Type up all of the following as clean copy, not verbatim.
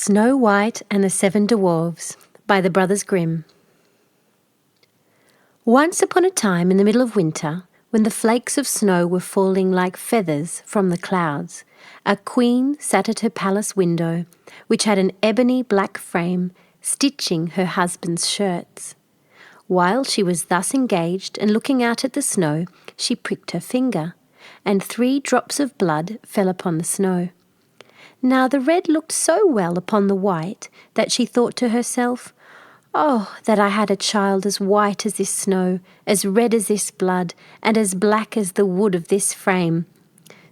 Snow White and the Seven Dwarfs by the Brothers Grimm. Once upon a time in the middle of winter, when the flakes of snow were falling like feathers from the clouds, a queen sat at her palace window, which had an ebony black frame, stitching her husband's shirts. While she was thus engaged and looking out at the snow, she pricked her finger, and 3 drops of blood fell upon the snow. Now the red looked so well upon the white that she thought to herself, "Oh, that I had a child as white as this snow, as red as this blood, and as black as the wood of this frame."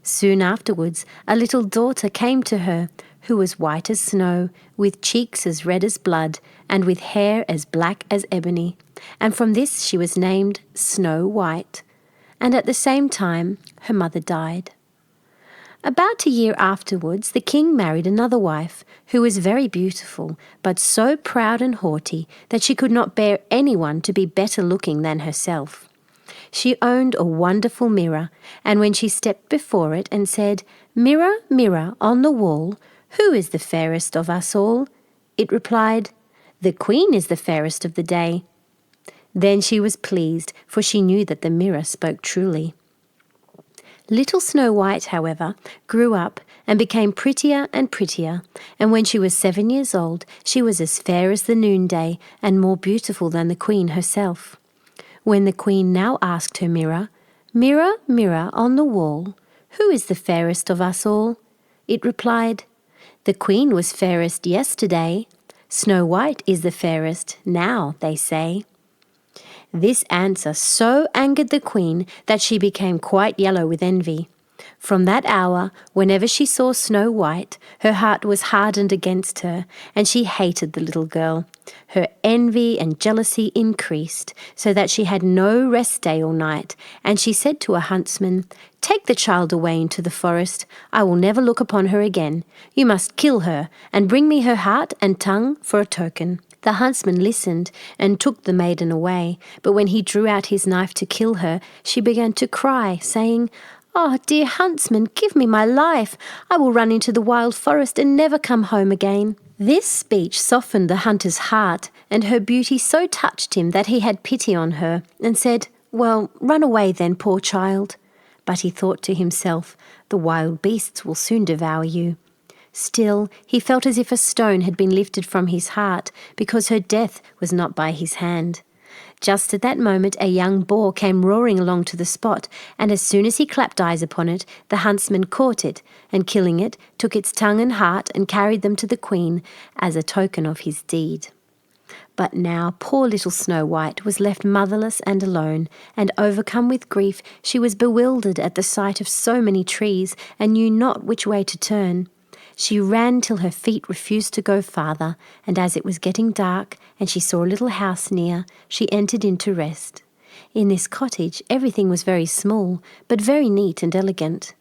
Soon afterwards a little daughter came to her, who was white as snow, with cheeks as red as blood, and with hair as black as ebony, and from this she was named Snow White. And at the same time her mother died. About a year afterwards, the king married another wife, who was very beautiful, but so proud and haughty that she could not bear anyone to be better looking than herself. She owned a wonderful mirror, and when she stepped before it and said, "Mirror, mirror on the wall, who is the fairest of us all?" it replied, "The queen is the fairest of the day." Then she was pleased, for she knew that the mirror spoke truly. Little Snow White, however, grew up and became prettier and prettier, and when she was 7 years old, she was as fair as the noonday and more beautiful than the queen herself. When the queen now asked her mirror, "Mirror, mirror on the wall, who is the fairest of us all?" it replied, "The queen was fairest yesterday. Snow White is the fairest now, they say." This answer so angered the queen that she became quite yellow with envy. From that hour, whenever she saw Snow White, her heart was hardened against her, and she hated the little girl. Her envy and jealousy increased, so that she had no rest day or night, and she said to a huntsman, "Take the child away into the forest. I will never look upon her again. You must kill her, and bring me her heart and tongue for a token." The huntsman listened and took the maiden away, but when he drew out his knife to kill her, she began to cry, saying, "Oh, dear huntsman, give me my life. I will run into the wild forest and never come home again." This speech softened the hunter's heart, and her beauty so touched him that he had pity on her and said, "Well, run away then, poor child." But he thought to himself, "The wild beasts will soon devour you." Still, he felt as if a stone had been lifted from his heart, because her death was not by his hand. Just at that moment a young boar came roaring along to the spot, and as soon as he clapped eyes upon it, the huntsman caught it, and killing it, took its tongue and heart and carried them to the queen as a token of his deed. But now poor little Snow White was left motherless and alone, and overcome with grief, she was bewildered at the sight of so many trees, and knew not which way to turn. She ran till her feet refused to go farther, and as it was getting dark and she saw a little house near, she entered in to rest. In this cottage everything was very small, but very neat and elegant.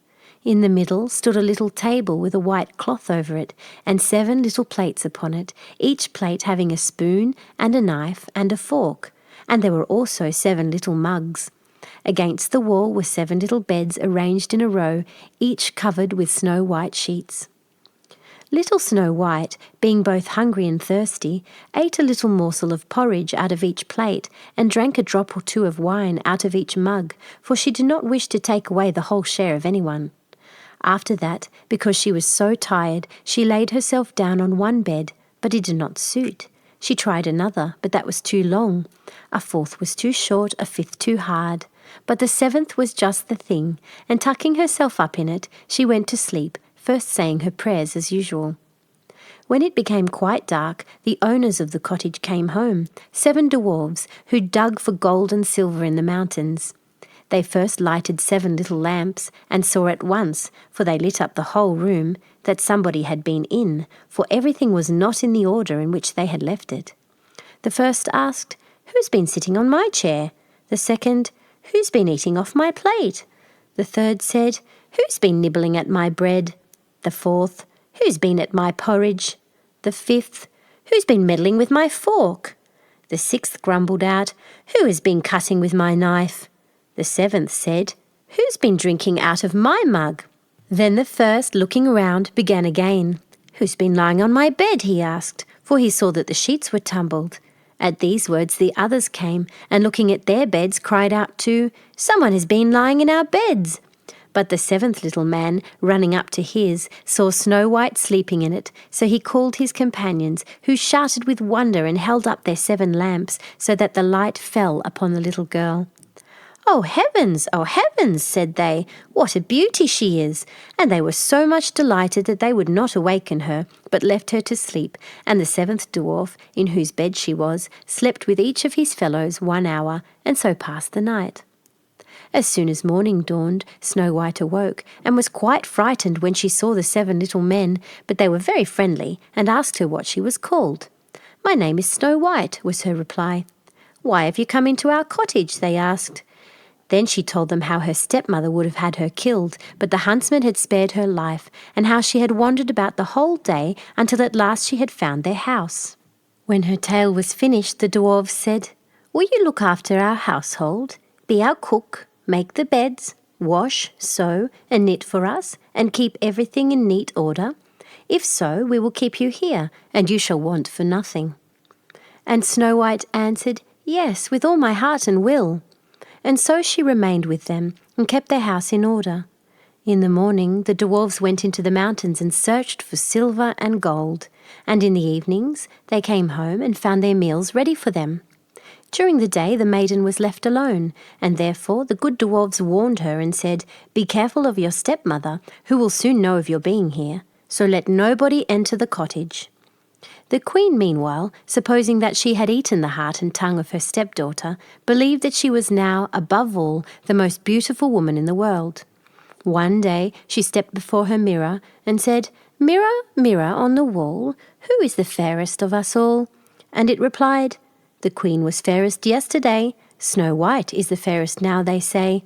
In the middle stood a little table with a white cloth over it, and 7 little plates upon it, each plate having a spoon and a knife and a fork, and there were also 7 little mugs. Against the wall were 7 little beds arranged in a row, each covered with snow white sheets. Little Snow White, being both hungry and thirsty, ate a little morsel of porridge out of each plate and drank a drop or 2 of wine out of each mug, for she did not wish to take away the whole share of anyone. After that, because she was so tired, she laid herself down on one bed, but it did not suit. She tried another, but that was too long. A 4th was too short, a 5th too hard. But the 7th was just the thing, and tucking herself up in it, she went to sleep, first saying her prayers as usual. When it became quite dark, the owners of the cottage came home, 7 dwarfs who dug for gold and silver in the mountains. They first lighted 7 little lamps, and saw at once, for they lit up the whole room, that somebody had been in, for everything was not in the order in which they had left it. The first asked, "Who's been sitting on my chair?" The second, "Who's been eating off my plate?" The third said, "Who's been nibbling at my bread?" The 4th, "Who's been at my porridge?" The 5th, "Who's been meddling with my fork?" The 6th grumbled out, "Who has been cutting with my knife?" The 7th said, "Who's been drinking out of my mug?" Then the first, looking round, began again, "Who's been lying on my bed?" he asked, for he saw that the sheets were tumbled. At these words the others came, and looking at their beds cried out too, "Someone has been lying in our beds." But the seventh little man, running up to his, saw Snow White sleeping in it, so he called his companions, who shouted with wonder and held up their 7 lamps, so that the light fell upon the little girl. "Oh heavens, said they, "what a beauty she is!" And they were so much delighted that they would not awaken her, but left her to sleep, and the 7th dwarf, in whose bed she was, slept with each of his fellows 1 hour, and so passed the night. As soon as morning dawned, Snow White awoke, and was quite frightened when she saw the 7 little men, but they were very friendly, and asked her what she was called. "My name is Snow White," was her reply. "Why have you come into our cottage?" they asked. Then she told them how her stepmother would have had her killed, but the huntsman had spared her life, and how she had wandered about the whole day until at last she had found their house. When her tale was finished, the dwarves said, "Will you look after our household, be our cook, make the beds, wash, sew, and knit for us, and keep everything in neat order? If so, we will keep you here, and you shall want for nothing." And Snow White answered, "Yes, with all my heart and will." And so she remained with them, and kept their house in order. In the morning the dwarves went into the mountains and searched for silver and gold, and in the evenings they came home and found their meals ready for them. During the day the maiden was left alone, and therefore the good dwarves warned her and said, "Be careful of your stepmother, who will soon know of your being here, so let nobody enter the cottage." The queen, meanwhile, supposing that she had eaten the heart and tongue of her stepdaughter, believed that she was now, above all, the most beautiful woman in the world. One day she stepped before her mirror and said, "Mirror, mirror on the wall, who is the fairest of us all?" And it replied, "The queen was fairest yesterday, Snow White is the fairest now, they say.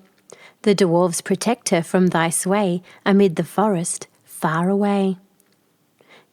The dwarves protect her from thy sway, amid the forest, far away."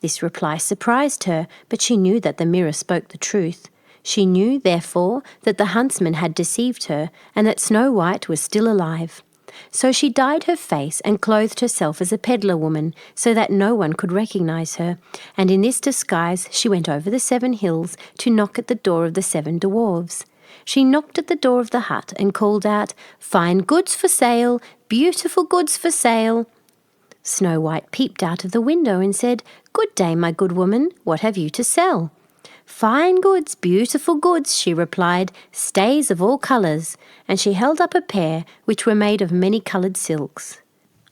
This reply surprised her, but she knew that the mirror spoke the truth. She knew, therefore, that the huntsman had deceived her, and that Snow White was still alive. So she dyed her face and clothed herself as a peddler woman, so that no one could recognize her, and in this disguise she went over the 7 hills to knock at the door of the 7 dwarves. She knocked at the door of the hut and called out, "Fine goods for sale, beautiful goods for sale." Snow White peeped out of the window and said, "Good day, my good woman, what have you to sell?" "Fine goods, beautiful goods," she replied, "stays of all colours," and she held up a pair which were made of many-coloured silks.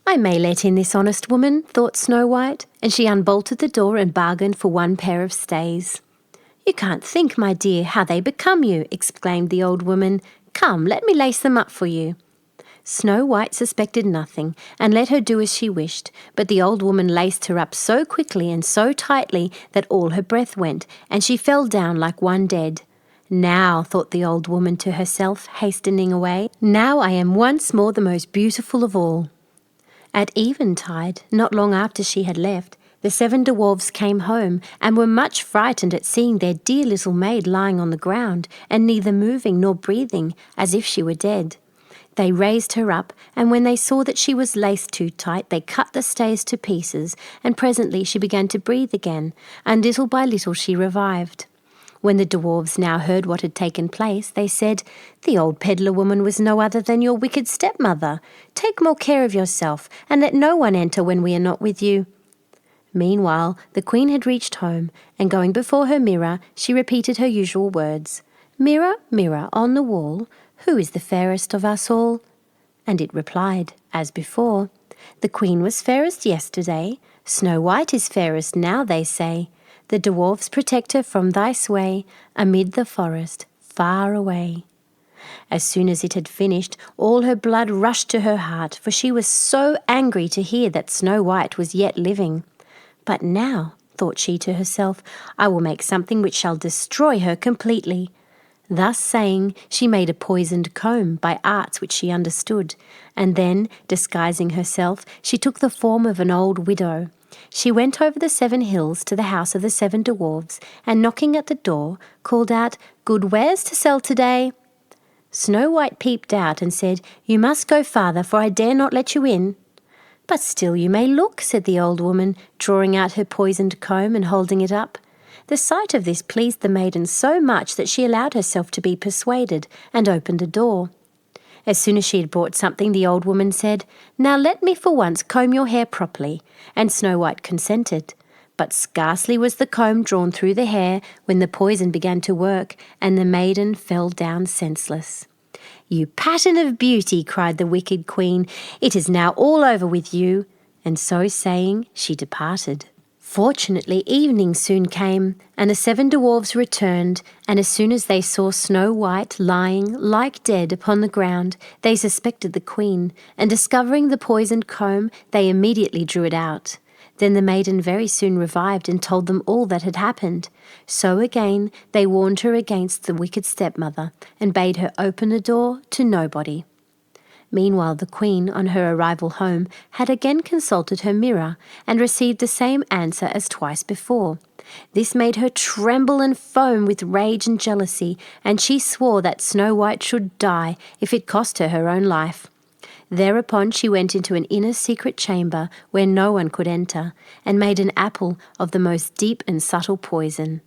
"I may let in this honest woman," thought Snow White, and she unbolted the door and bargained for 1 pair of stays. "You can't think, my dear, how they become you," exclaimed the old woman. "Come, let me lace them up for you." Snow White suspected nothing, and let her do as she wished, but the old woman laced her up so quickly and so tightly that all her breath went, and she fell down like one dead. "Now," thought the old woman to herself, hastening away, "now I am once more the most beautiful of all." At eventide, not long after she had left, the 7 dwarves came home, and were much frightened at seeing their dear little maid lying on the ground, and neither moving nor breathing, as if she were dead. They raised her up, and when they saw that she was laced too tight, they cut the stays to pieces, and presently she began to breathe again, and little by little she revived. When the dwarves now heard what had taken place, they said, "The old peddler woman was no other than your wicked stepmother. Take more care of yourself, and let no one enter when we are not with you." Meanwhile, the queen had reached home, and going before her mirror, she repeated her usual words, "Mirror, mirror on the wall, who is the fairest of us all?" And it replied, as before, "The queen was fairest yesterday, Snow White is fairest now, they say. The dwarfs protect her from thy sway, amid the forest, far away." As soon as it had finished, all her blood rushed to her heart, for she was so angry to hear that Snow White was yet living. "But now," thought she to herself, "I will make something which shall destroy her completely." Thus saying, she made a poisoned comb by arts which she understood, and then, disguising herself, she took the form of an old widow. She went over the 7 hills to the house of the 7 dwarves, and knocking at the door, called out, "Good wares to sell today." Snow White peeped out and said, "You must go farther, for I dare not let you in." "But still you may look," said the old woman, drawing out her poisoned comb and holding it up. The sight of this pleased the maiden so much that she allowed herself to be persuaded and opened a door. As soon as she had brought something, the old woman said, "Now let me for once comb your hair properly," and Snow White consented. But scarcely was the comb drawn through the hair when the poison began to work, and the maiden fell down senseless. "You pattern of beauty," cried the wicked queen, "it is now all over with you." And so saying, she departed. Fortunately, evening soon came, and the 7 dwarfs returned, and as soon as they saw Snow White lying like dead upon the ground, they suspected the queen, and discovering the poisoned comb, they immediately drew it out. Then the maiden very soon revived and told them all that had happened. So again they warned her against the wicked stepmother, and bade her open the door to nobody. Meanwhile the queen, on her arrival home, had again consulted her mirror, and received the same answer as twice before. This made her tremble and foam with rage and jealousy, and she swore that Snow White should die if it cost her her own life. Thereupon she went into an inner secret chamber where no one could enter, and made an apple of the most deep and subtle poison.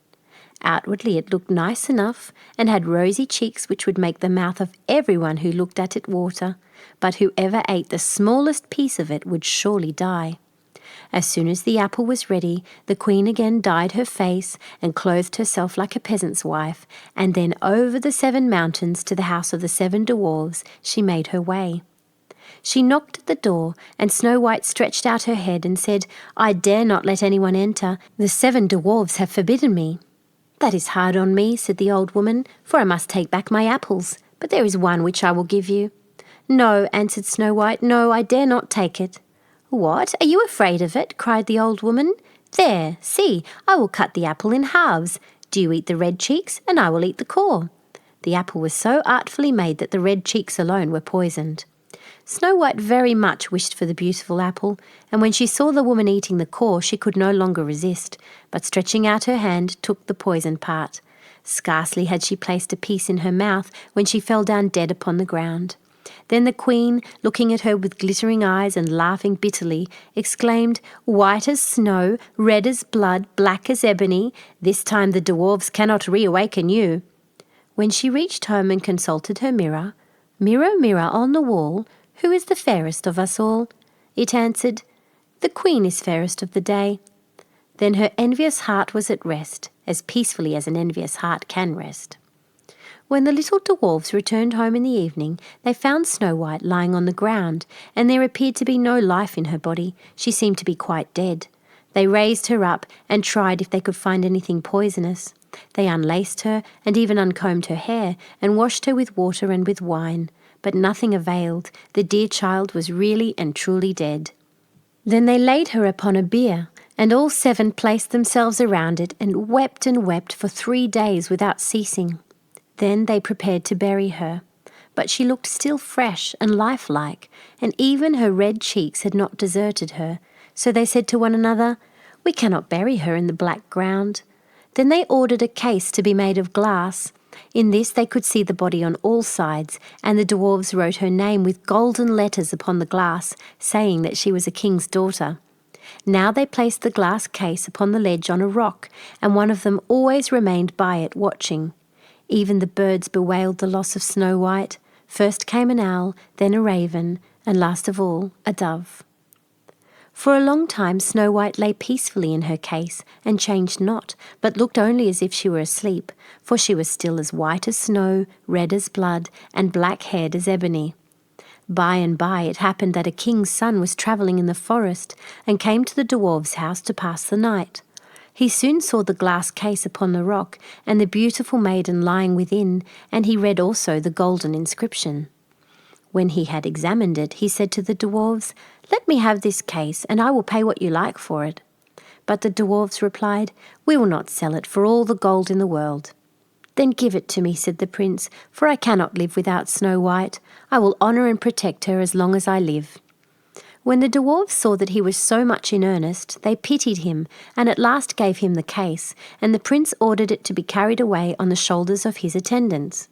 Outwardly it looked nice enough, and had rosy cheeks which would make the mouth of everyone who looked at it water, but whoever ate the smallest piece of it would surely die. As soon as the apple was ready, the queen again dyed her face and clothed herself like a peasant's wife, and then over the 7 mountains to the house of the 7 dwarfs she made her way. She knocked at the door, and Snow White stretched out her head and said, "I dare not let anyone enter. The 7 dwarfs have forbidden me." "That is hard on me," said the old woman, "for I must take back my apples, but there is one which I will give you." "No," answered Snow White, "no, I dare not take it." "What, are you afraid of it?" cried the old woman. "There, see, I will cut the apple in halves. Do you eat the red cheeks, and I will eat the core." The apple was so artfully made that the red cheeks alone were poisoned. Snow White very much wished for the beautiful apple, and when she saw the woman eating the core, she could no longer resist, but stretching out her hand, took the poisoned part. Scarcely had she placed a piece in her mouth when she fell down dead upon the ground. Then the queen, looking at her with glittering eyes and laughing bitterly, exclaimed, "White as snow, red as blood, black as ebony, this time the dwarfs cannot reawaken you." When she reached home and consulted her mirror, "Mirror, mirror on the wall, who is the fairest of us all?" it answered, "The queen is fairest of the day." Then her envious heart was at rest, as peacefully as an envious heart can rest. When the little dwarfs returned home in the evening, they found Snow White lying on the ground, and there appeared to be no life in her body. She seemed to be quite dead. They raised her up and tried if they could find anything poisonous. They unlaced her and even uncombed her hair, and washed her with water and with wine. But nothing availed. The dear child was really and truly dead. Then they laid her upon a bier, and all 7 placed themselves around it and wept for 3 days without ceasing. Then they prepared to bury her, but she looked still fresh and lifelike, and even her red cheeks had not deserted her. So they said to one another, "We cannot bury her in the black ground." Then they ordered a case to be made of glass. In this they could see the body on all sides, and the dwarfs wrote her name with golden letters upon the glass, saying that she was a king's daughter. Now they placed the glass case upon the ledge on a rock, and one of them always remained by it watching. Even the birds bewailed the loss of Snow White. First came an owl, then a raven, and last of all a dove. For a long time Snow White lay peacefully in her case, and changed not, but looked only as if she were asleep, for she was still as white as snow, red as blood, and black-haired as ebony. By and by it happened that a king's son was travelling in the forest, and came to the dwarf's house to pass the night. He soon saw the glass case upon the rock, and the beautiful maiden lying within, and he read also the golden inscription. When he had examined it, he said to the dwarfs, "Let me have this case, and I will pay what you like for it." But the dwarfs replied, "We will not sell it for all the gold in the world." "Then give it to me," said the prince, "for I cannot live without Snow White. I will honour and protect her as long as I live." When the dwarfs saw that he was so much in earnest, they pitied him, and at last gave him the case, and the prince ordered it to be carried away on the shoulders of his attendants.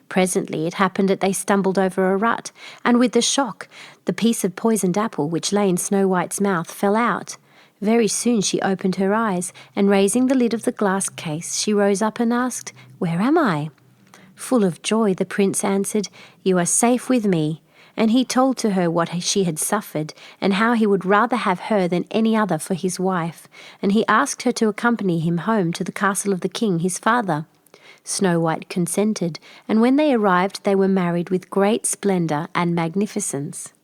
Presently it happened that they stumbled over a rut, and with the shock, the piece of poisoned apple which lay in Snow White's mouth fell out. Very soon she opened her eyes, and raising the lid of the glass case, she rose up and asked, "Where am I?" Full of joy, the prince answered, "You are safe with me." And he told to her what she had suffered, and how he would rather have her than any other for his wife, and he asked her to accompany him home to the castle of the king, his father. Snow White consented, and when they arrived they were married with great splendour and magnificence.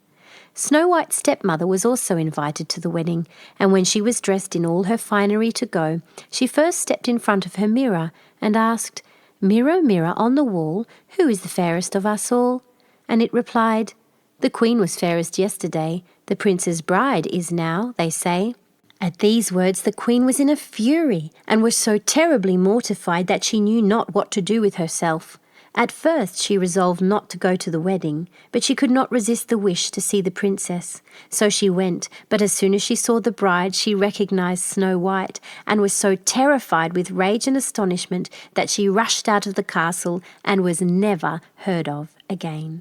Snow White's stepmother was also invited to the wedding, and when she was dressed in all her finery to go, she first stepped in front of her mirror and asked, "Mirror, mirror on the wall, who is the fairest of us all?" And it replied, "The queen was fairest yesterday, the prince's bride is now, they say." At these words the queen was in a fury, and was so terribly mortified that she knew not what to do with herself. At first she resolved not to go to the wedding, but she could not resist the wish to see the princess. So she went, but as soon as she saw the bride she recognized Snow White, and was so terrified with rage and astonishment that she rushed out of the castle and was never heard of again.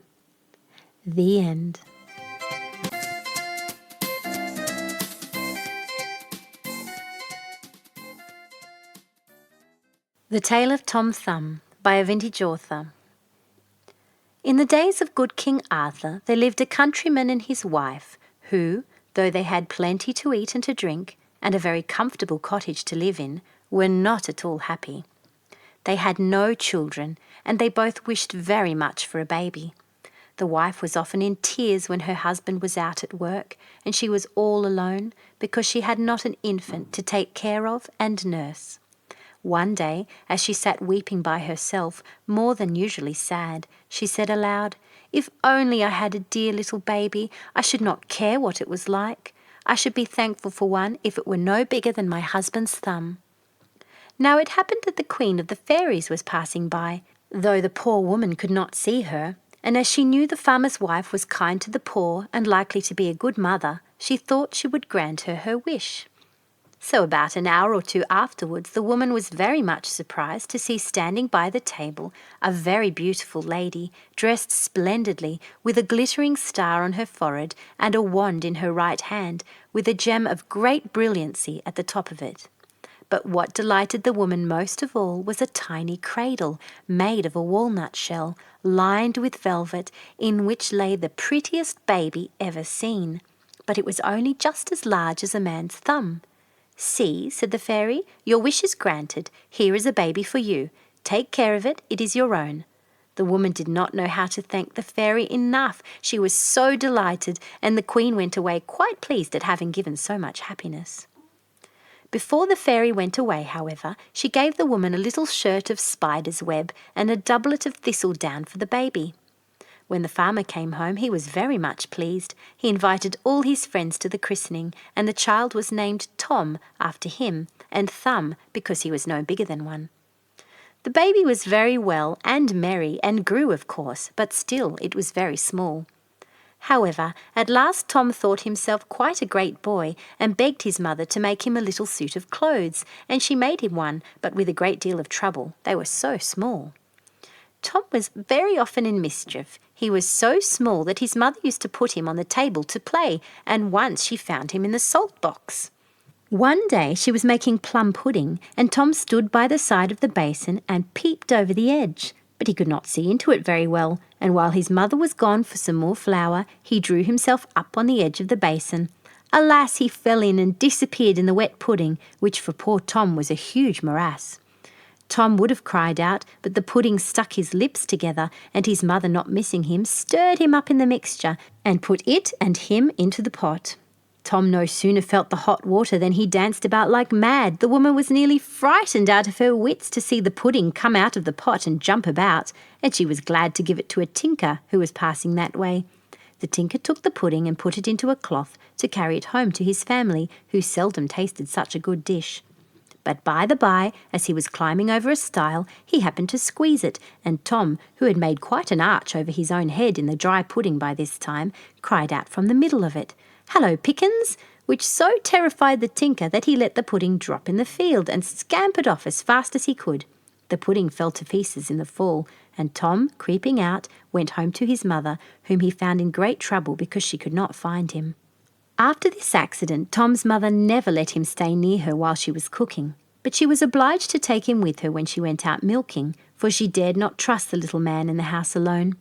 The end. The Tale of Tom Thumb by a Vintage Author. In the days of good King Arthur there lived a countryman and his wife who, though they had plenty to eat and to drink, and a very comfortable cottage to live in, were not at all happy. They had no children, and they both wished very much for a baby. The wife was often in tears when her husband was out at work, and she was all alone because she had not an infant to take care of and nurse. One day, as she sat weeping by herself, more than usually sad, she said aloud, "If only I had a dear little baby, I should not care what it was like. I should be thankful for one if it were no bigger than my husband's thumb." Now it happened that the Queen of the Fairies was passing by, though the poor woman could not see her, and as she knew the farmer's wife was kind to the poor and likely to be a good mother, she thought she would grant her her wish. So about an hour or two afterwards, the woman was very much surprised to see standing by the table a very beautiful lady, dressed splendidly, with a glittering star on her forehead and a wand in her right hand, with a gem of great brilliancy at the top of it. But what delighted the woman most of all was a tiny cradle made of a walnut shell, lined with velvet, in which lay the prettiest baby ever seen. But it was only just as large as a man's thumb. "See," said the fairy, "your wish is granted. Here is a baby for you. Take care of it. It is your own." The woman did not know how to thank the fairy enough. She was so delighted, and the queen went away quite pleased at having given so much happiness. Before the fairy went away, however, she gave the woman a little shirt of spider's web and a doublet of thistledown for the baby. When the farmer came home, he was very much pleased. He invited all his friends to the christening, and the child was named Tom after him, and Thumb because he was no bigger than one. The baby was very well and merry, and grew, of course, but still it was very small. However, at last Tom thought himself quite a great boy, and begged his mother to make him a little suit of clothes, and she made him one, but with a great deal of trouble. They were so small. Tom was very often in mischief. He was so small that his mother used to put him on the table to play, and once she found him in the salt box. One day she was making plum pudding, and Tom stood by the side of the basin and peeped over the edge, but he could not see into it very well, and while his mother was gone for some more flour, he drew himself up on the edge of the basin. Alas, he fell in and disappeared in the wet pudding, which for poor Tom was a huge morass. Tom would have cried out, but the pudding stuck his lips together, and his mother, not missing him, stirred him up in the mixture and put it and him into the pot. Tom no sooner felt the hot water than he danced about like mad. The woman was nearly frightened out of her wits to see the pudding come out of the pot and jump about, and she was glad to give it to a tinker who was passing that way. The tinker took the pudding and put it into a cloth to carry it home to his family, who seldom tasted such a good dish. But by the by, as he was climbing over a stile, he happened to squeeze it, and Tom, who had made quite an arch over his own head in the dry pudding by this time, cried out from the middle of it, "Hello, Pickens!" which so terrified the tinker that he let the pudding drop in the field and scampered off as fast as he could. The pudding fell to pieces in the fall, and Tom, creeping out, went home to his mother, whom he found in great trouble because she could not find him. After this accident, Tom's mother never let him stay near her while she was cooking, but she was obliged to take him with her when she went out milking, for she dared not trust the little man in the house alone.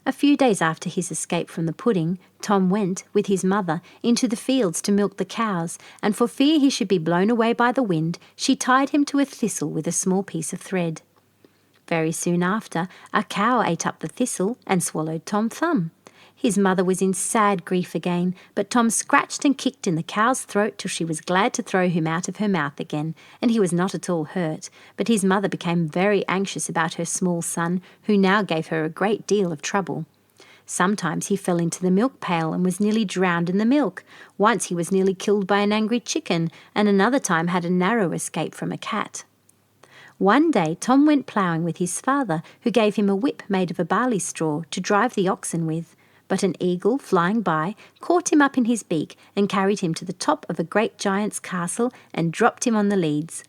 A few days after his escape from the pudding, Tom went, with his mother, into the fields to milk the cows, and for fear he should be blown away by the wind, she tied him to a thistle with a small piece of thread. Very soon after, a cow ate up the thistle and swallowed Tom Thumb. His mother was in sad grief again, but Tom scratched and kicked in the cow's throat till she was glad to throw him out of her mouth again, and he was not at all hurt. But his mother became very anxious about her small son, who now gave her a great deal of trouble. Sometimes he fell into the milk pail and was nearly drowned in the milk. Once he was nearly killed by an angry chicken, and another time had a narrow escape from a cat. One day Tom went ploughing with his father, who gave him a whip made of a barley straw to drive the oxen with. But an eagle, flying by, caught him up in his beak and carried him to the top of a great giant's castle and dropped him on the leads.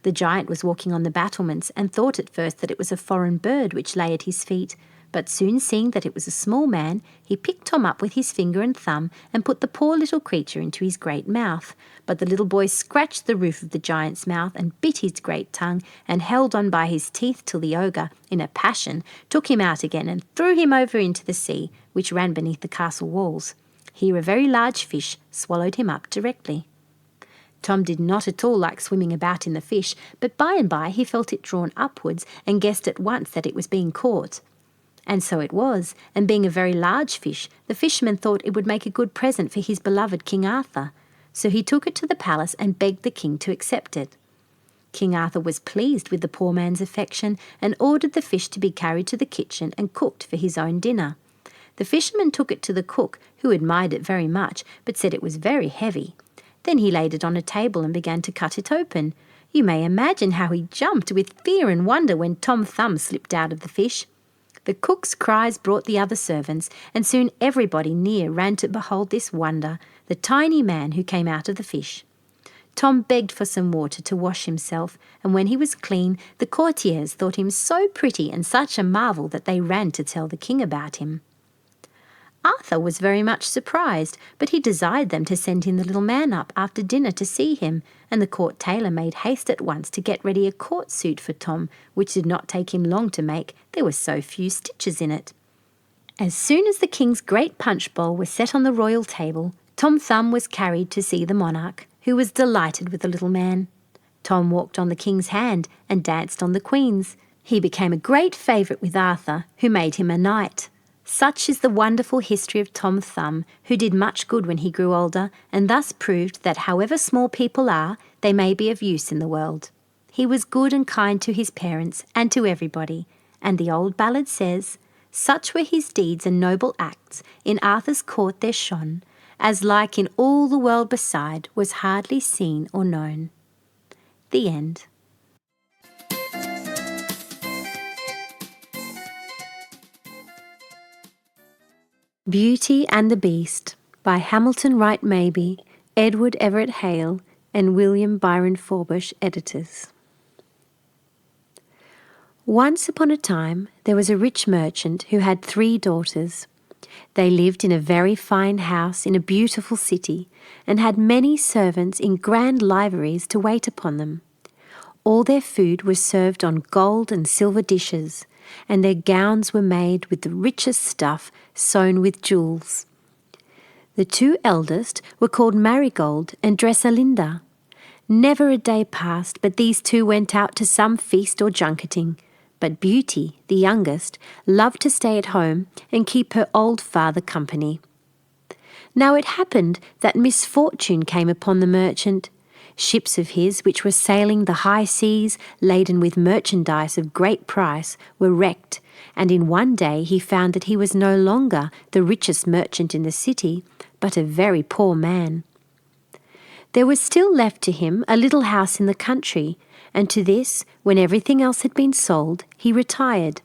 The giant was walking on the battlements and thought at first that it was a foreign bird which lay at his feet, but soon seeing that it was a small man, he picked Tom up with his finger and thumb and put the poor little creature into his great mouth. But the little boy scratched the roof of the giant's mouth and bit his great tongue and held on by his teeth till the ogre, in a passion, took him out again and threw him over into the sea, which ran beneath the castle walls. Here a very large fish swallowed him up directly. Tom did not at all like swimming about in the fish, but by and by he felt it drawn upwards and guessed at once that it was being caught. And so it was, and being a very large fish, the fisherman thought it would make a good present for his beloved King Arthur. So he took it to the palace and begged the king to accept it. King Arthur was pleased with the poor man's affection and ordered the fish to be carried to the kitchen and cooked for his own dinner. The fisherman took it to the cook, who admired it very much, but said it was very heavy. Then he laid it on a table and began to cut it open. You may imagine how he jumped with fear and wonder when Tom Thumb slipped out of the fish. The cook's cries brought the other servants, and soon everybody near ran to behold this wonder, the tiny man who came out of the fish. Tom begged for some water to wash himself, and when he was clean, the courtiers thought him so pretty and such a marvel that they ran to tell the king about him. Arthur was very much surprised, but he desired them to send him the little man up after dinner to see him, and the court tailor made haste at once to get ready a court suit for Tom, which did not take him long to make, there were so few stitches in it. As soon as the king's great punch bowl was set on the royal table, Tom Thumb was carried to see the monarch, who was delighted with the little man. Tom walked on the king's hand and danced on the queen's. He became a great favourite with Arthur, who made him a knight. Such is the wonderful history of Tom Thumb, who did much good when he grew older, and thus proved that however small people are, they may be of use in the world. He was good and kind to his parents and to everybody, and the old ballad says, "Such were his deeds and noble acts, in Arthur's court there shone, as like in all the world beside was hardly seen or known." The end. Beauty and the Beast by Hamilton Wright Mabie, Edward Everett Hale, and William Byron Forbush, editors. Once upon a time there was a rich merchant who had 3 daughters. They lived in a very fine house in a beautiful city and had many servants in grand liveries to wait upon them. All their food was served on gold and silver dishes, and their gowns were made with the richest stuff sewn with jewels. The 2 eldest were called Marigold and Dresselinda. Never a day passed but these 2 went out to some feast or junketing, but Beauty, the youngest, loved to stay at home and keep her old father company. Now it happened that misfortune came upon the merchant. Ships of his, which were sailing the high seas, laden with merchandise of great price, were wrecked, and in one day he found that he was no longer the richest merchant in the city, but a very poor man. There was still left to him a little house in the country, and to this, when everything else had been sold, he retired.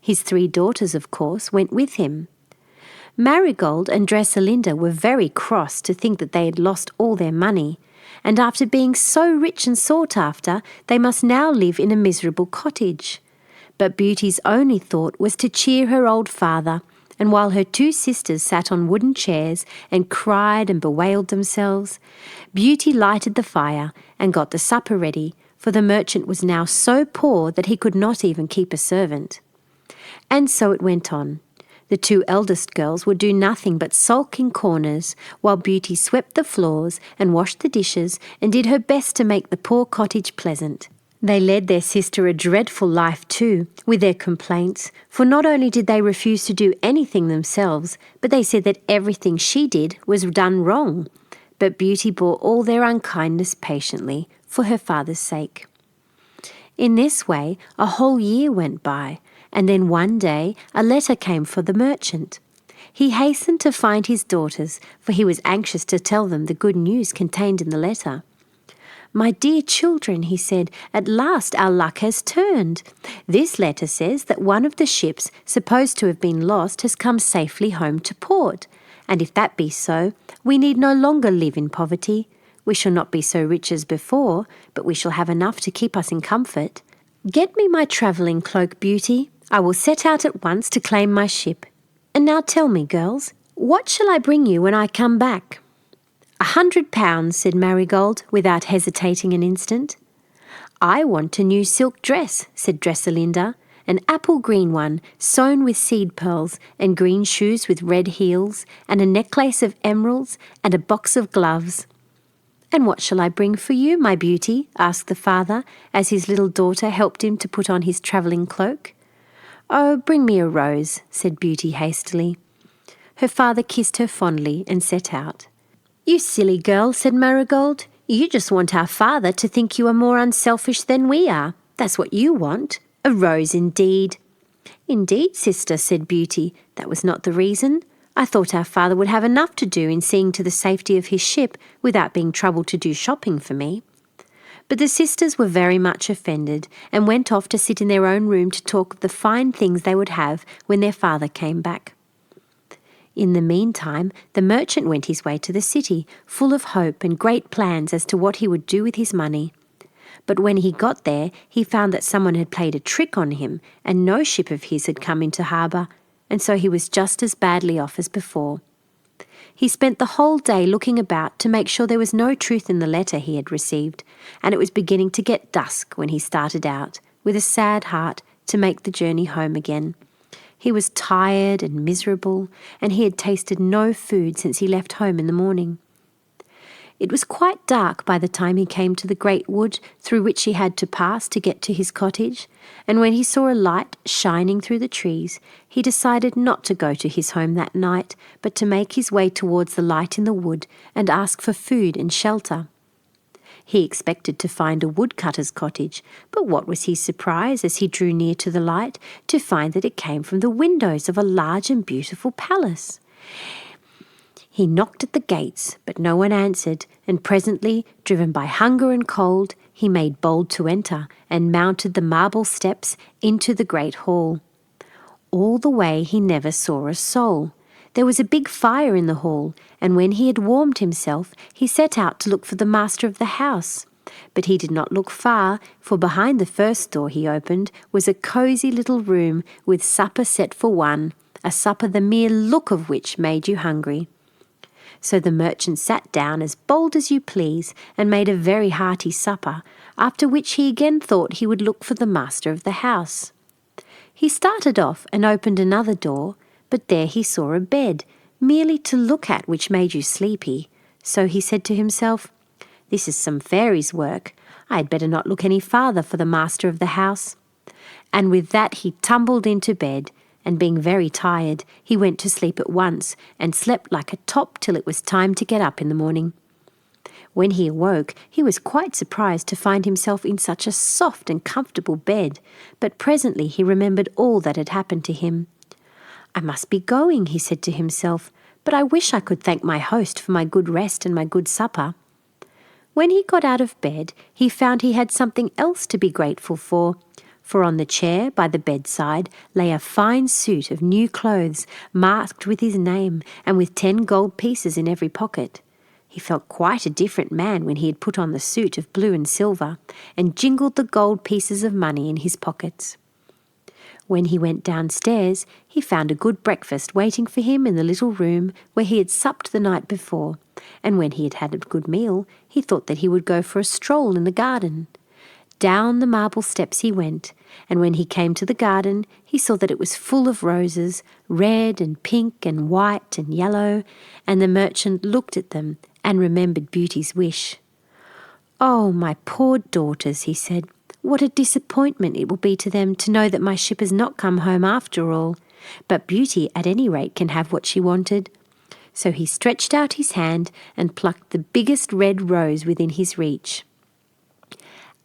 His 3 daughters, of course, went with him. Marigold and Dresselinda were very cross to think that they had lost all their money, and after being so rich and sought after, they must now live in a miserable cottage. But Beauty's only thought was to cheer her old father, and while her two sisters sat on wooden chairs and cried and bewailed themselves, Beauty lighted the fire and got the supper ready, for the merchant was now so poor that he could not even keep a servant. And so it went on. The two eldest girls would do nothing but sulk in corners, while Beauty swept the floors and washed the dishes and did her best to make the poor cottage pleasant. They led their sister a dreadful life too, with their complaints, for not only did they refuse to do anything themselves, but they said that everything she did was done wrong. But Beauty bore all their unkindness patiently, for her father's sake. In this way, a whole year went by, and then one day a letter came for the merchant. He hastened to find his daughters, for he was anxious to tell them the good news contained in the letter. "My dear children," he said, "at last our luck has turned. This letter says that one of the ships supposed to have been lost has come safely home to port. And if that be so, we need no longer live in poverty. We shall not be so rich as before, but we shall have enough to keep us in comfort. Get me my travelling cloak, Beauty. I will set out at once to claim my ship. And now tell me, girls, what shall I bring you when I come back?" £100, said Marigold, without hesitating an instant. "I want a new silk dress," said Dresselinda, "an apple green one, sewn with seed pearls, and green shoes with red heels, and a necklace of emeralds, and a box of gloves." "And what shall I bring for you, my Beauty?" asked the father, as his little daughter helped him to put on his travelling cloak. "Oh, bring me a rose," said Beauty hastily. Her father kissed her fondly and set out. "You silly girl," said Marigold. "You just want our father to think you are more unselfish than we are. That's what you want. A rose indeed." "Indeed, sister," said Beauty, "that was not the reason. I thought our father would have enough to do in seeing to the safety of his ship without being troubled to do shopping for me." But the sisters were very much offended and went off to sit in their own room to talk of the fine things they would have when their father came back. In the meantime, the merchant went his way to the city, full of hope and great plans as to what he would do with his money. But when he got there, he found that someone had played a trick on him, and no ship of his had come into harbour, and so he was just as badly off as before. He spent the whole day looking about to make sure there was no truth in the letter he had received, and it was beginning to get dusk when he started out, with a sad heart, to make the journey home again. He was tired and miserable, and he had tasted no food since he left home in the morning. It was quite dark by the time he came to the great wood through which he had to pass to get to his cottage, and when he saw a light shining through the trees, he decided not to go to his home that night, but to make his way towards the light in the wood and ask for food and shelter. He expected to find a woodcutter's cottage, but what was his surprise as he drew near to the light to find that it came from the windows of a large and beautiful palace. He knocked at the gates, but no one answered, and presently, driven by hunger and cold, he made bold to enter and mounted the marble steps into the great hall. All the way he never saw a soul. There was a big fire in the hall, and when he had warmed himself, he set out to look for the master of the house. But he did not look far, for behind the first door he opened was a cosy little room with supper set for one, a supper the mere look of which made you hungry. So the merchant sat down as bold as you please and made a very hearty supper, after which he again thought he would look for the master of the house. He started off and opened another door, but there he saw a bed, merely to look at which made you sleepy. So he said to himself, "This is some fairy's work. I had better not look any farther for the master of the house." And with that he tumbled into bed, and being very tired, he went to sleep at once and slept like a top till it was time to get up in the morning. When he awoke, he was quite surprised to find himself in such a soft and comfortable bed, but presently he remembered all that had happened to him. "I must be going," he said to himself, "but I wish I could thank my host for my good rest and my good supper." When he got out of bed, he found he had something else to be grateful for on the chair by the bedside lay a fine suit of new clothes, marked with his name and with 10 gold pieces in every pocket. He felt quite a different man when he had put on the suit of blue and silver and jingled the gold pieces of money in his pockets. When he went downstairs, he found a good breakfast waiting for him in the little room where he had supped the night before, and when he had had a good meal, he thought that he would go for a stroll in the garden. Down the marble steps he went, and when he came to the garden, he saw that it was full of roses, red and pink and white and yellow, and the merchant looked at them and remembered Beauty's wish. "Oh, my poor daughters," he said, "what a disappointment it will be to them to know that my ship has not come home after all. But Beauty, at any rate, can have what she wanted." So he stretched out his hand and plucked the biggest red rose within his reach.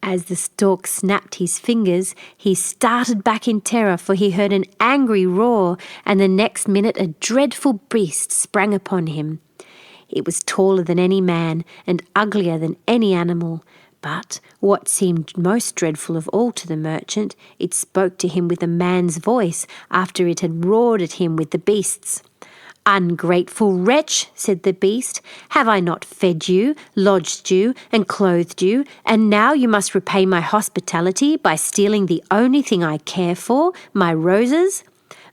As the stork snapped his fingers, he started back in terror, for he heard an angry roar, and the next minute a dreadful beast sprang upon him. It was taller than any man and uglier than any animal, but what seemed most dreadful of all to the merchant, it spoke to him with a man's voice after it had roared at him with the beast's. "Ungrateful wretch," said the beast, "have I not fed you, lodged you, and clothed you, and now you must repay my hospitality by stealing the only thing I care for, my roses?"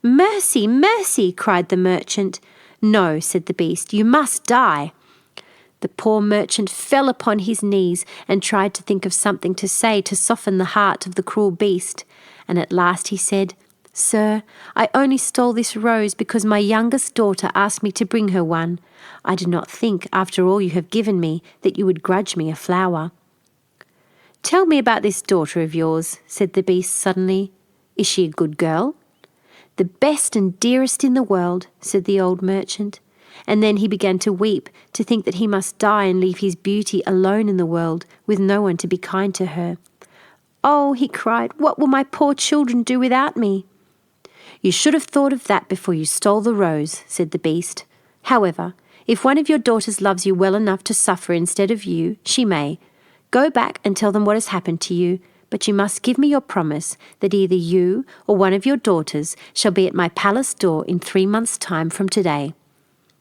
"Mercy, mercy," cried the merchant. "No," said the beast, "you must die." The poor merchant fell upon his knees and tried to think of something to say to soften the heart of the cruel beast, and at last he said, "Sir, I only stole this rose because my youngest daughter asked me to bring her one. I did not think, after all you have given me, that you would grudge me a flower." "Tell me about this daughter of yours," said the beast suddenly. "Is she a good girl?" "The best and dearest in the world," said the old merchant. And then he began to weep, to think that he must die and leave his Beauty alone in the world, with no one to be kind to her. "Oh," he cried, "what will my poor children do without me?" "You should have thought of that before you stole the rose," said the beast. "However, if one of your daughters loves you well enough to suffer instead of you, she may. Go back and tell them what has happened to you, but you must give me your promise that either you or one of your daughters shall be at my palace door in 3 months' time from today."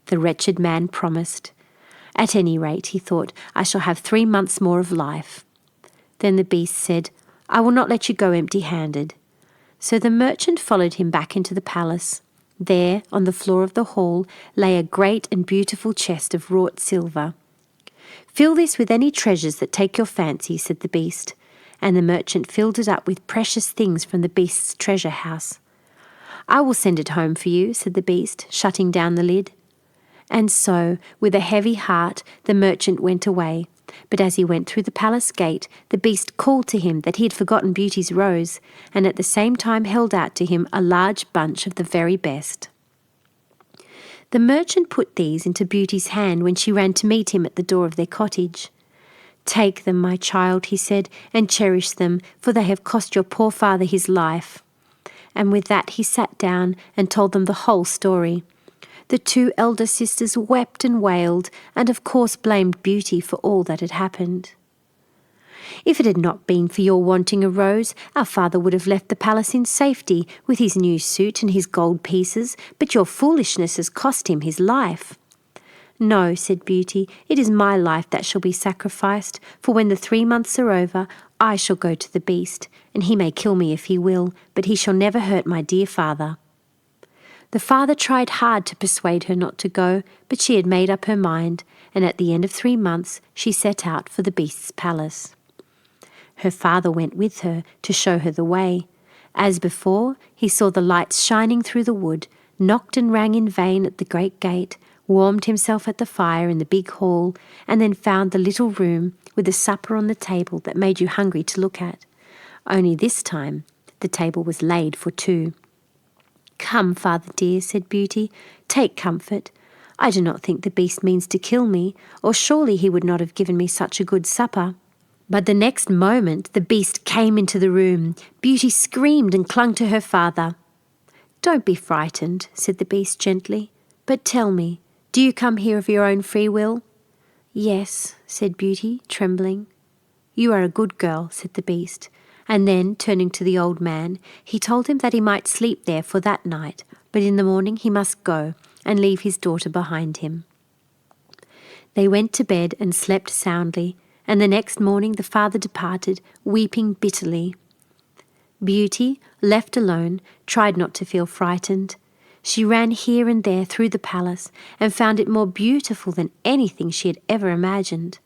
The wretched man promised. "At any rate," he thought, "I shall have 3 months more of life." Then the beast said, "I will not let you go empty-handed." So the merchant followed him back into the palace. There, on the floor of the hall, lay a great and beautiful chest of wrought silver. "Fill this with any treasures that take your fancy," said the beast, and the merchant filled it up with precious things from the beast's treasure house. "I will send it home for you," said the beast, shutting down the lid. And so, with a heavy heart, the merchant went away. But as he went through the palace gate, the beast called to him that he had forgotten Beauty's rose, and at the same time held out to him a large bunch of the very best. The merchant put these into Beauty's hand when she ran to meet him at the door of their cottage. "Take them, my child," he said, "and cherish them, for they have cost your poor father his life." And with that he sat down and told them the whole story. The 2 elder sisters wept and wailed, and of course blamed Beauty for all that had happened. "If it had not been for your wanting a rose, our father would have left the palace in safety with his new suit and his gold pieces, but your foolishness has cost him his life." "No," said Beauty, "it is my life that shall be sacrificed, for when the 3 months are over, I shall go to the beast, and he may kill me if he will, but he shall never hurt my dear father." The father tried hard to persuade her not to go, but she had made up her mind, and at the end of 3 months she set out for the beast's palace. Her father went with her to show her the way. As before, he saw the lights shining through the wood, knocked and rang in vain at the great gate, warmed himself at the fire in the big hall, and then found the little room with the supper on the table that made you hungry to look at. Only this time the table was laid for 2. "Come, father dear," said Beauty, "take comfort. I do not think the beast means to kill me, or surely he would not have given me such a good supper." But the next moment the beast came into the room. Beauty screamed and clung to her father. "Don't be frightened," said the beast gently, "but tell me, do you come here of your own free will?" "Yes," said Beauty, trembling. "You are a good girl," said the beast. And then, turning to the old man, he told him that he might sleep there for that night, but in the morning he must go and leave his daughter behind him. They went to bed and slept soundly, and the next morning the father departed, weeping bitterly. Beauty, left alone, tried not to feel frightened. She ran here and there through the palace and found it more beautiful than anything she had ever imagined.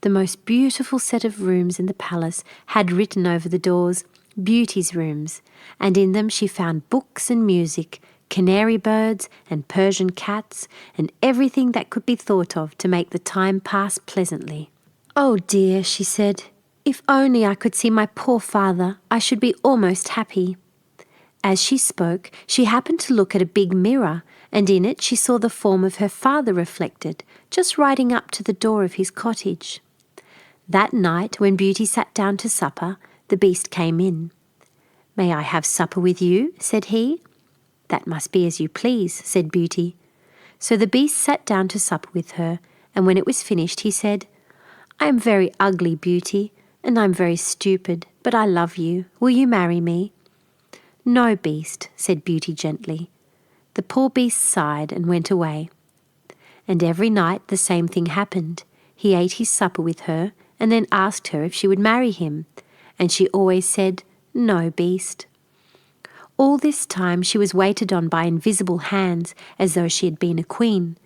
The most beautiful set of rooms in the palace had written over the doors, "Beauty's rooms," and in them she found books and music, canary birds and Persian cats, and everything that could be thought of to make the time pass pleasantly. "Oh dear," she said, "if only I could see my poor father, I should be almost happy." As she spoke, she happened to look at a big mirror, and in it she saw the form of her father reflected, just riding up to the door of his cottage. That night, when Beauty sat down to supper, the Beast came in. "May I have supper with you?" said he. "That must be as you please," said Beauty. So the Beast sat down to supper with her, and when it was finished he said, "I am very ugly, Beauty, and I am very stupid, but I love you. Will you marry me?" "No, Beast," said Beauty gently. The poor Beast sighed and went away. And every night the same thing happened. He ate his supper with her and then asked her if she would marry him, and she always said, "No, Beast." All this time she was waited on by invisible hands, as though she had been a queen.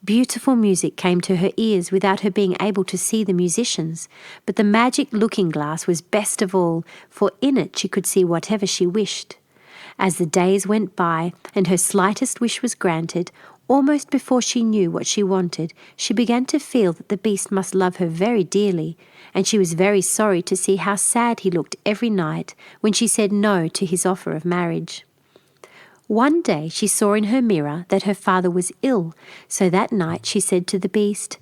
Beautiful music came to her ears without her being able to see the musicians, but the magic looking-glass was best of all, for in it she could see whatever she wished. As the days went by and her slightest wish was granted, almost before she knew what she wanted, she began to feel that the Beast must love her very dearly, and she was very sorry to see how sad he looked every night when she said no to his offer of marriage. One day she saw in her mirror that her father was ill, so that night she said to the Beast,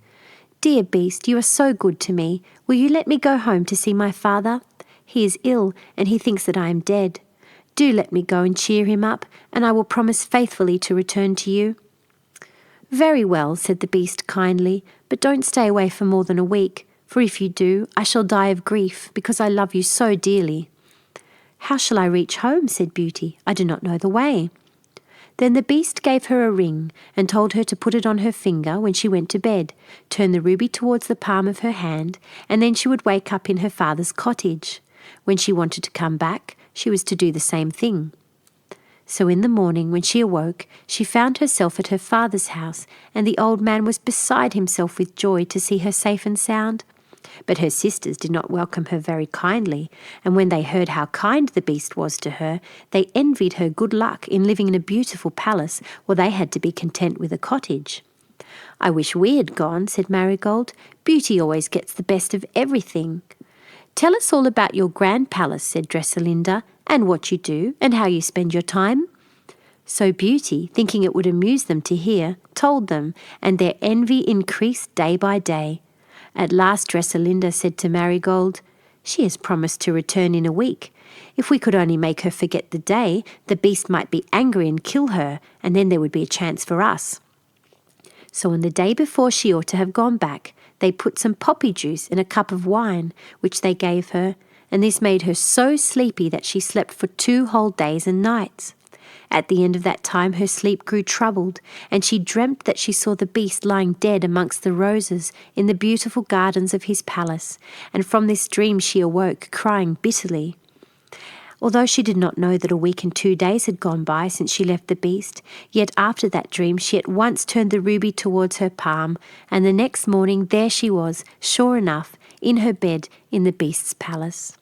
"Dear Beast, you are so good to me. Will you let me go home to see my father? He is ill, and he thinks that I am dead. Do let me go and cheer him up, and I will promise faithfully to return to you." "Very well," said the Beast kindly, "but don't stay away for more than a week, for if you do, I shall die of grief, because I love you so dearly." "How shall I reach home?" said Beauty. "I do not know the way." Then the Beast gave her a ring and told her to put it on her finger when she went to bed, turn the ruby towards the palm of her hand, and then she would wake up in her father's cottage. When she wanted to come back, she was to do the same thing. So in the morning, when she awoke, she found herself at her father's house, and the old man was beside himself with joy to see her safe and sound. But her sisters did not welcome her very kindly, and when they heard how kind the Beast was to her, they envied her good luck in living in a beautiful palace while they had to be content with a cottage. "I wish we had gone," said Marigold. "Beauty always gets the best of everything." "Tell us all about your grand palace," said Dressalinda, "and what you do, and how you spend your time." So Beauty, thinking it would amuse them to hear, told them, and their envy increased day by day. At last Dressalinda said to Marigold, "She has promised to return in a week. If we could only make her forget the day, the Beast might be angry and kill her, and then there would be a chance for us." So on the day before she ought to have gone back, they put some poppy juice in a cup of wine, which they gave her, and this made her so sleepy that she slept for 2 whole days and nights. At the end of that time her sleep grew troubled, and she dreamt that she saw the Beast lying dead amongst the roses in the beautiful gardens of his palace, and from this dream she awoke, crying bitterly. Although she did not know that a week and 2 days had gone by since she left the Beast, yet after that dream she at once turned the ruby towards her palm, and the next morning there she was, sure enough, in her bed in the Beast's palace.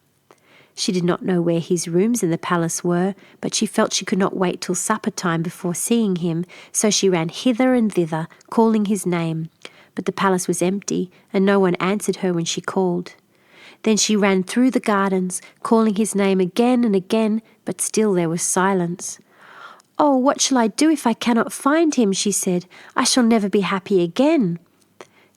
She did not know where his rooms in the palace were, but she felt she could not wait till supper time before seeing him, so she ran hither and thither, calling his name. But the palace was empty, and no one answered her when she called. Then she ran through the gardens, calling his name again and again, but still there was silence. "Oh, what shall I do if I cannot find him?" she said. "I shall never be happy again."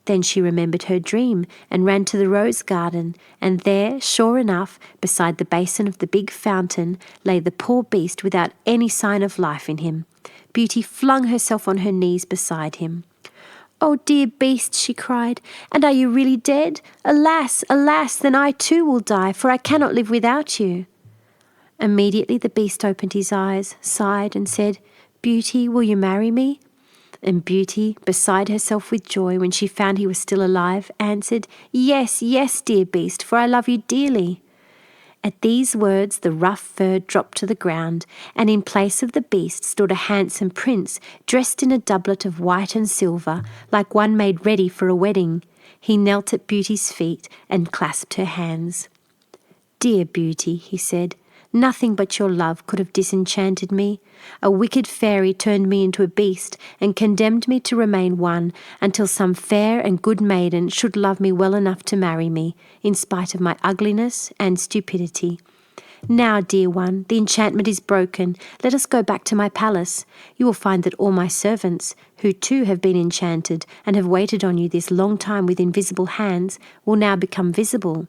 Then she remembered her dream and ran to the rose garden, and there, sure enough, beside the basin of the big fountain, lay the poor Beast without any sign of life in him. Beauty flung herself on her knees beside him. "Oh, dear Beast," she cried, "and are you really dead? Alas, alas, then I too will die, for I cannot live without you." Immediately the Beast opened his eyes, sighed, and said, "Beauty, will you marry me?" And Beauty, beside herself with joy when she found he was still alive, answered, "Yes, yes, dear Beast, for I love you dearly." At these words the rough fur dropped to the ground, and in place of the Beast stood a handsome prince, dressed in a doublet of white and silver, like one made ready for a wedding. He knelt at Beauty's feet and clasped her hands. "Dear Beauty," he said, "nothing but your love could have disenchanted me. A wicked fairy turned me into a beast and condemned me to remain one until some fair and good maiden should love me well enough to marry me, in spite of my ugliness and stupidity. Now, dear one, the enchantment is broken. Let us go back to my palace. You will find that all my servants, who too have been enchanted and have waited on you this long time with invisible hands, will now become visible."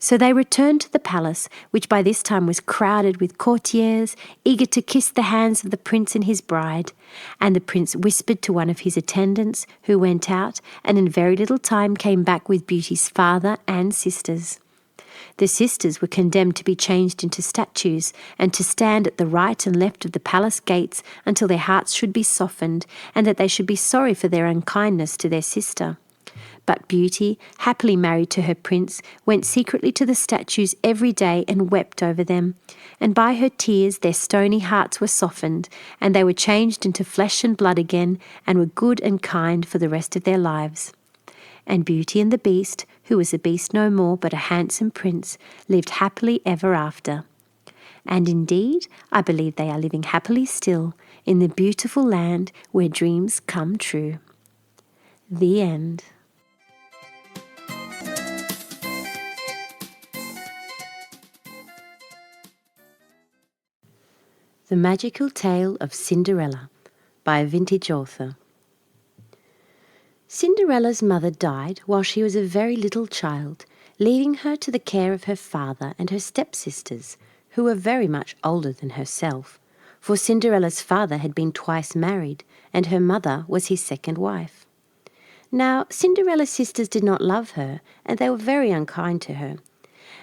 So they returned to the palace, which by this time was crowded with courtiers, eager to kiss the hands of the prince and his bride. And the prince whispered to one of his attendants, who went out, and in very little time came back with Beauty's father and sisters. The sisters were condemned to be changed into statues, and to stand at the right and left of the palace gates until their hearts should be softened, and that they should be sorry for their unkindness to their sister. But Beauty, happily married to her prince, went secretly to the statues every day and wept over them. And by her tears their stony hearts were softened, and they were changed into flesh and blood again, and were good and kind for the rest of their lives. And Beauty and the Beast, who was a beast no more but a handsome prince, lived happily ever after. And indeed, I believe they are living happily still in the beautiful land where dreams come true. The end. The Magical Tale of Cinderella by a vintage author. Cinderella's mother died while she was a very little child, leaving her to the care of her father and her stepsisters, who were very much older than herself, for Cinderella's father had been twice married, and her mother was his second wife. Now, Cinderella's sisters did not love her, and they were very unkind to her.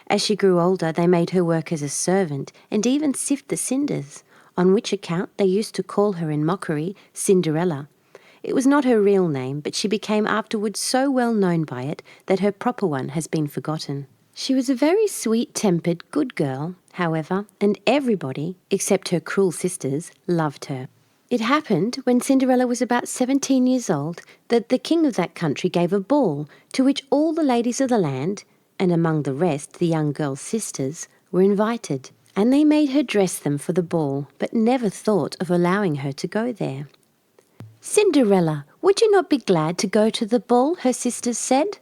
As she grew older, they made her work as a servant and even sift the cinders, on which account they used to call her in mockery Cinderella. It was not her real name, but she became afterwards so well known by it that her proper one has been forgotten. She was a very sweet-tempered, good girl, however, and everybody, except her cruel sisters, loved her. It happened, when Cinderella was about 17 years old, that the king of that country gave a ball to which all the ladies of the land, and among the rest the young girl's sisters, were invited. And they made her dress them for the ball, but never thought of allowing her to go there. "Cinderella, would you not be glad to go to the ball?" her sisters said.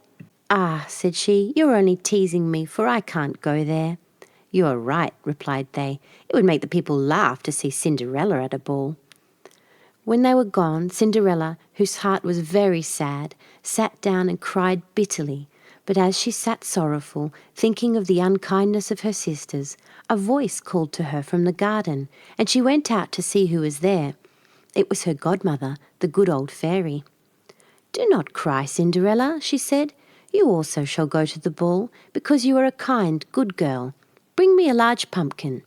"Ah," said she, "you're only teasing me, for I can't go there." "You are right," replied they. "It would make the people laugh to see Cinderella at a ball." When they were gone, Cinderella, whose heart was very sad, sat down and cried bitterly. But as she sat sorrowful, thinking of the unkindness of her sisters, a voice called to her from the garden, and she went out to see who was there. It was her godmother, the good old fairy. "Do not cry, Cinderella," she said. "You also shall go to the ball, because you are a kind, good girl. Bring me a large pumpkin."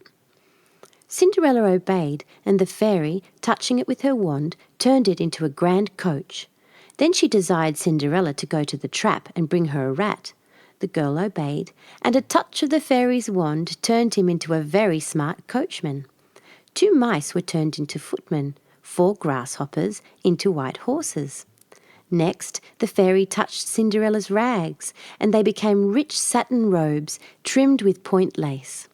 Cinderella obeyed, and the fairy, touching it with her wand, turned it into a grand coach. Then she desired Cinderella to go to the trap and bring her a rat. The girl obeyed, and a touch of the fairy's wand turned him into a very smart coachman. 2 mice were turned into footmen, 4 grasshoppers into white horses. Next, the fairy touched Cinderella's rags, and they became rich satin robes trimmed with point lace.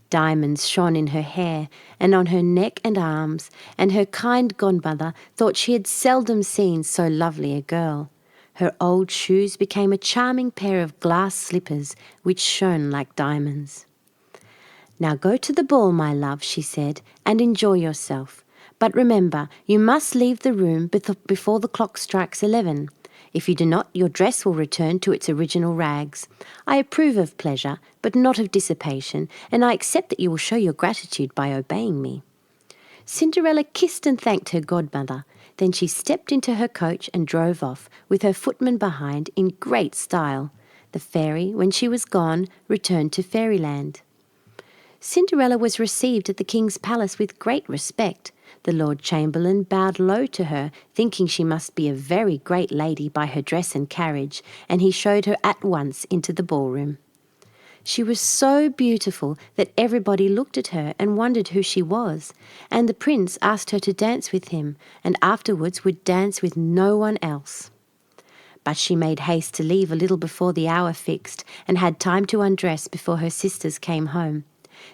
Diamonds shone in her hair and on her neck and arms, and her kind godmother thought she had seldom seen so lovely a girl. Her old shoes became a charming pair of glass slippers which shone like diamonds. "Now go to the ball, my love," she said, "and enjoy yourself. But remember, you must leave the room before the clock strikes 11. If you do not, your dress will return to its original rags. I approve of pleasure, but not of dissipation, and I accept that you will show your gratitude by obeying me." Cinderella kissed and thanked her godmother. Then she stepped into her coach and drove off, with her footman behind, in great style. The fairy, when she was gone, returned to Fairyland. Cinderella was received at the king's palace with great respect, The Lord Chamberlain bowed low to her, thinking she must be a very great lady by her dress and carriage, and he showed her at once into the ballroom. She was so beautiful that everybody looked at her and wondered who she was, and the prince asked her to dance with him, and afterwards would dance with no one else. But she made haste to leave a little before the hour fixed, and had time to undress before her sisters came home.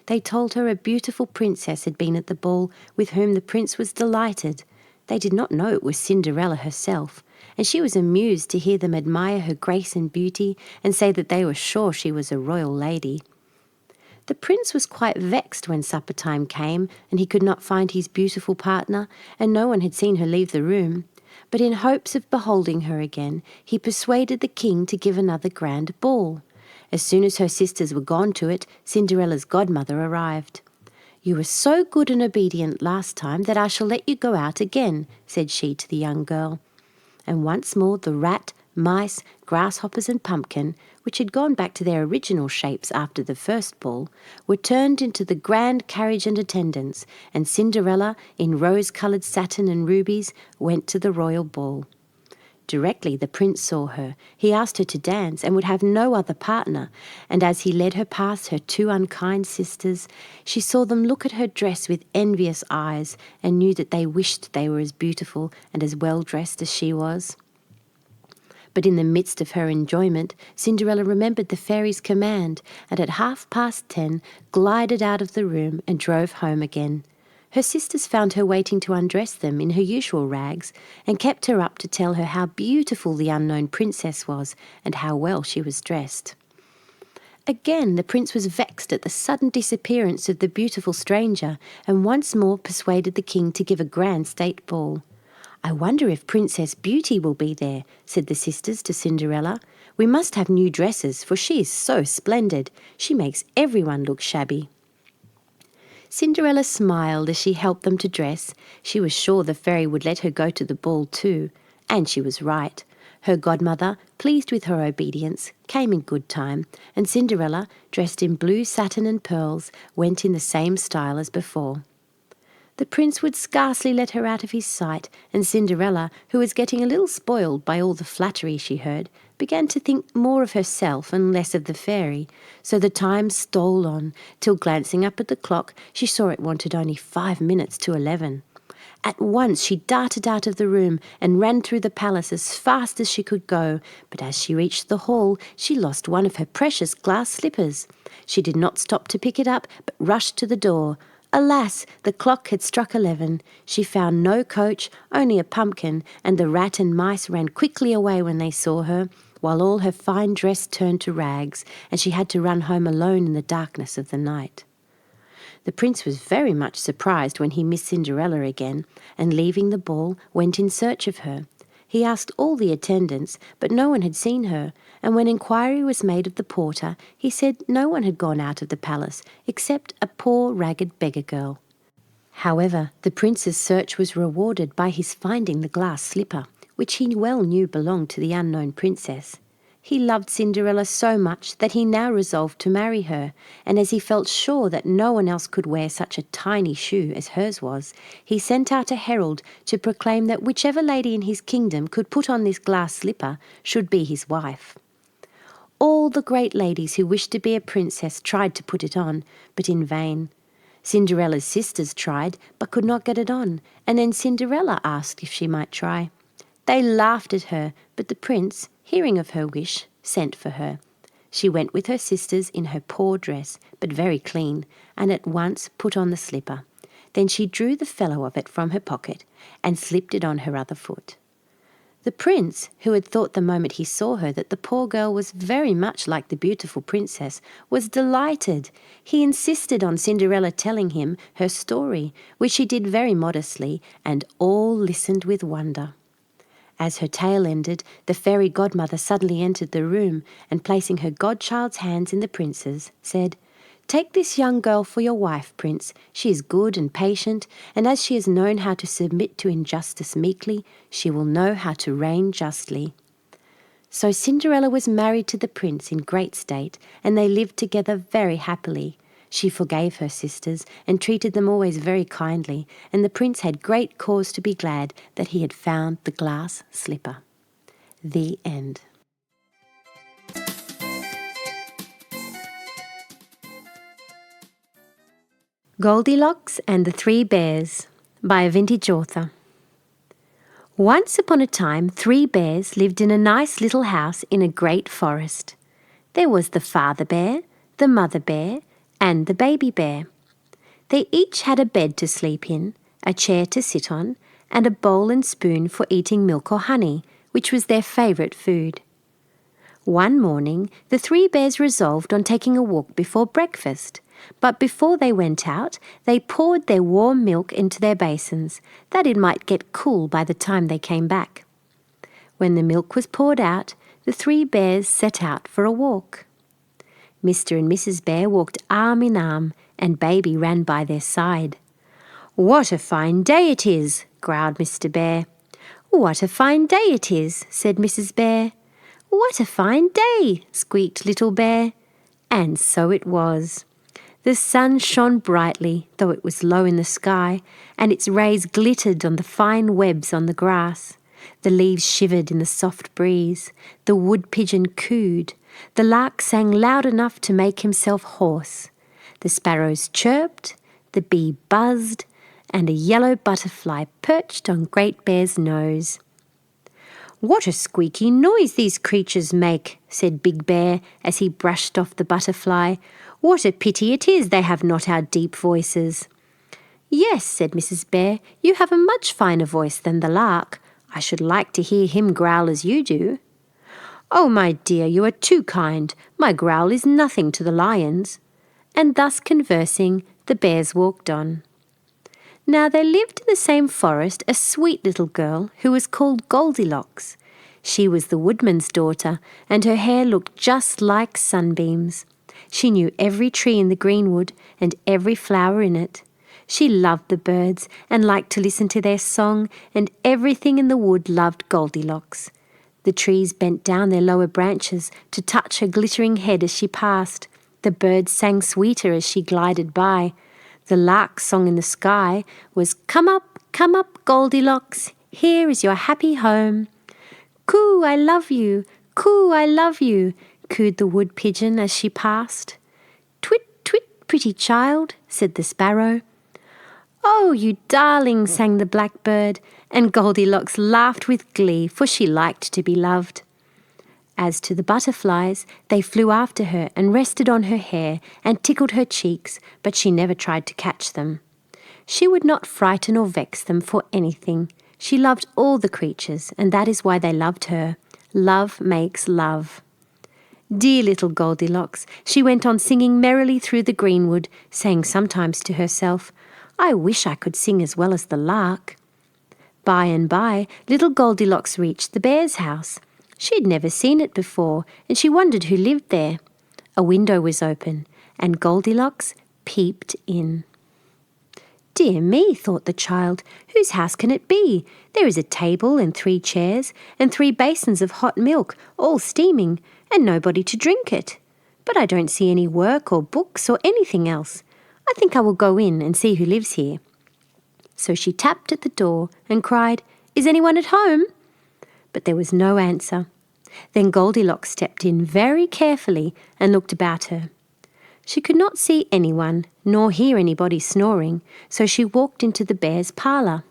They told her a beautiful princess had been at the ball, with whom the prince was delighted. They did not know it was Cinderella herself, and she was amused to hear them admire her grace and beauty, and say that they were sure she was a royal lady. The prince was quite vexed when supper time came, and he could not find his beautiful partner, and no one had seen her leave the room. But in hopes of beholding her again, he persuaded the king to give another grand ball. As soon as her sisters were gone to it, Cinderella's godmother arrived. "You were so good and obedient last time that I shall let you go out again," said she to the young girl. And once more the rat, mice, grasshoppers and pumpkin, which had gone back to their original shapes after the first ball, were turned into the grand carriage and attendants, and Cinderella, in rose-coloured satin and rubies, went to the royal ball. Directly the prince saw her, he asked her to dance and would have no other partner, and as he led her past her two unkind sisters, she saw them look at her dress with envious eyes and knew that they wished they were as beautiful and as well dressed as she was. But in the midst of her enjoyment, Cinderella remembered the fairy's command, and at 10:30 glided out of the room and drove home again. Her sisters found her waiting to undress them in her usual rags, and kept her up to tell her how beautiful the unknown princess was, and how well she was dressed. Again the prince was vexed at the sudden disappearance of the beautiful stranger, and once more persuaded the king to give a grand state ball. "I wonder if Princess Beauty will be there," said the sisters to Cinderella. "We must have new dresses, for she is so splendid. She makes everyone look shabby." Cinderella smiled as she helped them to dress. She was sure the fairy would let her go to the ball too, and she was right. Her godmother, pleased with her obedience, came in good time, and Cinderella, dressed in blue satin and pearls, went in the same style as before. The prince would scarcely let her out of his sight, and Cinderella, who was getting a little spoiled by all the flattery she heard, began to think more of herself and less of the fairy, so the time stole on, till glancing up at the clock, she saw it wanted only 5 minutes to 11. At once she darted out of the room and ran through the palace as fast as she could go, but as she reached the hall, she lost one of her precious glass slippers. She did not stop to pick it up, but rushed to the door. Alas, the clock had struck 11. She found no coach, only a pumpkin, and the rat and mice ran quickly away when they saw her, while all her fine dress turned to rags, and she had to run home alone in the darkness of the night. The prince was very much surprised when he missed Cinderella again, and leaving the ball, went in search of her. He asked all the attendants, but no one had seen her, and when inquiry was made of the porter, he said no one had gone out of the palace except a poor ragged beggar girl. However, the prince's search was rewarded by his finding the glass slipper, which he well knew belonged to the unknown princess. He loved Cinderella so much that he now resolved to marry her, and as he felt sure that no one else could wear such a tiny shoe as hers was, he sent out a herald to proclaim that whichever lady in his kingdom could put on this glass slipper should be his wife. All the great ladies who wished to be a princess tried to put it on, but in vain. Cinderella's sisters tried, but could not get it on, and then Cinderella asked if she might try. They laughed at her, but the prince, hearing of her wish, sent for her. She went with her sisters in her poor dress, but very clean, and at once put on the slipper. Then she drew the fellow of it from her pocket and slipped it on her other foot. The prince, who had thought the moment he saw her that the poor girl was very much like the beautiful princess, was delighted. He insisted on Cinderella telling him her story, which she did very modestly, and all listened with wonder. As her tale ended, the fairy godmother suddenly entered the room, and placing her godchild's hands in the prince's, said, "Take this young girl for your wife, Prince. She is good and patient, and as she has known how to submit to injustice meekly, she will know how to reign justly." So Cinderella was married to the prince in great state, and they lived together very happily. She forgave her sisters and treated them always very kindly, and the prince had great cause to be glad that he had found the glass slipper. The end. Goldilocks and the Three Bears by a vintage author. Once upon a time, 3 bears lived in a nice little house in a great forest. There was the father bear, the mother bear, and the baby bear. They each had a bed to sleep in, a chair to sit on, and a bowl and spoon for eating milk or honey, which was their favourite food. One morning, the 3 bears resolved on taking a walk before breakfast. But before they went out, they poured their warm milk into their basins, that it might get cool by the time they came back. When the milk was poured out, the 3 bears set out for a walk. Mr. and Mrs. Bear walked arm in arm, and Baby ran by their side. "What a fine day it is!" growled Mr. Bear. "What a fine day it is!" said Mrs. Bear. "What a fine day!" squeaked Little Bear. And so it was. The sun shone brightly, though it was low in the sky, and its rays glittered on the fine webs on the grass. The leaves shivered in the soft breeze. The wood pigeon cooed. The lark sang loud enough to make himself hoarse. The sparrows chirped, the bee buzzed, and a yellow butterfly perched on Great Bear's nose. "What a squeaky noise these creatures make," said Big Bear as he brushed off the butterfly. "What a pity it is they have not our deep voices." "Yes," said Mrs. Bear, "you have a much finer voice than the lark. I should like to hear him growl as you do." "Oh, my dear, you are too kind. My growl is nothing to the lion's." And thus conversing, the bears walked on. Now there lived in the same forest a sweet little girl who was called Goldilocks. She was the woodman's daughter, and her hair looked just like sunbeams. She knew every tree in the greenwood and every flower in it. She loved the birds and liked to listen to their song, and everything in the wood loved Goldilocks. The trees bent down their lower branches to touch her glittering head as she passed. The birds sang sweeter as she glided by. The lark's song in the sky was, come up, Goldilocks, here is your happy home." "Coo, I love you, coo, I love you," cooed the wood pigeon as she passed. "Twit, twit, pretty child," said the sparrow. "Oh, you darling," sang the blackbird, and Goldilocks laughed with glee, for she liked to be loved. As to the butterflies, they flew after her and rested on her hair and tickled her cheeks, but she never tried to catch them. She would not frighten or vex them for anything. She loved all the creatures, and that is why they loved her. Love makes love. Dear little Goldilocks, she went on singing merrily through the greenwood, saying sometimes to herself, "I wish I could sing as well as the lark." By and by, little Goldilocks reached the bear's house. She had never seen it before, and she wondered who lived there. A window was open, and Goldilocks peeped in. "Dear me," thought the child, "whose house can it be? There is a table and 3 chairs and 3 basins of hot milk, all steaming, and nobody to drink it. But I don't see any work or books or anything else. I think I will go in and see who lives here." So she tapped at the door and cried, "Is anyone at home?" But there was no answer. Then Goldilocks stepped in very carefully and looked about her. She could not see anyone, nor hear anybody snoring, so she walked into the bear's parlour.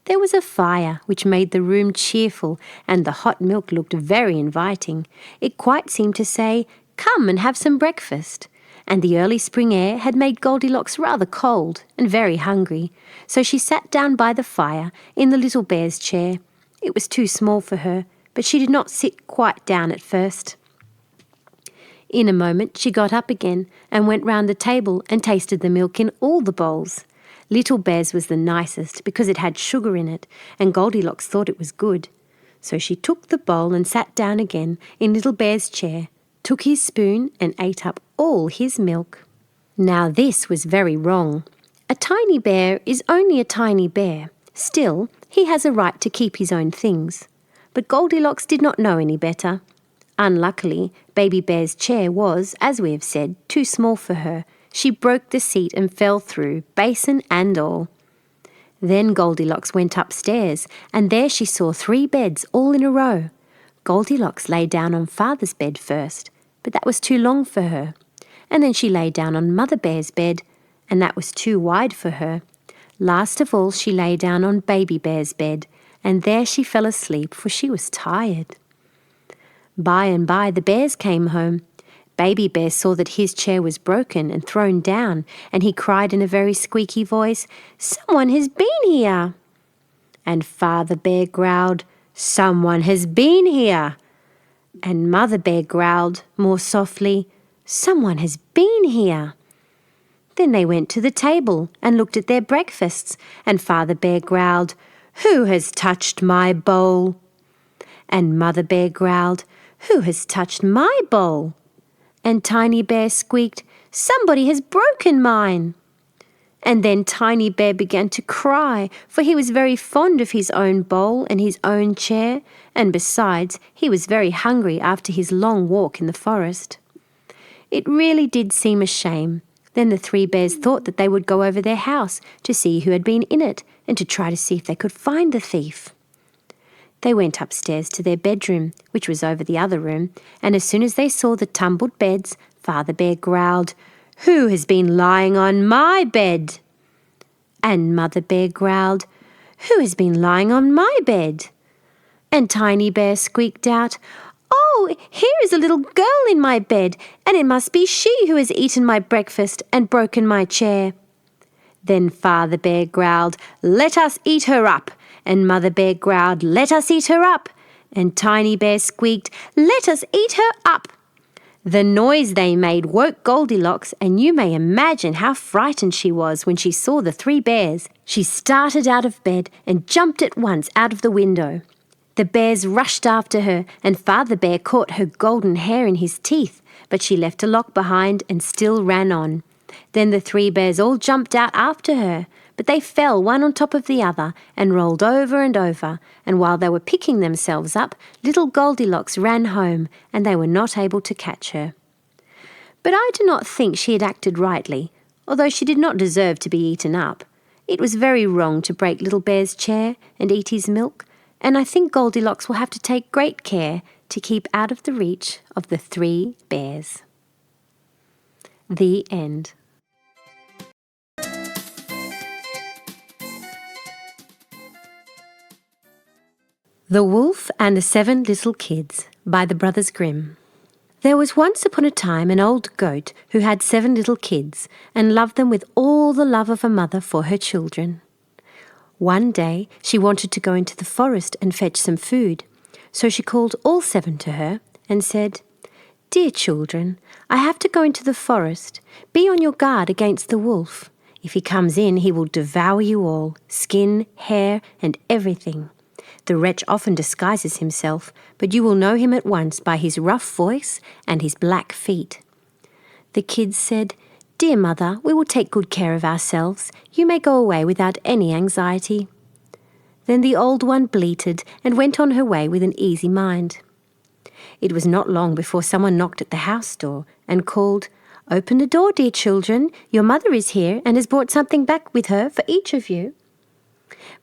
There was a fire, which made the room cheerful, and the hot milk looked very inviting. It quite seemed to say, "Come and have some breakfast." And the early spring air had made Goldilocks rather cold and very hungry, so she sat down by the fire in the little bear's chair. It was too small for her, but she did not sit quite down at first. In a moment she got up again and went round the table and tasted the milk in all the bowls. Little Bear's was the nicest because it had sugar in it, and Goldilocks thought it was good. So she took the bowl and sat down again in Little Bear's chair, took his spoon and ate up all his milk. Now this was very wrong. A tiny bear is only a tiny bear. Still, he has a right to keep his own things. But Goldilocks did not know any better. Unluckily, Baby Bear's chair was, as we have said, too small for her. She broke the seat and fell through, basin and all. Then Goldilocks went upstairs, and there she saw 3 beds all in a row. Goldilocks lay down on Father's bed first, but that was too long for her. And then she lay down on Mother Bear's bed, and that was too wide for her. Last of all, she lay down on Baby Bear's bed, and there she fell asleep, for she was tired. By and by the bears came home. Baby Bear saw that his chair was broken and thrown down, and he cried in a very squeaky voice, "Someone has been here!" And Father Bear growled, "Someone has been here!" And Mother Bear growled more softly, "Someone has been here!" Then they went to the table and looked at their breakfasts, and Father Bear growled, "Who has touched my bowl?" And Mother Bear growled, "Who has touched my bowl?" And Tiny Bear squeaked, "Somebody has broken mine." And then Tiny Bear began to cry, for he was very fond of his own bowl and his own chair, and besides, he was very hungry after his long walk in the forest. It really did seem a shame. Then the 3 bears thought that they would go over their house to see who had been in it and to try to see if they could find the thief. They went upstairs to their bedroom, which was over the other room, and as soon as they saw the tumbled beds, Father Bear growled, "Who has been lying on my bed?" And Mother Bear growled, "Who has been lying on my bed?" And Tiny Bear squeaked out, "Oh, here is a little girl in my bed, and it must be she who has eaten my breakfast and broken my chair." Then Father Bear growled, "Let us eat her up." And Mother Bear growled, "Let us eat her up." And Tiny Bear squeaked, "Let us eat her up." The noise they made woke Goldilocks, and you may imagine how frightened she was when she saw the 3 bears. She started out of bed and jumped at once out of the window. The bears rushed after her, and Father Bear caught her golden hair in his teeth, but she left a lock behind and still ran on. Then the 3 bears all jumped out after her, but they fell one on top of the other and rolled over and over, and while they were picking themselves up, little Goldilocks ran home, and they were not able to catch her. But I do not think she had acted rightly, although she did not deserve to be eaten up. It was very wrong to break Little Bear's chair and eat his milk, and I think Goldilocks will have to take great care to keep out of the reach of the 3 bears. The end. The Wolf and the 7 Little Kids by the Brothers Grimm. There was once upon a time an old goat who had 7 little kids and loved them with all the love of a mother for her children. One day she wanted to go into the forest and fetch some food, so she called all 7 to her and said, "Dear children, I have to go into the forest. Be on your guard against the wolf. If he comes in, he will devour you all, skin, hair, and everything. The wretch often disguises himself, but you will know him at once by his rough voice and his black feet." The kids said, "Dear mother, we will take good care of ourselves. You may go away without any anxiety." Then the old one bleated and went on her way with an easy mind. It was not long before someone knocked at the house door and called, "Open the door, dear children. Your mother is here and has brought something back with her for each of you."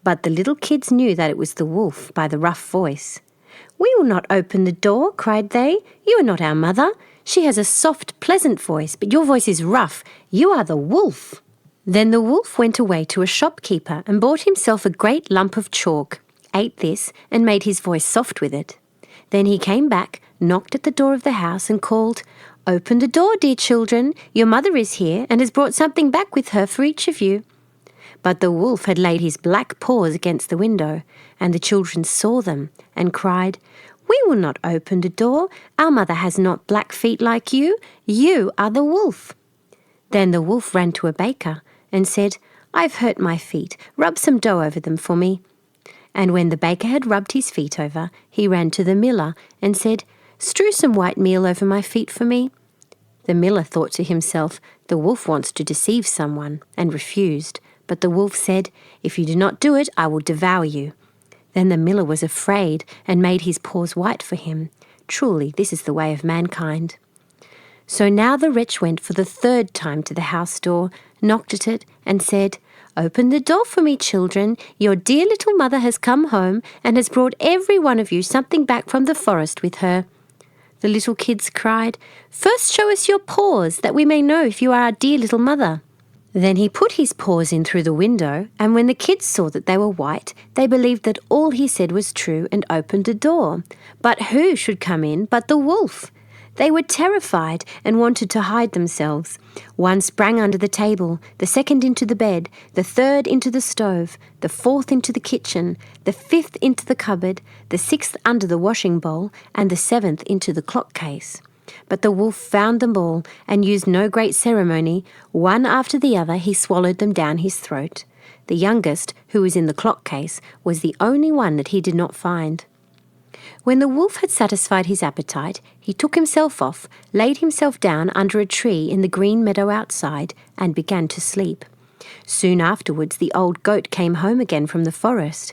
But the little kids knew that it was the wolf by the rough voice. "We will not open the door," cried they. "You are not our mother. She has a soft, pleasant voice, but your voice is rough. You are the wolf." Then the wolf went away to a shopkeeper and bought himself a great lump of chalk, ate this, and made his voice soft with it. Then he came back, knocked at the door of the house, and called, "Open the door, dear children. Your mother is here and has brought something back with her for each of you." But the wolf had laid his black paws against the window, and the children saw them and cried, "We will not open the door. Our mother has not black feet like you. You are the wolf." Then the wolf ran to a baker and said, "I've hurt my feet. Rub some dough over them for me." And when the baker had rubbed his feet over, he ran to the miller and said, "Strew some white meal over my feet for me." The miller thought to himself, "The wolf wants to deceive someone," and refused. But the wolf said, "If you do not do it, I will devour you." Then the miller was afraid and made his paws white for him. Truly, this is the way of mankind. So now the wretch went for the third time to the house door, knocked at it, and said, "Open the door for me, children. Your dear little mother has come home and has brought every one of you something back from the forest with her." The little kids cried, "First show us your paws, that we may know if you are our dear little mother." Then he put his paws in through the window, and when the kids saw that they were white, they believed that all he said was true and opened the door. But who should come in but the wolf? They were terrified and wanted to hide themselves. One sprang under the table, the second into the bed, the third into the stove, the fourth into the kitchen, the fifth into the cupboard, the sixth under the washing bowl, and the seventh into the clock case. But the wolf found them all and used no great ceremony. One after the other he swallowed them down his throat. The youngest, who was in the clock case, was the only one that he did not find. When the wolf had satisfied his appetite, he took himself off, laid himself down under a tree in the green meadow outside, and began to sleep. Soon afterwards the old goat came home again from the forest.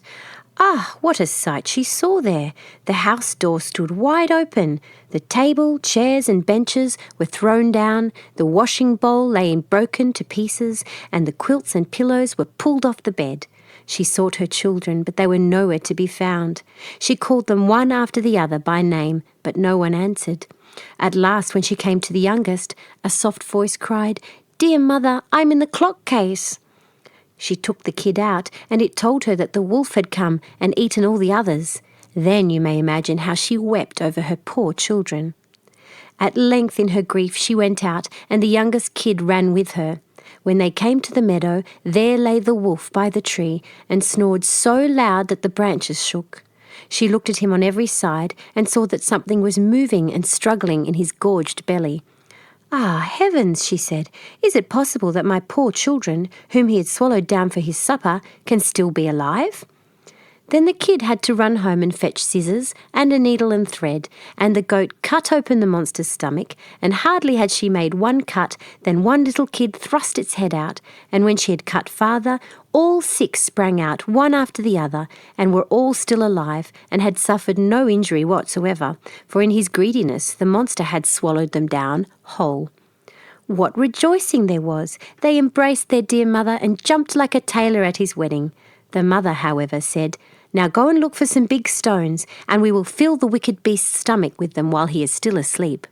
Ah, what a sight she saw there! The house door stood wide open. The table, chairs and benches were thrown down, the washing bowl lay broken to pieces, and the quilts and pillows were pulled off the bed. She sought her children, but they were nowhere to be found. She called them one after the other by name, but no one answered. At last, when she came to the youngest, a soft voice cried, "Dear mother, I'm in the clock case." She took the kid out, and it told her that the wolf had come and eaten all the others. Then you may imagine how she wept over her poor children. At length in her grief she went out, and the youngest kid ran with her. When they came to the meadow, there lay the wolf by the tree, and snored so loud that the branches shook. She looked at him on every side, and saw that something was moving and struggling in his gorged belly. "Ah, heavens," she said, "is it possible that my poor children, whom he had swallowed down for his supper, can still be alive?" Then the kid had to run home and fetch scissors and a needle and thread, and the goat cut open the monster's stomach, and hardly had she made one cut than one little kid thrust its head out, and when she had cut farther, all six sprang out one after the other, and were all still alive, and had suffered no injury whatsoever, for in his greediness the monster had swallowed them down whole. What rejoicing there was! They embraced their dear mother and jumped like a tailor at his wedding. The mother, however, said, "Now go and look for some big stones, and we will fill the wicked beast's stomach with them while he is still asleep."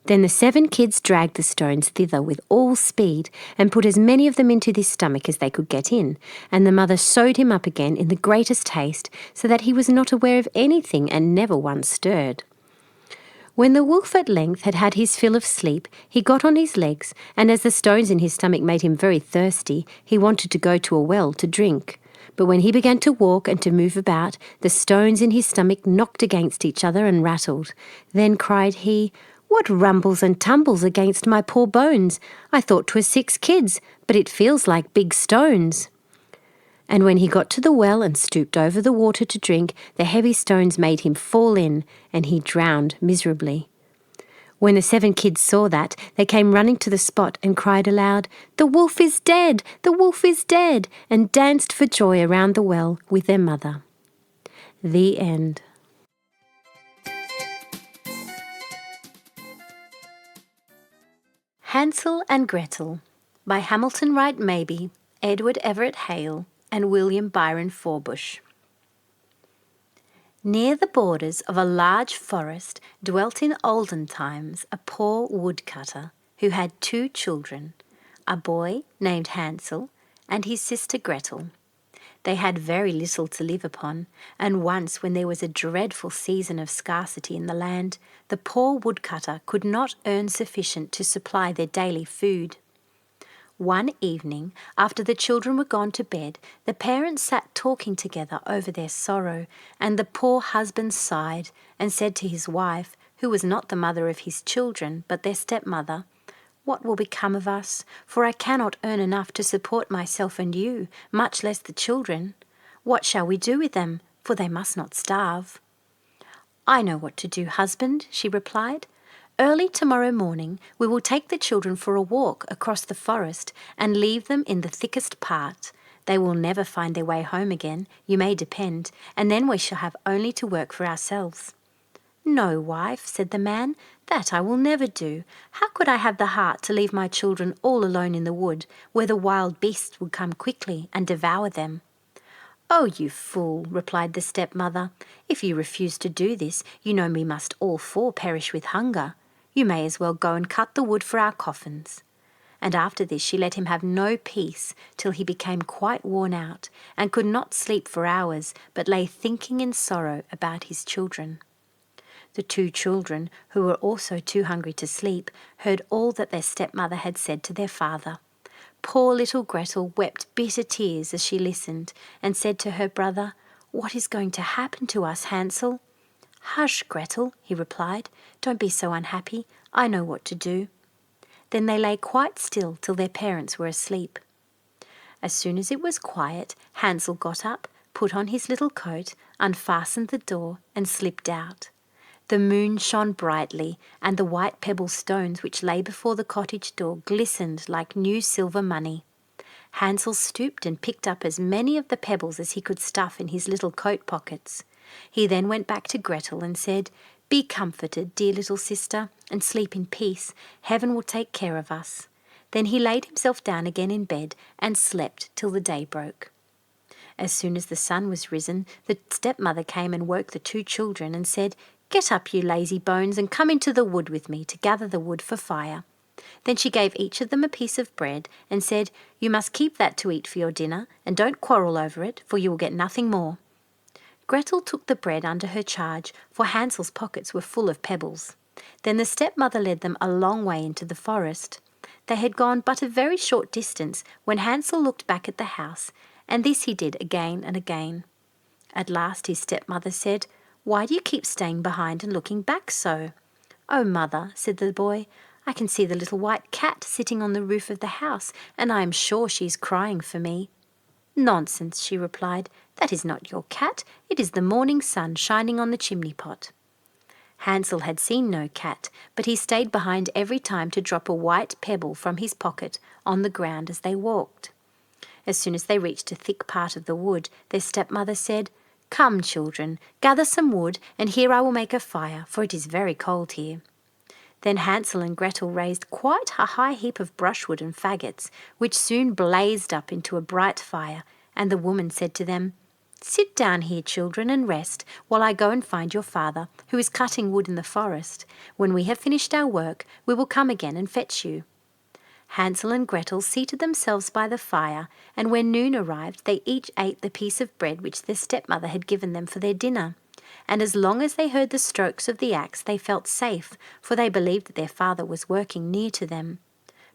Then the 7 kids dragged the stones thither with all speed, and put as many of them into his stomach as they could get in, and the mother sewed him up again in the greatest haste, so that he was not aware of anything and never once stirred. When the wolf at length had had his fill of sleep, he got on his legs, and as the stones in his stomach made him very thirsty, he wanted to go to a well to drink. But when he began to walk and to move about, the stones in his stomach knocked against each other and rattled. Then cried he, "What rumbles and tumbles against my poor bones? I thought 'twas 6 kids, but it feels like big stones." And when he got to the well and stooped over the water to drink, the heavy stones made him fall in, and he drowned miserably. When the 7 kids saw that, they came running to the spot and cried aloud, "The wolf is dead! The wolf is dead!" and danced for joy around the well with their mother. The end. Hansel and Gretel by Hamilton Wright Mabie, Edward Everett Hale, and William Byron Forbush. Near the borders of a large forest dwelt in olden times a poor woodcutter who had 2 children, a boy named Hansel and his sister Gretel. They had very little to live upon, and once when there was a dreadful season of scarcity in the land, the poor woodcutter could not earn sufficient to supply their daily food. One evening, after the children were gone to bed, the parents sat talking together over their sorrow, and the poor husband sighed and said to his wife, who was not the mother of his children, but their stepmother, "What will become of us? For I cannot earn enough to support myself and you, much less the children. What shall we do with them? For they must not starve." "I know what to do, husband," she replied. "Early tomorrow morning we will take the children for a walk across the forest and leave them in the thickest part. They will never find their way home again, you may depend, and then we shall have only to work for ourselves." "No, wife," said the man, "that I will never do. How could I have the heart to leave my children all alone in the wood, where the wild beasts would come quickly and devour them?" "Oh, you fool," replied the stepmother. "If you refuse to do this, you know we must all four perish with hunger. You may as well go and cut the wood for our coffins." And after this she let him have no peace till he became quite worn out and could not sleep for hours, but lay thinking in sorrow about his children. The two children, who were also too hungry to sleep, heard all that their stepmother had said to their father. Poor little Gretel wept bitter tears as she listened, and said to her brother, "What is going to happen to us, Hansel?" "Hush, Gretel," he replied. "Don't be so unhappy. I know what to do." Then they lay quite still till their parents were asleep. As soon as it was quiet, Hansel got up, put on his little coat, unfastened the door, and slipped out. The moon shone brightly, and the white pebble stones which lay before the cottage door glistened like new silver money. Hansel stooped and picked up as many of the pebbles as he could stuff in his little coat pockets. He then went back to Gretel and said, "Be comforted, dear little sister, and sleep in peace. Heaven will take care of us." Then he laid himself down again in bed and slept till the day broke. As soon as the sun was risen, the stepmother came and woke the two children and said, "Get up, you lazy bones, and come into the wood with me to gather the wood for fire." Then she gave each of them a piece of bread and said, "You must keep that to eat for your dinner, and don't quarrel over it, for you will get nothing more." Gretel took the bread under her charge, for Hansel's pockets were full of pebbles. Then the stepmother led them a long way into the forest. They had gone but a very short distance when Hansel looked back at the house, and this he did again and again. At last his stepmother said, "Why do you keep staying behind and looking back so?" "Oh, mother," said the boy, "I can see the little white cat sitting on the roof of the house, and I am sure she is crying for me." "Nonsense," she replied, "that is not your cat, it is the morning sun shining on the chimney pot." Hansel had seen no cat, but he stayed behind every time to drop a white pebble from his pocket on the ground as they walked. As soon as they reached a thick part of the wood, their stepmother said, "Come, children, gather some wood, and here I will make a fire, for it is very cold here." Then Hansel and Gretel raised quite a high heap of brushwood and faggots, which soon blazed up into a bright fire, and the woman said to them, "Sit down here, children, and rest, while I go and find your father, who is cutting wood in the forest. When we have finished our work, we will come again and fetch you." Hansel and Gretel seated themselves by the fire, and when noon arrived they each ate the piece of bread which their stepmother had given them for their dinner. And as long as they heard the strokes of the axe they felt safe, for they believed that their father was working near to them.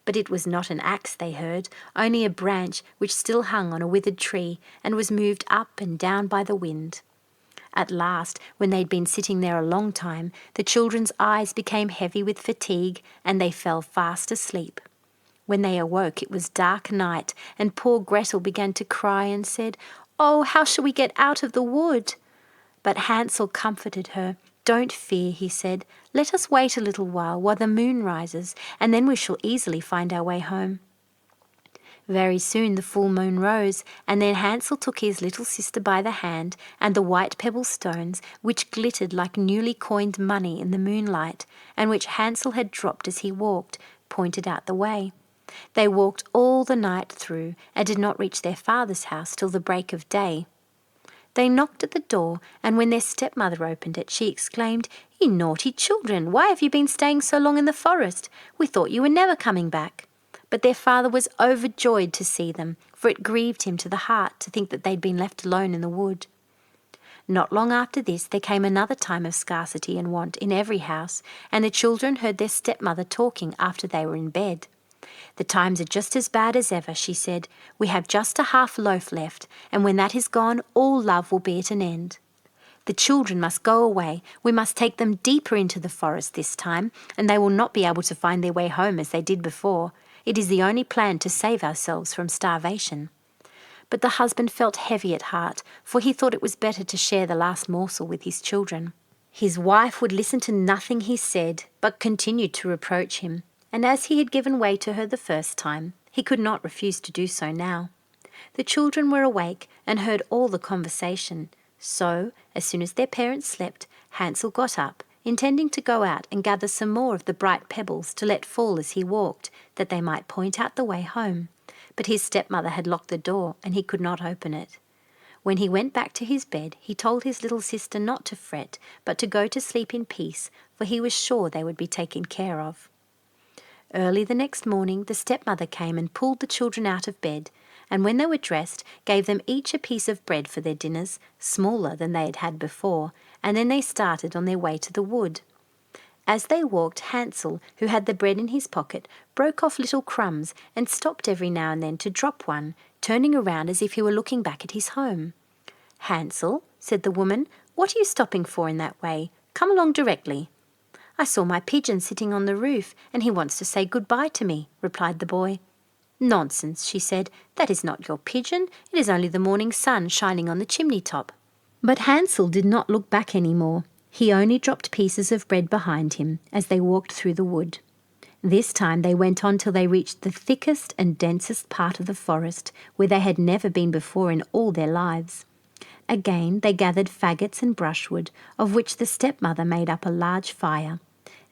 But it was not an axe they heard, only a branch which still hung on a withered tree and was moved up and down by the wind. At last, when they'd been sitting there a long time, the children's eyes became heavy with fatigue, and they fell fast asleep. When they awoke, it was dark night, and poor Gretel began to cry and said, "Oh, how shall we get out of the wood?" But Hansel comforted her. "Don't fear," he said. "Let us wait a little while the moon rises, and then we shall easily find our way home." Very soon the full moon rose, and then Hansel took his little sister by the hand, and the white pebble stones, which glittered like newly coined money in the moonlight, and which Hansel had dropped as he walked, pointed out the way. They walked all the night through, and did not reach their father's house till the break of day. They knocked at the door, and when their stepmother opened it, she exclaimed, "You naughty children, why have you been staying so long in the forest? We thought you were never coming back." But their father was overjoyed to see them, for it grieved him to the heart to think that they'd been left alone in the wood. Not long after this there came another time of scarcity and want in every house, and the children heard their stepmother talking after they were in bed. "The times are just as bad as ever," she said. "We have just a half loaf left, and when that is gone, all love will be at an end. The children must go away. We must take them deeper into the forest this time, and they will not be able to find their way home as they did before. It is the only plan to save ourselves from starvation." But the husband felt heavy at heart, for he thought it was better to share the last morsel with his children. His wife would listen to nothing he said, but continued to reproach him, and as he had given way to her the first time, he could not refuse to do so now. The children were awake and heard all the conversation, so, as soon as their parents slept, Hansel got up, intending to go out and gather some more of the bright pebbles to let fall as he walked, that they might point out the way home. But his stepmother had locked the door, and he could not open it. When he went back to his bed, he told his little sister not to fret, but to go to sleep in peace, for he was sure they would be taken care of. Early the next morning, the stepmother came and pulled the children out of bed, and when they were dressed, gave them each a piece of bread for their dinners, smaller than they had had before, and then they started on their way to the wood. As they walked, Hansel, who had the bread in his pocket, broke off little crumbs and stopped every now and then to drop one, turning around as if he were looking back at his home. "Hansel," said the woman, "what are you stopping for in that way? Come along directly." "I saw my pigeon sitting on the roof, and he wants to say good-bye to me," replied the boy. "Nonsense," she said, "that is not your pigeon, it is only the morning sun shining on the chimney-top." But Hansel did not look back any more. He only dropped pieces of bread behind him as they walked through the wood. This time they went on till they reached the thickest and densest part of the forest, where they had never been before in all their lives. Again they gathered faggots and brushwood, of which the stepmother made up a large fire.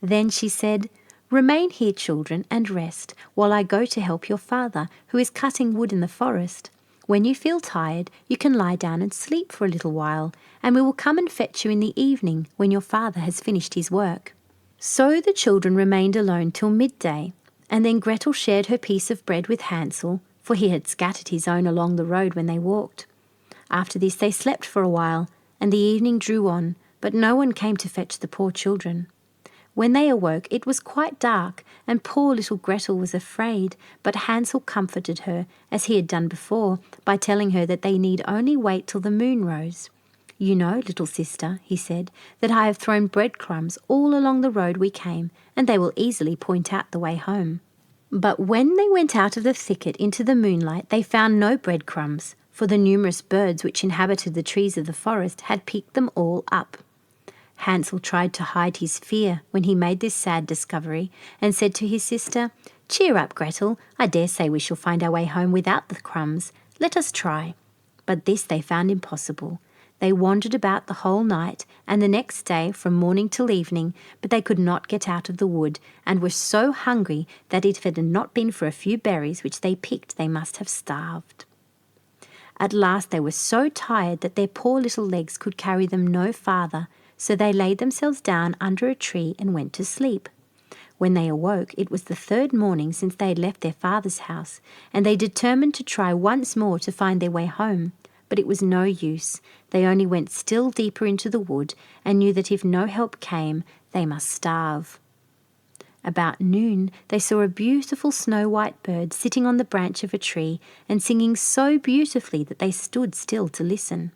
Then she said, "Remain here, children, and rest, while I go to help your father, who is cutting wood in the forest. When you feel tired, you can lie down and sleep for a little while, and we will come and fetch you in the evening when your father has finished his work." So the children remained alone till midday, and then Gretel shared her piece of bread with Hansel, for he had scattered his own along the road when they walked. After this they slept for a while, and the evening drew on, but no one came to fetch the poor children. When they awoke, it was quite dark, and poor little Gretel was afraid, but Hansel comforted her, as he had done before, by telling her that they need only wait till the moon rose. "You know, little sister," he said, "that I have thrown breadcrumbs all along the road we came, and they will easily point out the way home." But when they went out of the thicket into the moonlight, they found no breadcrumbs, for the numerous birds which inhabited the trees of the forest had picked them all up. Hansel tried to hide his fear when he made this sad discovery, and said to his sister, "Cheer up, Gretel, I dare say we shall find our way home without the crumbs. Let us try." But this they found impossible. They wandered about the whole night, and the next day from morning till evening, but they could not get out of the wood, and were so hungry that if it had not been for a few berries which they picked, they must have starved. At last they were so tired that their poor little legs could carry them no farther, so they laid themselves down under a tree and went to sleep. When they awoke, it was the third morning since they had left their father's house, and they determined to try once more to find their way home. But it was no use. They only went still deeper into the wood, and knew that if no help came, they must starve. About noon they saw a beautiful snow-white bird sitting on the branch of a tree and singing so beautifully that they stood still to listen.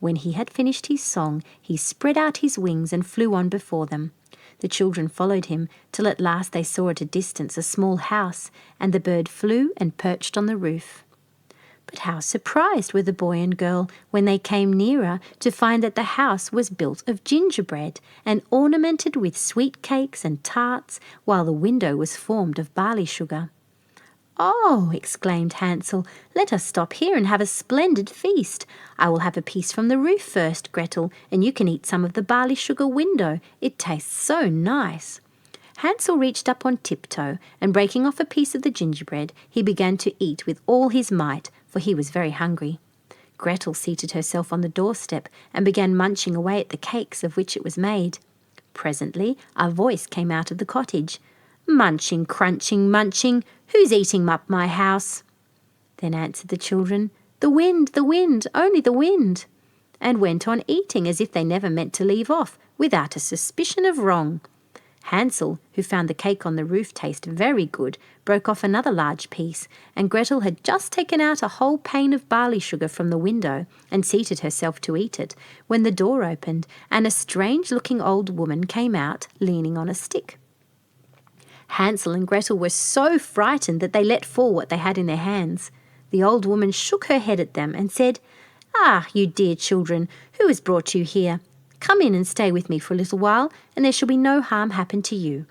When he had finished his song, he spread out his wings and flew on before them. The children followed him, till at last they saw at a distance a small house, and the bird flew and perched on the roof. But how surprised were the boy and girl when they came nearer to find that the house was built of gingerbread and ornamented with sweet cakes and tarts, while the window was formed of barley sugar. "Oh," exclaimed Hansel, "let us stop here and have a splendid feast. I will have a piece from the roof first, Gretel, and you can eat some of the barley sugar window. It tastes so nice." Hansel reached up on tiptoe, and breaking off a piece of the gingerbread, he began to eat with all his might, for he was very hungry. Gretel seated herself on the doorstep and began munching away at the cakes of which it was made. Presently a voice came out of the cottage. "Munching, crunching, munching, who's eating up my house?" Then answered the children, the wind, only the wind," and went on eating as if they never meant to leave off, without a suspicion of wrong. Hansel, who found the cake on the roof taste very good, broke off another large piece, and Gretel had just taken out a whole pane of barley sugar from the window and seated herself to eat it, when the door opened and a strange-looking old woman came out, leaning on a stick. Hansel and Gretel were so frightened that they let fall what they had in their hands. The old woman shook her head at them and said, "Ah, you dear children, who has brought you here? Come in and stay with me for a little while, and there shall be no harm happen to you."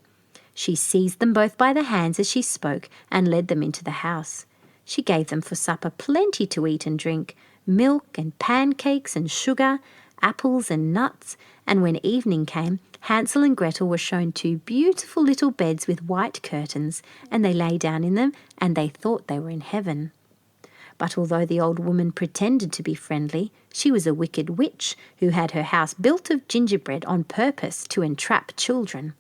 She seized them both by the hands as she spoke and led them into the house. She gave them for supper plenty to eat and drink, milk and pancakes and sugar, apples and nuts, and when evening came, Hansel and Gretel were shown two beautiful little beds with white curtains, and they lay down in them, and they thought they were in heaven. But although the old woman pretended to be friendly, she was a wicked witch who had her house built of gingerbread on purpose to entrap children.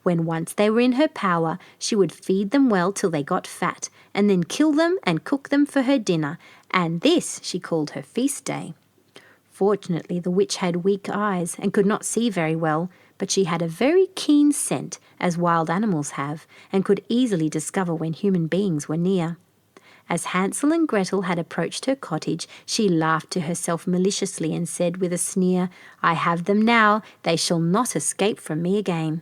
When once they were in her power, she would feed them well till they got fat, and then kill them and cook them for her dinner, and this she called her feast day. Fortunately, the witch had weak eyes and could not see very well, but she had a very keen scent, as wild animals have, and could easily discover when human beings were near. As Hansel and Gretel had approached her cottage, she laughed to herself maliciously and said with a sneer, "I have them now, they shall not escape from me again."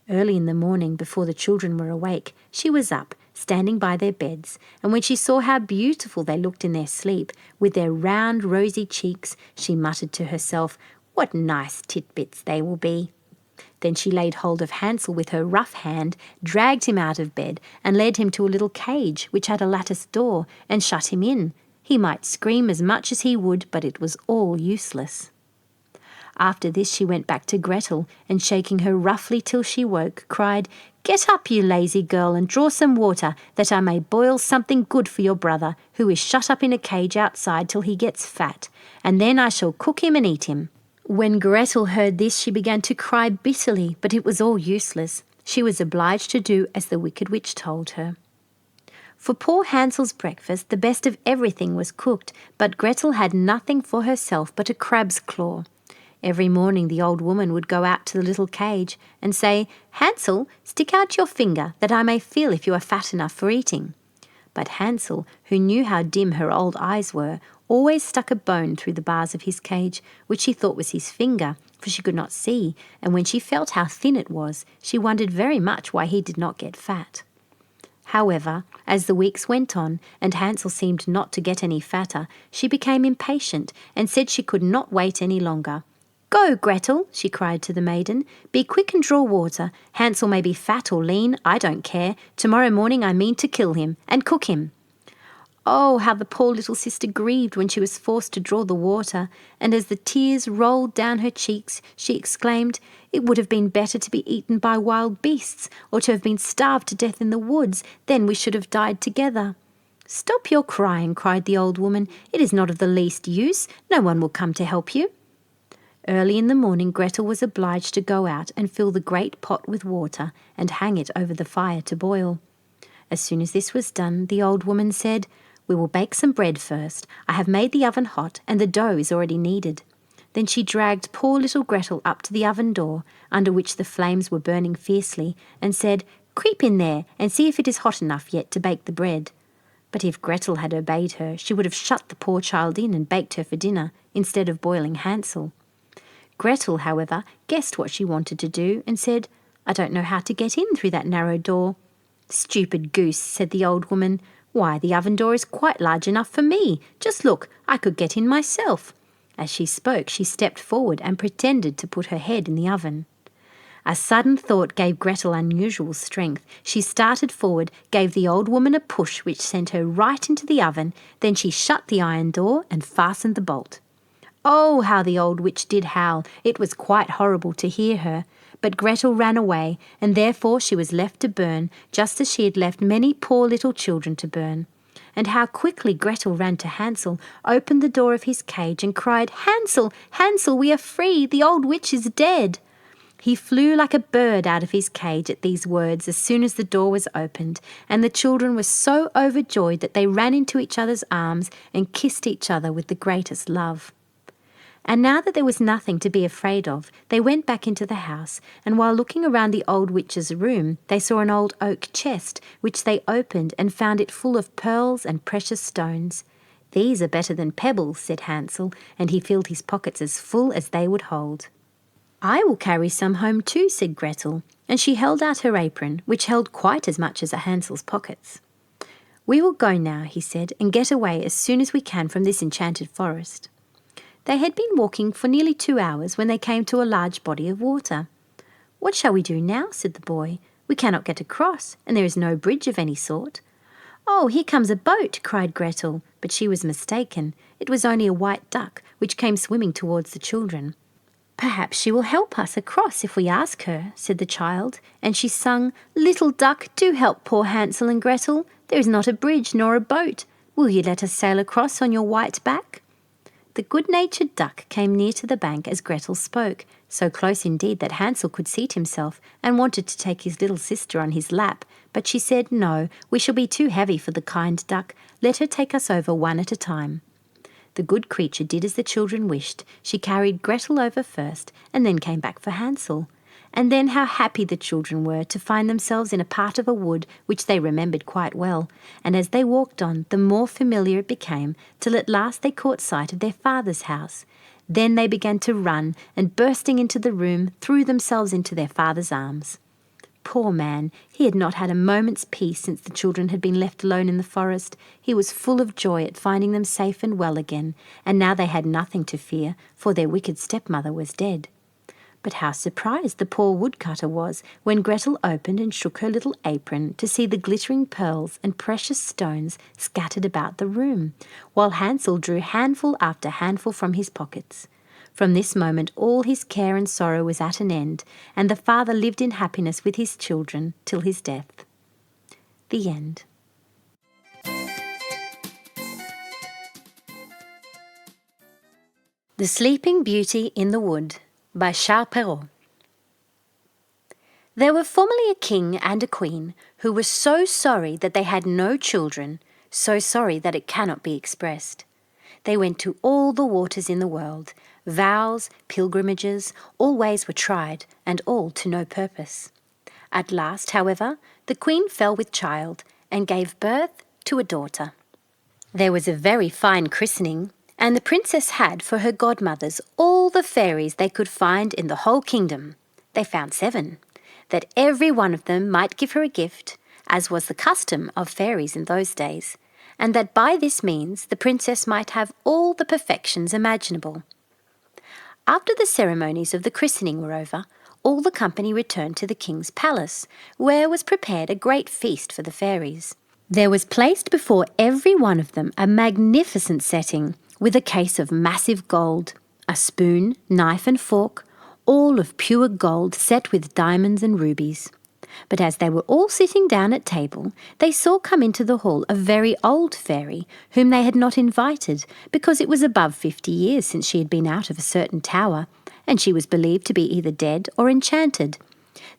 Early in the morning, before the children were awake, she was up, standing by their beds, and when she saw how beautiful they looked in their sleep, with their round rosy cheeks, she muttered to herself, "What nice titbits they will be." Then she laid hold of Hansel with her rough hand, dragged him out of bed, and led him to a little cage which had a lattice door, and shut him in. He might scream as much as he would, but it was all useless. After this she went back to Gretel, and shaking her roughly till she woke, cried, "Get up, you lazy girl, and draw some water, that I may boil something good for your brother, who is shut up in a cage outside till he gets fat, and then I shall cook him and eat him." When Gretel heard this, she began to cry bitterly, but it was all useless. She was obliged to do as the wicked witch told her. For poor Hansel's breakfast, the best of everything was cooked, but Gretel had nothing for herself but a crab's claw. Every morning the old woman would go out to the little cage and say, "Hansel, stick out your finger, that I may feel if you are fat enough for eating." But Hansel, who knew how dim her old eyes were, always stuck a bone through the bars of his cage, which she thought was his finger, for she could not see, and when she felt how thin it was, she wondered very much why he did not get fat. However, as the weeks went on, and Hansel seemed not to get any fatter, she became impatient and said she could not wait any longer. "Go, Gretel," she cried to the maiden. "Be quick and draw water. Hansel may be fat or lean, I don't care. Tomorrow morning I mean to kill him and cook him." Oh, how the poor little sister grieved when she was forced to draw the water, and as the tears rolled down her cheeks, she exclaimed, "It would have been better to be eaten by wild beasts, or to have been starved to death in the woods, then we should have died together." "Stop your crying," cried the old woman. "It is not of the least use. No one will come to help you." Early in the morning Gretel was obliged to go out and fill the great pot with water and hang it over the fire to boil. As soon as this was done, the old woman said, "We will bake some bread first. I have made the oven hot, and the dough is already kneaded." Then she dragged poor little Gretel up to the oven door, under which the flames were burning fiercely, and said, "Creep in there and see if it is hot enough yet to bake the bread." But if Gretel had obeyed her, she would have shut the poor child in and baked her for dinner, instead of boiling Hansel. Gretel, however, guessed what she wanted to do and said, "I don't know how to get in through that narrow door." "Stupid goose," said the old woman. "Why, the oven door is quite large enough for me. Just look, I could get in myself." As she spoke, she stepped forward and pretended to put her head in the oven. A sudden thought gave Gretel unusual strength. She started forward, gave the old woman a push which sent her right into the oven, then she shut the iron door and fastened the bolt. Oh, how the old witch did howl! It was quite horrible to hear her. But Gretel ran away, and therefore she was left to burn, just as she had left many poor little children to burn. And how quickly Gretel ran to Hansel, opened the door of his cage, and cried, "Hansel, Hansel, we are free! The old witch is dead!" He flew like a bird out of his cage at these words as soon as the door was opened, and the children were so overjoyed that they ran into each other's arms and kissed each other with the greatest love. And now that there was nothing to be afraid of, they went back into the house, and while looking around the old witch's room, they saw an old oak chest, which they opened and found it full of pearls and precious stones. "These are better than pebbles," said Hansel, and he filled his pockets as full as they would hold. "I will carry some home too," said Gretel, and she held out her apron, which held quite as much as Hansel's pockets. "We will go now," he said, "and get away as soon as we can from this enchanted forest." They had been walking for nearly 2 hours when they came to a large body of water. "What shall we do now?" said the boy. "We cannot get across, and there is no bridge of any sort." "Oh, here comes a boat!" cried Gretel, but she was mistaken. It was only a white duck, which came swimming towards the children. "Perhaps she will help us across if we ask her," said the child, and she sung, "Little duck, do help poor Hansel and Gretel. There is not a bridge nor a boat. Will you let us sail across on your white back?" The good-natured duck came near to the bank as Gretel spoke, so close indeed that Hansel could seat himself and wanted to take his little sister on his lap, but she said, "No, we shall be too heavy for the kind duck. Let her take us over one at a time." The good creature did as the children wished. She carried Gretel over first and then came back for Hansel. And then how happy the children were to find themselves in a part of a wood which they remembered quite well, and as they walked on, the more familiar it became, till at last they caught sight of their father's house. Then they began to run, and bursting into the room, threw themselves into their father's arms. Poor man, he had not had a moment's peace since the children had been left alone in the forest. He was full of joy at finding them safe and well again, and now they had nothing to fear, for their wicked stepmother was dead. But how surprised the poor woodcutter was when Gretel opened and shook her little apron to see the glittering pearls and precious stones scattered about the room, while Hansel drew handful after handful from his pockets. From this moment all his care and sorrow was at an end, and the father lived in happiness with his children till his death. The end. The Sleeping Beauty in the Wood by Charles Perrault. There were formerly a king and a queen who were so sorry that they had no children, so sorry that it cannot be expressed. They went to all the waters in the world. Vows, pilgrimages, all ways were tried, and all to no purpose. At last, however, the queen fell with child and gave birth to a daughter. There was a very fine christening, and the princess had for her godmothers all the fairies they could find in the whole kingdom. They found 7, that every one of them might give her a gift, as was the custom of fairies in those days, and that by this means the princess might have all the perfections imaginable. After the ceremonies of the christening were over, all the company returned to the king's palace, where was prepared a great feast for the fairies. There was placed before every one of them a magnificent setting, with a case of massive gold, a spoon, knife and fork, all of pure gold set with diamonds and rubies. But as they were all sitting down at table, they saw come into the hall a very old fairy, whom they had not invited, because it was above 50 years since she had been out of a certain tower, and she was believed to be either dead or enchanted.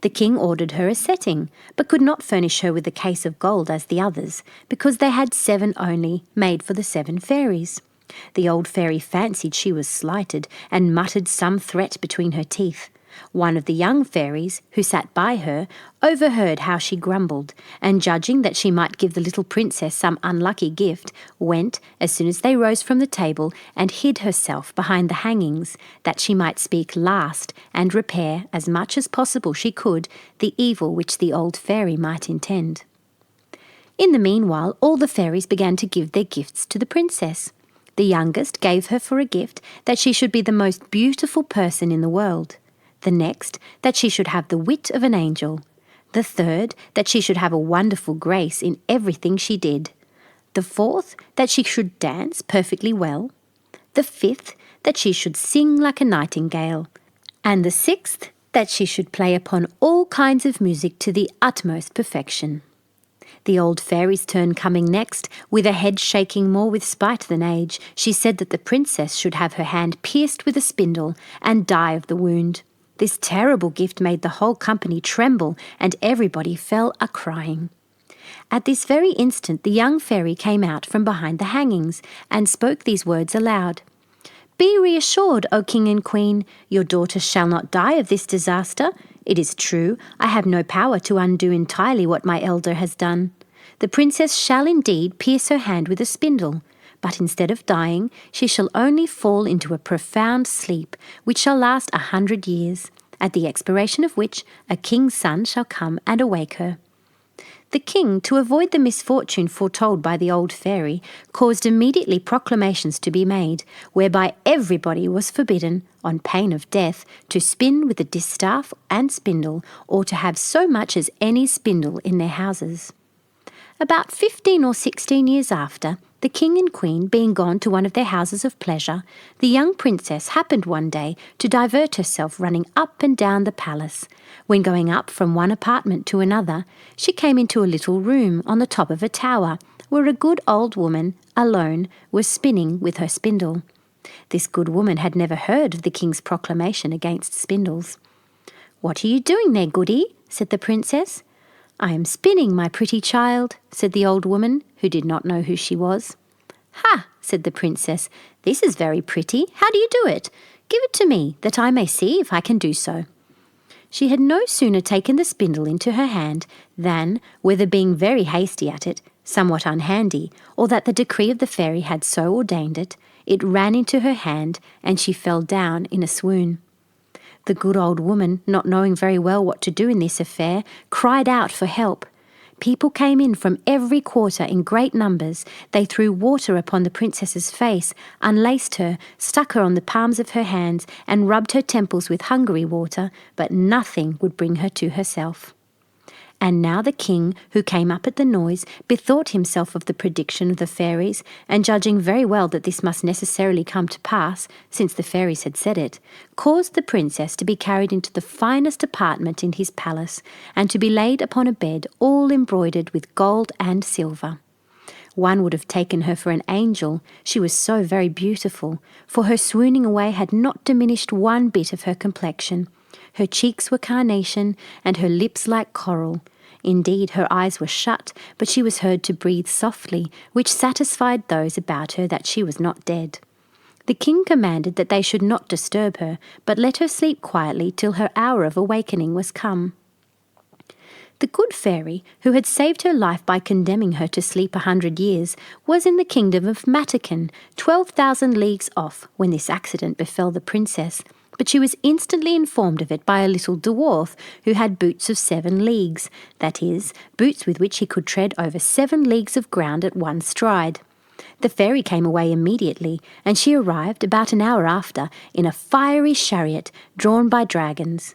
The king ordered her a setting, but could not furnish her with a case of gold as the others, because they had 7 only, made for the 7 fairies. The old fairy fancied she was slighted, and muttered some threat between her teeth. One of the young fairies, who sat by her, overheard how she grumbled, and judging that she might give the little princess some unlucky gift, went, as soon as they rose from the table, and hid herself behind the hangings, that she might speak last, and repair, as much as possible she could, the evil which the old fairy might intend. In the meanwhile, all the fairies began to give their gifts to the princess. The youngest gave her for a gift that she should be the most beautiful person in the world. The next, that she should have the wit of an angel. The third, that she should have a wonderful grace in everything she did. The fourth, that she should dance perfectly well. The fifth, that she should sing like a nightingale. And the sixth, that she should play upon all kinds of music to the utmost perfection. The old fairy's turn coming next, with a head shaking more with spite than age, she said that the princess should have her hand pierced with a spindle and die of the wound. This terrible gift made the whole company tremble, and everybody fell a-crying. At this very instant the young fairy came out from behind the hangings, and spoke these words aloud. "Be reassured, O king and queen, your daughter shall not die of this disaster. It is true, I have no power to undo entirely what my elder has done. The princess shall indeed pierce her hand with a spindle, but instead of dying, she shall only fall into a profound sleep, which shall last 100 years, at the expiration of which a king's son shall come and awake her." The king, to avoid the misfortune foretold by the old fairy, caused immediately proclamations to be made, whereby everybody was forbidden, on pain of death, to spin with a distaff and spindle, or to have so much as any spindle in their houses. About 15 or 16 years after, The king and queen being gone to one of their houses of pleasure, the young princess happened one day to divert herself running up and down the palace. When going up from one apartment to another, she came into a little room on the top of a tower, where a good old woman, alone, was spinning with her spindle. This good woman had never heard of the king's proclamation against spindles. "What are you doing there, goody?" said the princess. "I am spinning, my pretty child," said the old woman, who did not know who she was. "Ha!" said the princess, "this is very pretty. How do you do it? Give it to me, that I may see if I can do so." She had no sooner taken the spindle into her hand than, whether being very hasty at it, somewhat unhandy, or that the decree of the fairy had so ordained it, it ran into her hand and she fell down in a swoon. The good old woman, not knowing very well what to do in this affair, cried out for help. People came in from every quarter in great numbers. They threw water upon the princess's face, unlaced her, stuck her on the palms of her hands, and rubbed her temples with Hungary water, but nothing would bring her to herself. And now the king, who came up at the noise, bethought himself of the prediction of the fairies, and judging very well that this must necessarily come to pass, since the fairies had said it, caused the princess to be carried into the finest apartment in his palace, and to be laid upon a bed all embroidered with gold and silver. One would have taken her for an angel, she was so very beautiful, for her swooning away had not diminished one bit of her complexion. Her cheeks were carnation, and her lips like coral. Indeed, her eyes were shut, but she was heard to breathe softly, which satisfied those about her that she was not dead. The king commanded that they should not disturb her, but let her sleep quietly till her hour of awakening was come. The good fairy, who had saved her life by condemning her to sleep 100 years, was in the kingdom of Matakan, 12,000 leagues off, when this accident befell the princess. But she was instantly informed of it by a little dwarf who had boots of 7 leagues, that is, boots with which he could tread over 7 leagues of ground at one stride. The fairy came away immediately, and she arrived about an hour after in a fiery chariot drawn by dragons.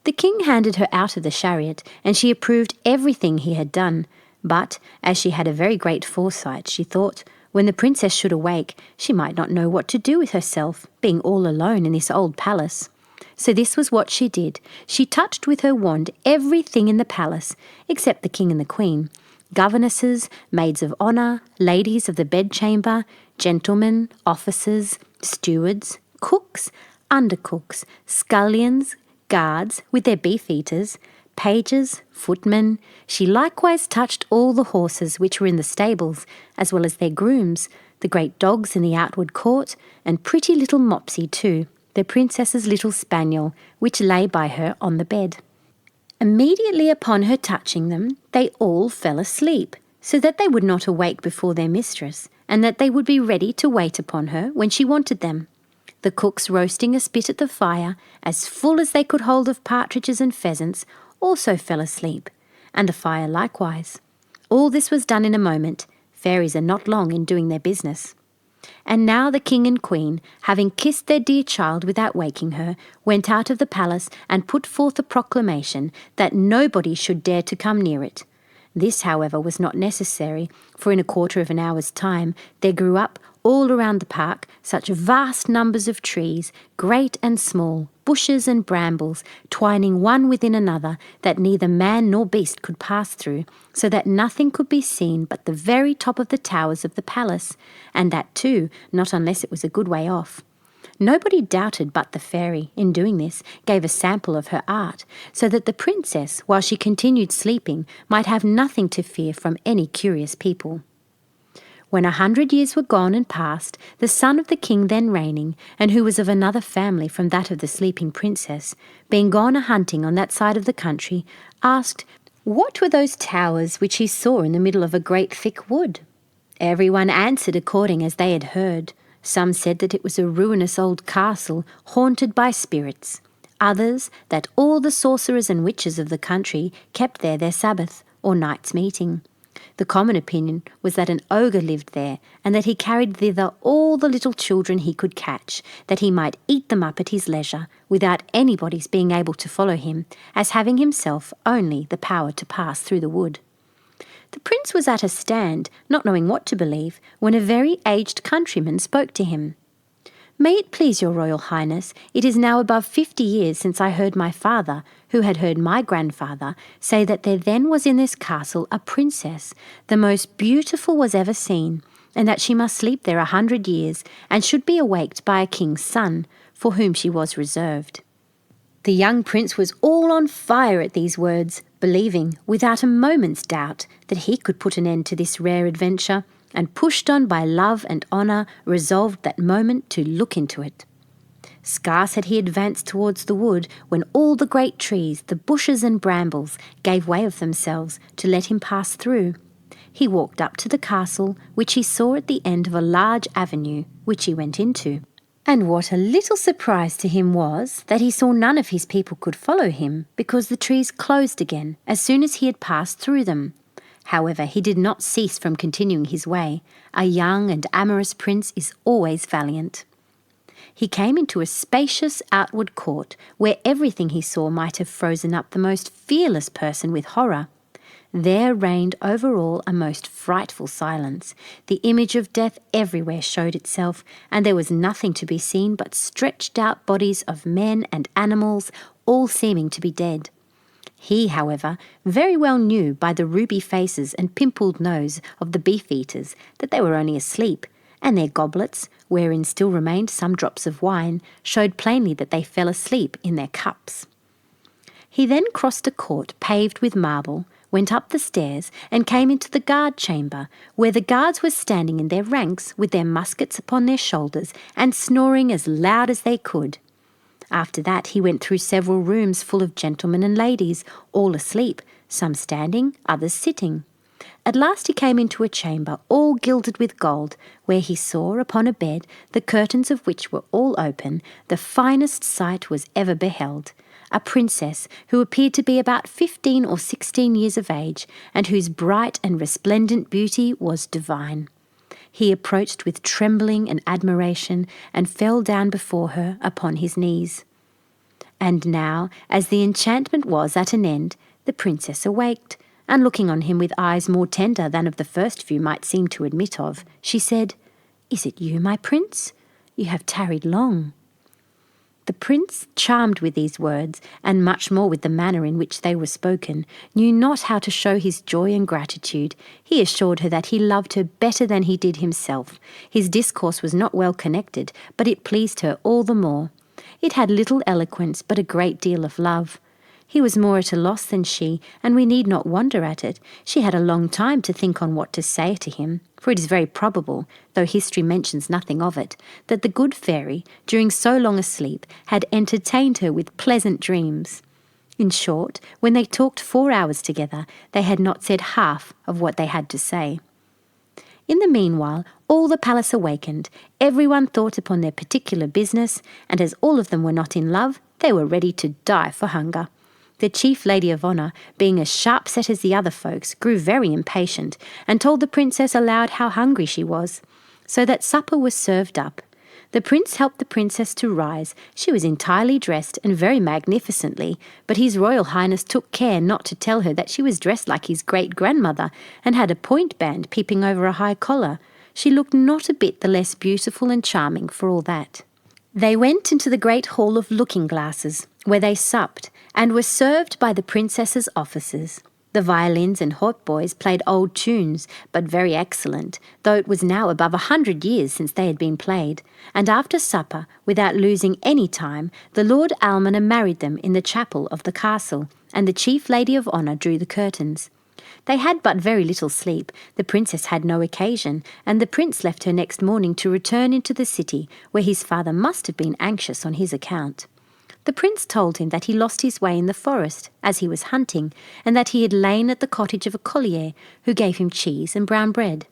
The king handed her out of the chariot, and she approved everything he had done. But, as she had a very great foresight, she thought, when the princess should awake, she might not know what to do with herself, being all alone in this old palace. So this was what she did. She touched with her wand everything in the palace, except the king and the queen, governesses, maids of honour, ladies of the bedchamber, gentlemen, officers, stewards, cooks, undercooks, scullions, guards with their beef-eaters, pages, footmen. She likewise touched all the horses which were in the stables, as well as their grooms, the great dogs in the outward court, and pretty little Mopsy too, the princess's little spaniel, which lay by her on the bed. Immediately upon her touching them, they all fell asleep, so that they would not awake before their mistress, and that they would be ready to wait upon her when she wanted them. The cooks roasting a spit at the fire, as full as they could hold of partridges and pheasants, also fell asleep, and the fire likewise. All this was done in a moment. Fairies are not long in doing their business. And now the king and queen, having kissed their dear child without waking her, went out of the palace and put forth a proclamation that nobody should dare to come near it. This, however, was not necessary, for in a quarter of an hour's time there grew up all around the park such vast numbers of trees, great and small, bushes and brambles, twining one within another, that neither man nor beast could pass through, so that nothing could be seen but the very top of the towers of the palace, and that too not unless it was a good way off. Nobody doubted but the fairy, in doing this, gave a sample of her art, so that the princess, while she continued sleeping, might have nothing to fear from any curious people. When 100 years were gone and past, the son of the king then reigning, and who was of another family from that of the sleeping princess, being gone a-hunting on that side of the country, asked what were those towers which he saw in the middle of a great thick wood. Everyone answered according as they had heard. Some said that it was a ruinous old castle haunted by spirits. Others, that all the sorcerers and witches of the country kept there their Sabbath, or night's meeting. The common opinion was that an ogre lived there, and that he carried thither all the little children he could catch, that he might eat them up at his leisure, without anybody's being able to follow him, as having himself only the power to pass through the wood. The prince was at a stand, not knowing what to believe, when a very aged countryman spoke to him. "May it please your Royal Highness, it is now above 50 years since I heard my father, who had heard my grandfather, say that there then was in this castle a princess, the most beautiful was ever seen, and that she must sleep there 100 years, and should be awaked by a king's son, for whom she was reserved." The young prince was all on fire at these words, believing, without a moment's doubt, that he could put an end to this rare adventure, and pushed on by love and honour, resolved that moment to look into it. Scarce had he advanced towards the wood, when all the great trees, the bushes and brambles, gave way of themselves to let him pass through. He walked up to the castle, which he saw at the end of a large avenue, which he went into. And what a little surprise to him was that he saw none of his people could follow him, because the trees closed again as soon as he had passed through them. However, he did not cease from continuing his way. A young and amorous prince is always valiant. He came into a spacious outward court, where everything he saw might have frozen up the most fearless person with horror. There reigned over all a most frightful silence. The image of death everywhere showed itself, and there was nothing to be seen but stretched out bodies of men and animals, all seeming to be dead. He, however, very well knew by the ruby faces and pimpled nose of the beef-eaters that they were only asleep, and their goblets, wherein still remained some drops of wine, showed plainly that they fell asleep in their cups. He then crossed a court paved with marble, went up the stairs, and came into the guard chamber, where the guards were standing in their ranks with their muskets upon their shoulders and snoring as loud as they could. After that he went through several rooms full of gentlemen and ladies, all asleep, some standing, others sitting. At last he came into a chamber all gilded with gold, where he saw upon a bed, the curtains of which were all open, the finest sight was ever beheld. A princess who appeared to be about 15 or 16 years of age, and whose bright and resplendent beauty was divine. He approached with trembling and admiration, and fell down before her upon his knees. And now, as the enchantment was at an end, the princess awaked, and looking on him with eyes more tender than of the first view might seem to admit of, she said, "Is it you, my prince? You have tarried long." The prince, charmed with these words, and much more with the manner in which they were spoken, knew not how to show his joy and gratitude. He assured her that he loved her better than he did himself. His discourse was not well connected, but it pleased her all the more. It had little eloquence, but a great deal of love. He was more at a loss than she, and we need not wonder at it. She had a long time to think on what to say to him, for it is very probable, though history mentions nothing of it, that the good fairy, during so long a sleep, had entertained her with pleasant dreams. In short, when they talked 4 hours together, they had not said half of what they had to say. In the meanwhile, all the palace awakened. Everyone thought upon their particular business, and as all of them were not in love, they were ready to die for hunger. The chief lady of honour, being as sharp-set as the other folks, grew very impatient, and told the princess aloud how hungry she was, so that supper was served up. The prince helped the princess to rise. She was entirely dressed, and very magnificently, but his Royal Highness took care not to tell her that she was dressed like his great-grandmother, and had a point band peeping over a high collar. She looked not a bit the less beautiful and charming for all that. They went into the great hall of looking-glasses, where they supped, and were served by the princess's officers. The violins and hautboys played old tunes, but very excellent, though it was now above 100 years since they had been played, and after supper, without losing any time, the Lord Almoner married them in the chapel of the castle, and the chief lady of honour drew the curtains. They had but very little sleep. The princess had no occasion, and the prince left her next morning to return into the city, where his father must have been anxious on his account. The prince told him that he lost his way in the forest, as he was hunting, and that he had lain at the cottage of a collier, who gave him cheese and brown bread.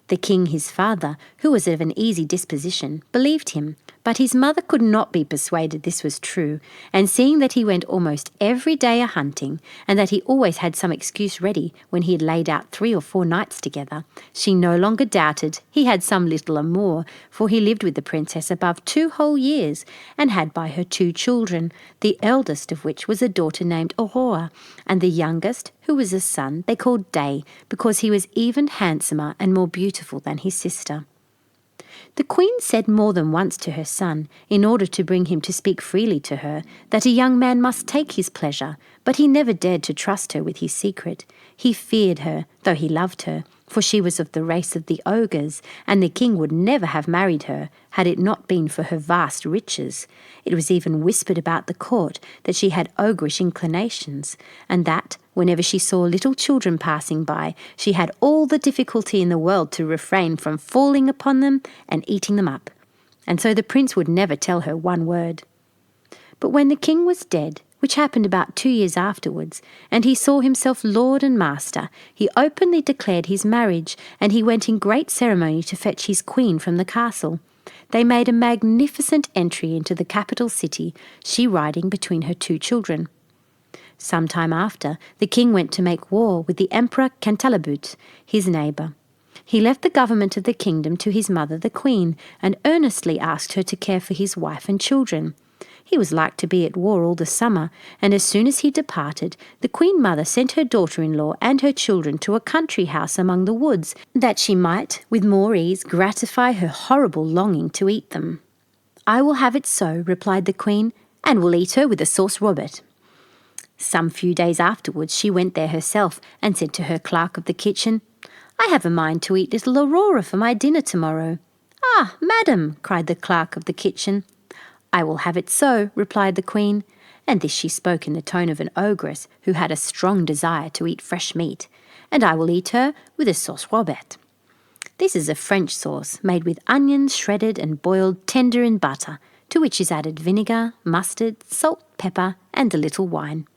The king, his father, who was of an easy disposition, believed him, But his mother could not be persuaded this was true, and seeing that he went almost every day a-hunting, and that he always had some excuse ready when he had laid out 3 or 4 nights together, she no longer doubted he had some little amour, for he lived with the princess above 2 whole years, and had by her 2 children, the eldest of which was a daughter named Aurora, and the youngest, who was a son, they called Day, because he was even handsomer and more beautiful than his sister. The queen said more than once to her son, in order to bring him to speak freely to her, that a young man must take his pleasure, but he never dared to trust her with his secret. He feared her, though he loved her, for she was of the race of the ogres, and the king would never have married her had it not been for her vast riches. It was even whispered about the court that she had ogreish inclinations, and that, whenever she saw little children passing by, she had all the difficulty in the world to refrain from falling upon them and eating them up. And so the prince would never tell her one word. But when the king was dead, which happened about 2 years afterwards, and he saw himself lord and master, he openly declared his marriage, and he went in great ceremony to fetch his queen from the castle. They made a magnificent entry into the capital city, she riding between her 2 children. Some time after, the king went to make war with the Emperor Cantalabute, his neighbour. He left the government of the kingdom to his mother the queen, and earnestly asked her to care for his wife and children. He was like to be at war all the summer, and as soon as he departed, the queen mother sent her daughter-in-law and her children to a country house among the woods, that she might with more ease gratify her horrible longing to eat them. "I will have it so," replied the queen, "and will eat her with a sauce robert." Some few days afterwards she went there herself, and said to her clerk of the kitchen, "I have a mind to eat little Aurora for my dinner tomorrow." "Ah, madam," cried the clerk of the kitchen. "I will have it so," replied the queen, and this she spoke in the tone of an ogress who had a strong desire to eat fresh meat, "and I will eat her with a sauce robert." This is a French sauce made with onions shredded and boiled tender in butter, to which is added vinegar, mustard, salt, pepper, and a little wine.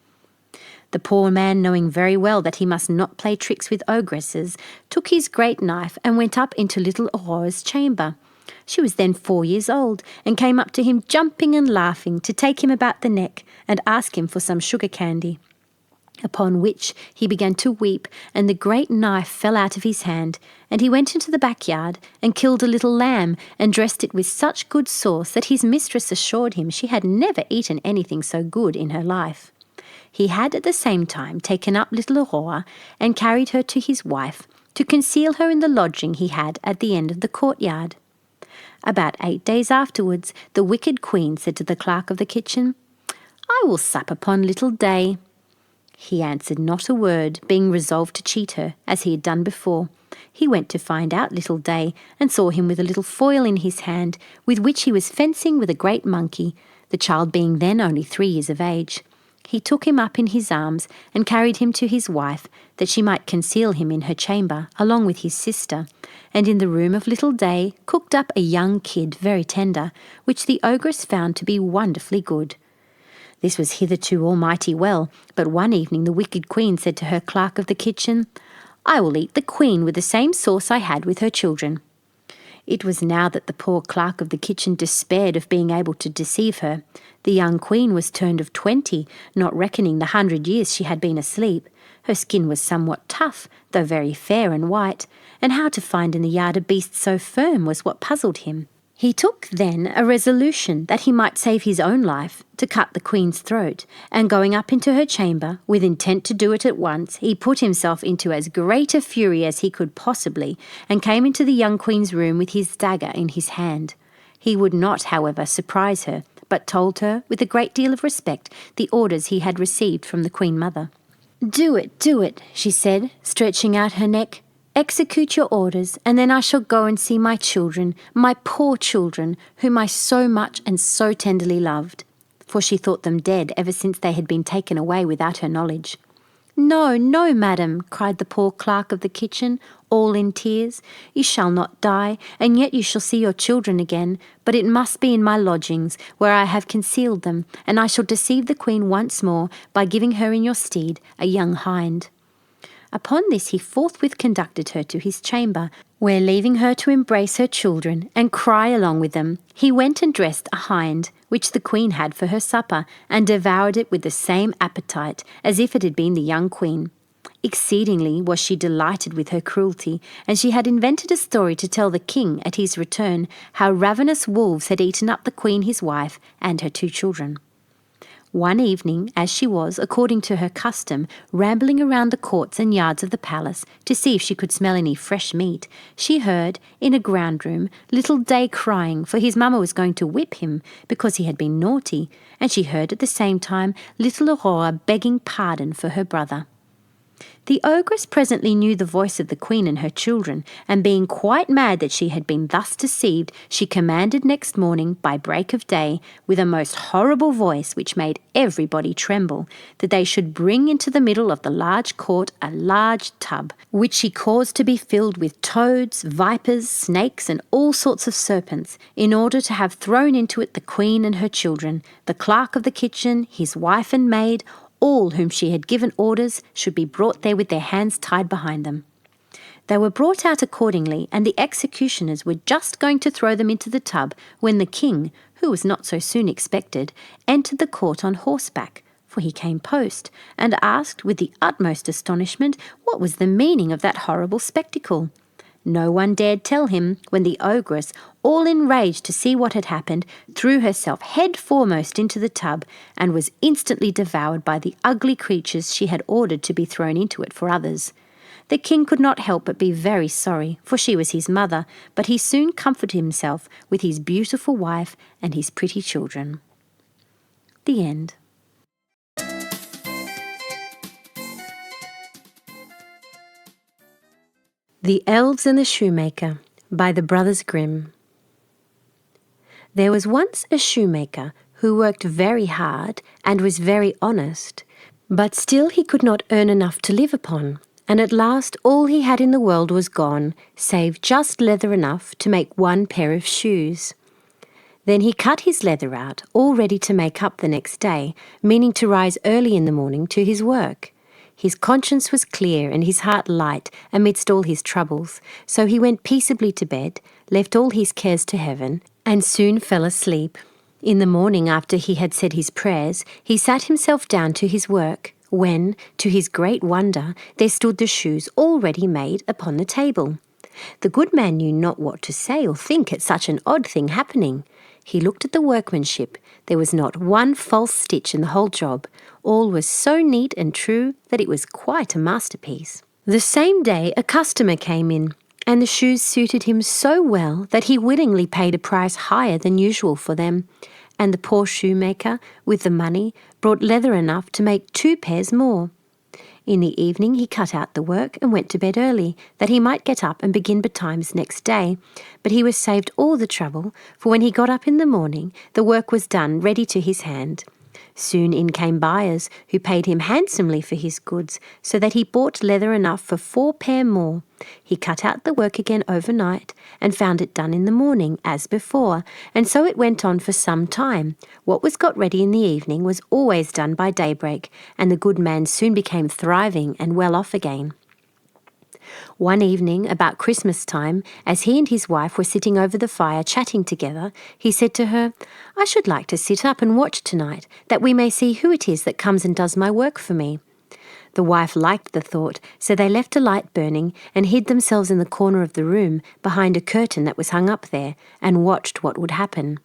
The poor man, knowing very well that he must not play tricks with ogresses, took his great knife and went up into little Aurora's chamber. She was then 4 years old, and came up to him jumping and laughing, to take him about the neck and ask him for some sugar candy. Upon which he began to weep, and the great knife fell out of his hand, and he went into the backyard and killed a little lamb, and dressed it with such good sauce that his mistress assured him she had never eaten anything so good in her life. He had at the same time taken up little Aurora and carried her to his wife, to conceal her in the lodging he had at the end of the courtyard. About 8 days afterwards, the wicked queen said to the clerk of the kitchen, "I will sup upon little Day." He answered not a word, being resolved to cheat her, as he had done before. He went to find out little Day, and saw him with a little foil in his hand, with which he was fencing with a great monkey, the child being then only 3 years of age. He took him up in his arms, and carried him to his wife, that she might conceal him in her chamber, along with his sister, and in the room of little Day cooked up a young kid very tender, which the ogress found to be wonderfully good. This was hitherto almighty well, but one evening the wicked queen said to her clerk of the kitchen, "I will eat the queen with the same sauce I had with her children." It was now that the poor clerk of the kitchen despaired of being able to deceive her. The young queen was turned of 20, not reckoning the 100 years she had been asleep. Her skin was somewhat tough, though very fair and white, and how to find in the yard a beast so firm was what puzzled him. He took then a resolution that he might save his own life, to cut the queen's throat, and going up into her chamber, with intent to do it at once, he put himself into as great a fury as he could possibly, and came into the young queen's room with his dagger in his hand. He would not, however, surprise her, but told her, with a great deal of respect, the orders he had received from the queen mother. Do it," she said, stretching out her neck. "Execute your orders, and then I shall go and see my children, my poor children, whom I so much and so tenderly loved." For she thought them dead ever since they had been taken away without her knowledge. "No, no, madam," cried the poor clerk of the kitchen, all in tears. "You shall not die, and yet you shall see your children again, but it must be in my lodgings, where I have concealed them, and I shall deceive the queen once more by giving her in your stead a young hind." Upon this he forthwith conducted her to his chamber, where, leaving her to embrace her children and cry along with them, he went and dressed a hind, which the queen had for her supper, and devoured it with the same appetite as if it had been the young queen. Exceedingly was she delighted with her cruelty, and she had invented a story to tell the king at his return how ravenous wolves had eaten up the queen his wife and her 2 children. One evening, as she was, according to her custom, rambling around the courts and yards of the palace to see if she could smell any fresh meat, she heard, in a ground room, little Day crying, for his mamma was going to whip him because he had been naughty, and she heard at the same time little Aurora begging pardon for her brother. The ogress presently knew the voice of the queen and her children, and being quite mad that she had been thus deceived, she commanded next morning, by break of day, with a most horrible voice which made everybody tremble, that they should bring into the middle of the large court a large tub, which she caused to be filled with toads, vipers, snakes, and all sorts of serpents, in order to have thrown into it the queen and her children, the clerk of the kitchen, his wife and maid, all whom she had given orders should be brought there with their hands tied behind them. They were brought out accordingly, and the executioners were just going to throw them into the tub when the king, who was not so soon expected, entered the court on horseback, for he came post, and asked with the utmost astonishment what was the meaning of that horrible spectacle. No one dared tell him, when the ogress, all enraged to see what had happened, threw herself head foremost into the tub, and was instantly devoured by the ugly creatures she had ordered to be thrown into it for others. The king could not help but be very sorry, for she was his mother, but he soon comforted himself with his beautiful wife and his pretty children. The end. The Elves and the Shoemaker by the Brothers Grimm. There was once a shoemaker who worked very hard and was very honest, but still he could not earn enough to live upon, and at last all he had in the world was gone, save just leather enough to make 1 pair of shoes. Then he cut his leather out, all ready to make up the next day, meaning to rise early in the morning to his work. His conscience was clear and his heart light amidst all his troubles, so he went peaceably to bed, left all his cares to heaven, and soon fell asleep. In the morning, after he had said his prayers, he sat himself down to his work, when, to his great wonder, there stood the shoes all ready made upon the table. The good man knew not what to say or think at such an odd thing happening. He looked at the workmanship. There was not 1 false stitch in the whole job. All was so neat and true that it was quite a masterpiece. The same day a customer came in, and the shoes suited him so well that he willingly paid a price higher than usual for them, and the poor shoemaker, with the money, brought leather enough to make 2 pairs more. In the evening he cut out the work and went to bed early, that he might get up and begin betimes next day. But he was saved all the trouble, for when he got up in the morning, the work was done ready to his hand. Soon in came buyers, who paid him handsomely for his goods, so that he bought leather enough for 4 pair more. He cut out the work again overnight, and found it done in the morning, as before, and so it went on for some time. What was got ready in the evening was always done by daybreak, and the good man soon became thriving and well off again. One evening, about Christmas time, as he and his wife were sitting over the fire chatting together, he said to her, "I should like to sit up and watch tonight, that we may see who it is that comes and does my work for me." The wife liked the thought, so they left a light burning and hid themselves in the corner of the room behind a curtain that was hung up there, and watched what would happen.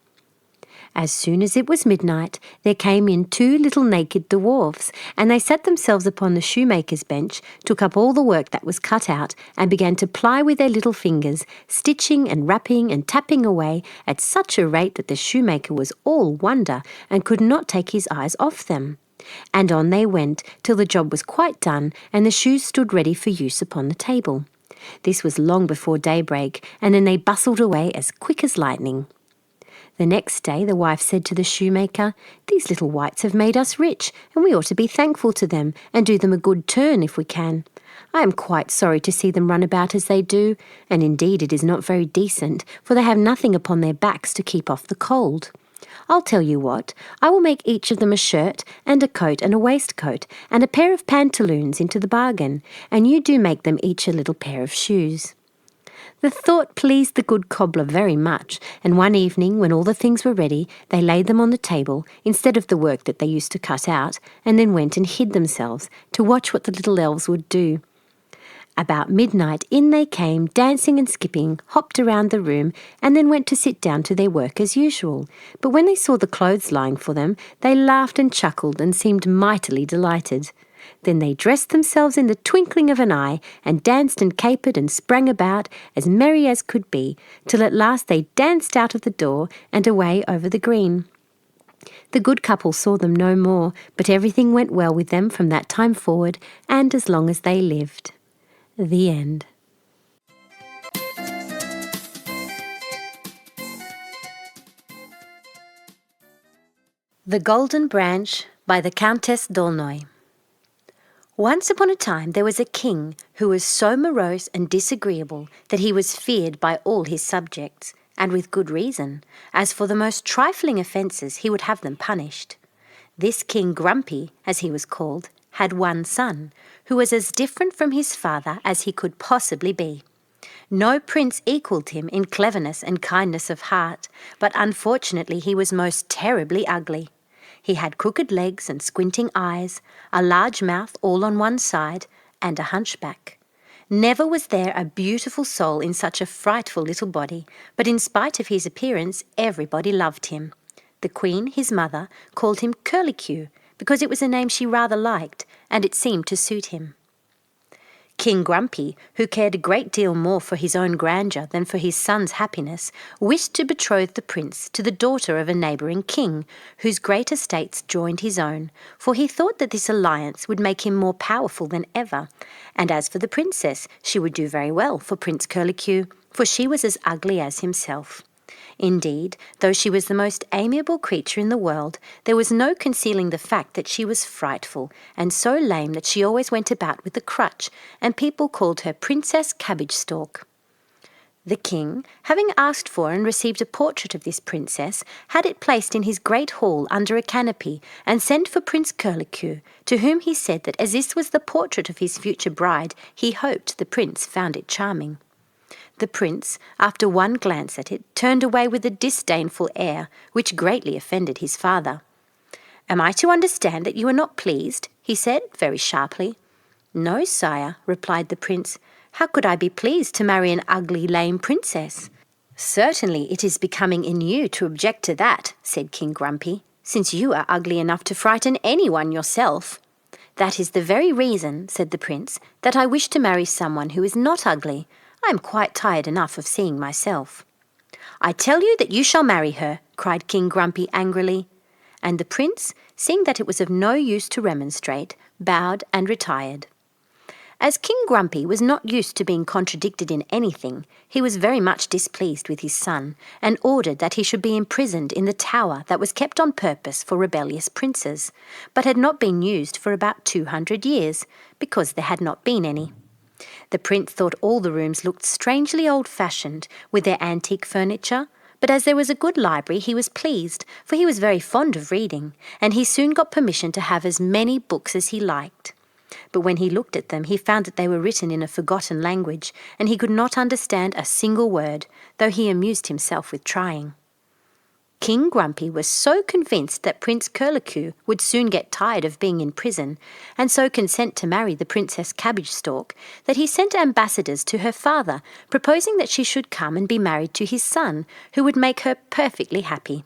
As soon as it was midnight, there came in 2 little naked dwarfs, and they sat themselves upon the shoemaker's bench, took up all the work that was cut out, and began to ply with their little fingers, stitching and rapping and tapping away at such a rate that the shoemaker was all wonder, and could not take his eyes off them. And on they went, till the job was quite done, and the shoes stood ready for use upon the table. This was long before daybreak, and then they bustled away as quick as lightning. The next day the wife said to the shoemaker, "These little wights have made us rich, and we ought to be thankful to them, and do them a good turn if we can. I am quite sorry to see them run about as they do, and indeed it is not very decent, for they have nothing upon their backs to keep off the cold. I'll tell you what, I will make each of them a shirt and a coat and a waistcoat and a pair of pantaloons into the bargain, and you do make them each a little pair of shoes." The thought pleased the good cobbler very much, and one evening, when all the things were ready, they laid them on the table instead of the work that they used to cut out, and then went and hid themselves to watch what the little elves would do. About midnight in they came, dancing and skipping, hopped around the room, and then went to sit down to their work as usual. But when they saw the clothes lying for them, they laughed and chuckled and seemed mightily delighted. Then they dressed themselves in the twinkling of an eye, and danced and capered and sprang about, as merry as could be, till at last they danced out of the door and away over the green. The good couple saw them no more, but everything went well with them from that time forward, and as long as they lived. The end. The Golden Branch by the Countess d'Aulnoy. Once upon a time there was a king who was so morose and disagreeable that he was feared by all his subjects, and with good reason, as for the most trifling offences he would have them punished. This King Grumpy, as he was called, had one son, who was as different from his father as he could possibly be. No prince equalled him in cleverness and kindness of heart, but unfortunately he was most terribly ugly. He had crooked legs and squinting eyes, a large mouth all on one side, and a hunchback. Never was there a beautiful soul in such a frightful little body, but in spite of his appearance, everybody loved him. The Queen, his mother, called him Curlicue, because it was a name she rather liked, and it seemed to suit him. King Grumpy, who cared a great deal more for his own grandeur than for his son's happiness, wished to betroth the prince to the daughter of a neighbouring king, whose great estates joined his own, for he thought that this alliance would make him more powerful than ever. And as for the princess, she would do very well for Prince Curlicue, for she was as ugly as himself. Indeed, though she was the most amiable creature in the world, there was no concealing the fact that she was frightful, and so lame that she always went about with a crutch, and people called her Princess Cabbage Stalk. The king, having asked for and received a portrait of this princess, had it placed in his great hall under a canopy, and sent for Prince Curlicue, to whom he said that as this was the portrait of his future bride, he hoped the prince found it charming. The prince, after one glance at it, turned away with a disdainful air, which greatly offended his father. "Am I to understand that you are not pleased?" he said, very sharply. "No, sire," replied the prince. "How could I be pleased to marry an ugly, lame princess?" "Certainly it is becoming in you to object to that," said King Grumpy, "since you are ugly enough to frighten anyone yourself." "That is the very reason," said the prince, "that I wish to marry someone who is not ugly. I am quite tired enough of seeing myself." "I tell you that you shall marry her," cried King Grumpy angrily. And the prince, seeing that it was of no use to remonstrate, bowed and retired. As King Grumpy was not used to being contradicted in anything, he was very much displeased with his son, and ordered that he should be imprisoned in the tower that was kept on purpose for rebellious princes, but had not been used for about 200 years, because there had not been any. The prince thought all the rooms looked strangely old-fashioned, with their antique furniture, but as there was a good library he was pleased, for he was very fond of reading, and he soon got permission to have as many books as he liked. But when he looked at them he found that they were written in a forgotten language, and he could not understand a single word, though he amused himself with trying. King Grumpy was so convinced that Prince Curlicue would soon get tired of being in prison, and so consent to marry the Princess Cabbage Stalk, that he sent ambassadors to her father, proposing that she should come and be married to his son, who would make her perfectly happy.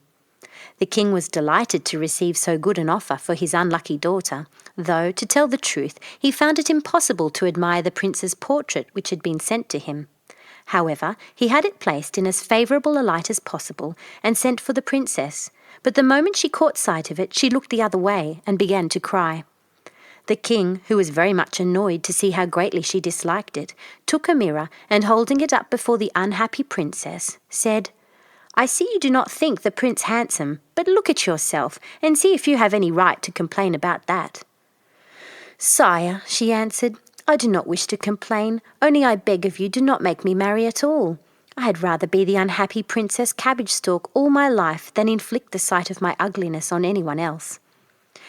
The king was delighted to receive so good an offer for his unlucky daughter, though, to tell the truth, he found it impossible to admire the prince's portrait which had been sent to him. However, he had it placed in as favourable a light as possible, and sent for the princess, but the moment she caught sight of it, she looked the other way and began to cry. The king, who was very much annoyed to see how greatly she disliked it, took a mirror, and holding it up before the unhappy princess, said, "I see you do not think the prince handsome, but look at yourself, and see if you have any right to complain about that." "Sire," she answered, "I do not wish to complain, only I beg of you do not make me marry at all. I'd rather be the unhappy Princess Cabbage Stalk all my life than inflict the sight of my ugliness on anyone else.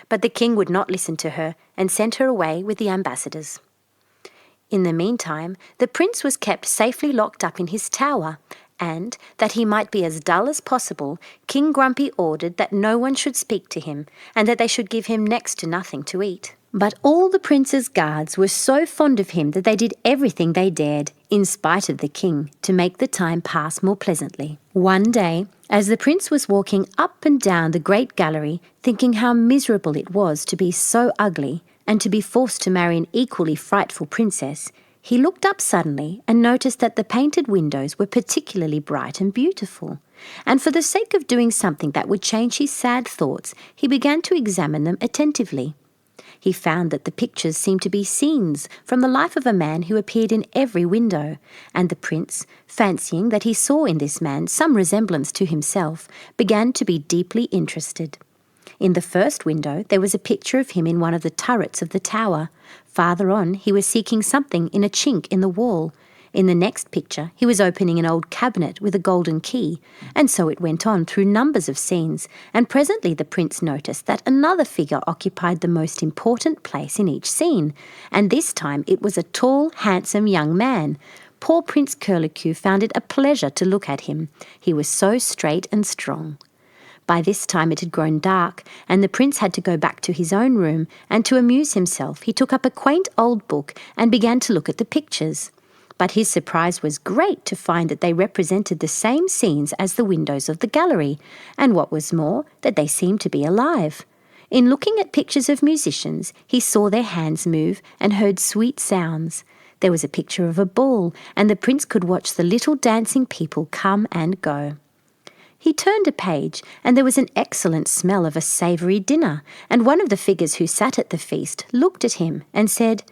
But the king would not listen to her and sent her away with the ambassadors. In the meantime, the prince was kept safely locked up in his tower, and, that he might be as dull as possible, King Grumpy ordered that no one should speak to him, and that they should give him next to nothing to eat. But all the prince's guards were so fond of him that they did everything they dared, in spite of the king, to make the time pass more pleasantly. One day, as the prince was walking up and down the great gallery, thinking how miserable it was to be so ugly, and to be forced to marry an equally frightful princess, he looked up suddenly and noticed that the painted windows were particularly bright and beautiful. And for the sake of doing something that would change his sad thoughts, he began to examine them attentively. He found that the pictures seemed to be scenes from the life of a man who appeared in every window, and the prince, fancying that he saw in this man some resemblance to himself, began to be deeply interested. In the first window there was a picture of him in one of the turrets of the tower. Farther on he was seeking something in a chink in the wall. In the next picture he was opening an old cabinet with a golden key, and so it went on through numbers of scenes, and presently the prince noticed that another figure occupied the most important place in each scene, and this time it was a tall, handsome young man. Poor Prince Curlicue found it a pleasure to look at him. He was so straight and strong. By this time it had grown dark, and the prince had to go back to his own room, and to amuse himself he took up a quaint old book and began to look at the pictures. But his surprise was great to find that they represented the same scenes as the windows of the gallery, and what was more, that they seemed to be alive. In looking at pictures of musicians, he saw their hands move and heard sweet sounds. There was a picture of a ball, and the prince could watch the little dancing people come and go. He turned a page, and there was an excellent smell of a savoury dinner, and one of the figures who sat at the feast looked at him and said,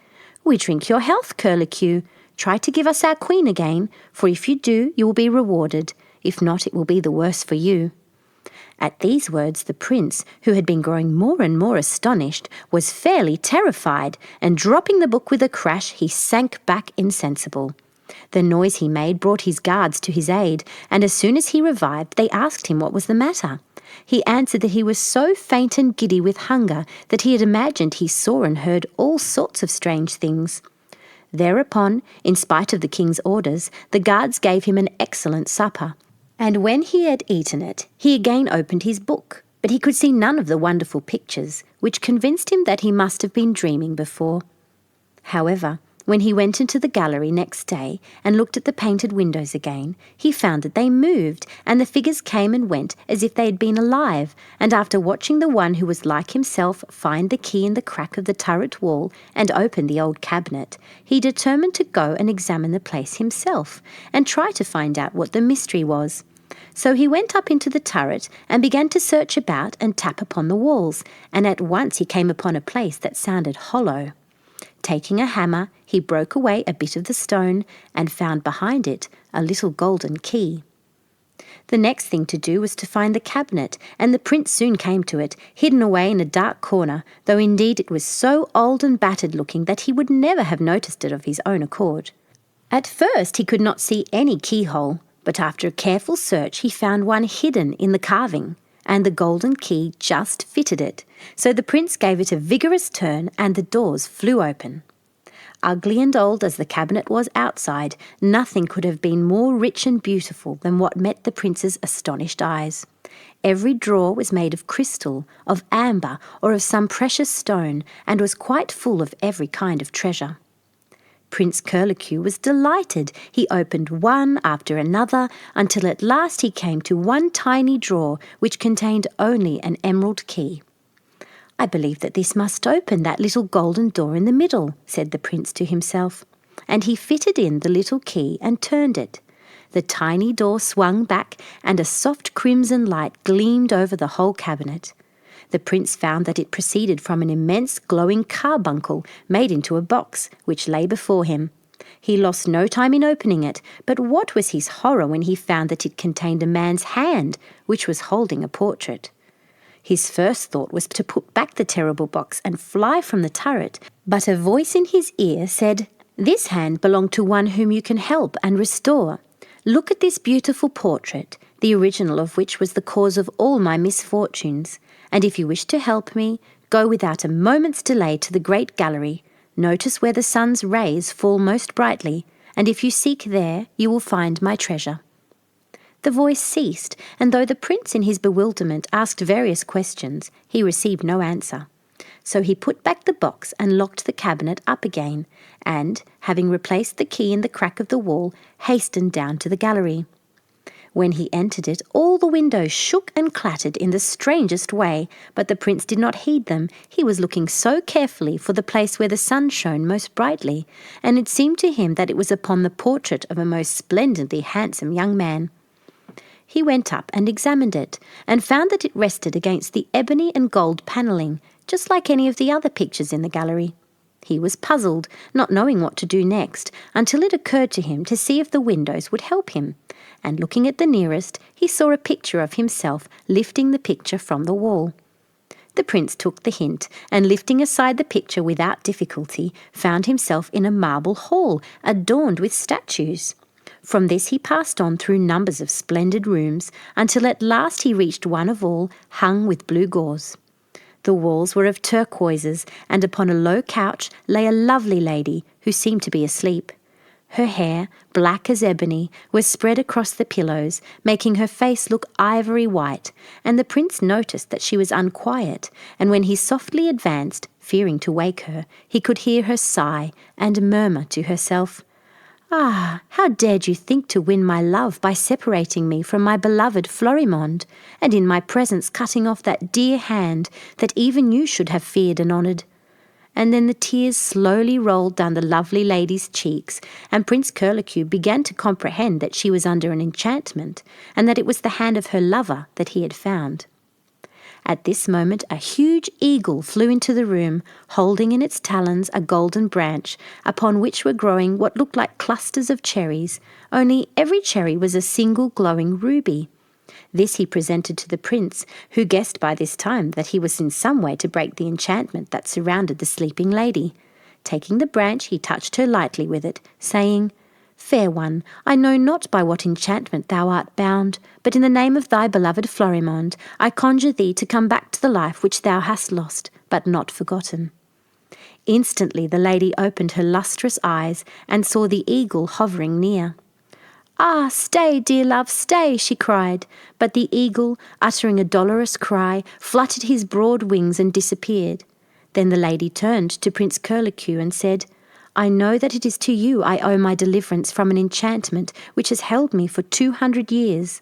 "We drink your health, Curlicue. Try to give us our queen again, for if you do, you will be rewarded. If not, it will be the worse for you." At these words the prince, who had been growing more and more astonished, was fairly terrified, and dropping the book with a crash, he sank back insensible. The noise he made brought his guards to his aid, and as soon as he revived, they asked him what was the matter. He answered that he was so faint and giddy with hunger that he had imagined he saw and heard all sorts of strange things. Thereupon, in spite of the king's orders, the guards gave him an excellent supper, and when he had eaten it, he again opened his book, but he could see none of the wonderful pictures, which convinced him that he must have been dreaming before. However, when he went into the gallery next day and looked at the painted windows again, he found that they moved, and the figures came and went as if they had been alive, and after watching the one who was like himself find the key in the crack of the turret wall and open the old cabinet, he determined to go and examine the place himself, and try to find out what the mystery was. So he went up into the turret and began to search about and tap upon the walls, and at once he came upon a place that sounded hollow. Taking a hammer, he broke away a bit of the stone and found behind it a little golden key. The next thing to do was to find the cabinet, and the prince soon came to it, hidden away in a dark corner, though indeed it was so old and battered looking that he would never have noticed it of his own accord. At first he could not see any keyhole, but after a careful search he found one hidden in the carving, and the golden key just fitted it. So the prince gave it a vigorous turn, and the doors flew open. Ugly and old as the cabinet was outside, nothing could have been more rich and beautiful than what met the prince's astonished eyes. Every drawer was made of crystal, of amber, or of some precious stone, and was quite full of every kind of treasure. Prince Curlicue was delighted. He opened one after another until at last he came to one tiny drawer which contained only an emerald key. "I believe that this must open that little golden door in the middle," said the prince to himself, and he fitted in the little key and turned it. The tiny door swung back, and a soft crimson light gleamed over the whole cabinet. The prince found that it proceeded from an immense glowing carbuncle made into a box, which lay before him. He lost no time in opening it, but what was his horror when he found that it contained a man's hand, which was holding a portrait. His first thought was to put back the terrible box and fly from the turret, but a voice in his ear said, "This hand belonged to one whom you can help and restore. Look at this beautiful portrait, the original of which was the cause of all my misfortunes, and if you wish to help me, go without a moment's delay to the great gallery. Notice where the sun's rays fall most brightly, and if you seek there, you will find my treasure." The voice ceased, and though the prince in his bewilderment asked various questions, he received no answer. So he put back the box and locked the cabinet up again, and, having replaced the key in the crack of the wall, hastened down to the gallery. When he entered it, all the windows shook and clattered in the strangest way, but the prince did not heed them. He was looking so carefully for the place where the sun shone most brightly, and it seemed to him that it was upon the portrait of a most splendidly handsome young man. He went up and examined it, and found that it rested against the ebony and gold panelling, just like any of the other pictures in the gallery. He was puzzled, not knowing what to do next, until it occurred to him to see if the windows would help him, and looking at the nearest, he saw a picture of himself lifting the picture from the wall. The prince took the hint, and lifting aside the picture without difficulty, found himself in a marble hall adorned with statues. From this he passed on through numbers of splendid rooms, until at last he reached one of all, hung with blue gauze. The walls were of turquoises, and upon a low couch lay a lovely lady who seemed to be asleep. Her hair, black as ebony, was spread across the pillows, making her face look ivory white, and the prince noticed that she was unquiet, and when he softly advanced, fearing to wake her, he could hear her sigh and murmur to herself, "Ah, how dared you think to win my love by separating me from my beloved Florimond, and in my presence cutting off that dear hand that even you should have feared and honoured?" And then the tears slowly rolled down the lovely lady's cheeks, and Prince Curlicue began to comprehend that she was under an enchantment, and that it was the hand of her lover that he had found. At this moment a huge eagle flew into the room, holding in its talons a golden branch, upon which were growing what looked like clusters of cherries, only every cherry was a single glowing ruby. This he presented to the prince, who guessed by this time that he was in some way to break the enchantment that surrounded the sleeping lady. Taking the branch, he touched her lightly with it, saying, "Fair one, I know not by what enchantment thou art bound, but in the name of thy beloved Florimond, I conjure thee to come back to the life which thou hast lost, but not forgotten." Instantly the lady opened her lustrous eyes and saw the eagle hovering near. "Ah, stay, dear love, stay," she cried, but the eagle, uttering a dolorous cry, fluttered his broad wings and disappeared. Then the lady turned to Prince Curlicue and said, "I know that it is to you I owe my deliverance from an enchantment which has held me for 200 years.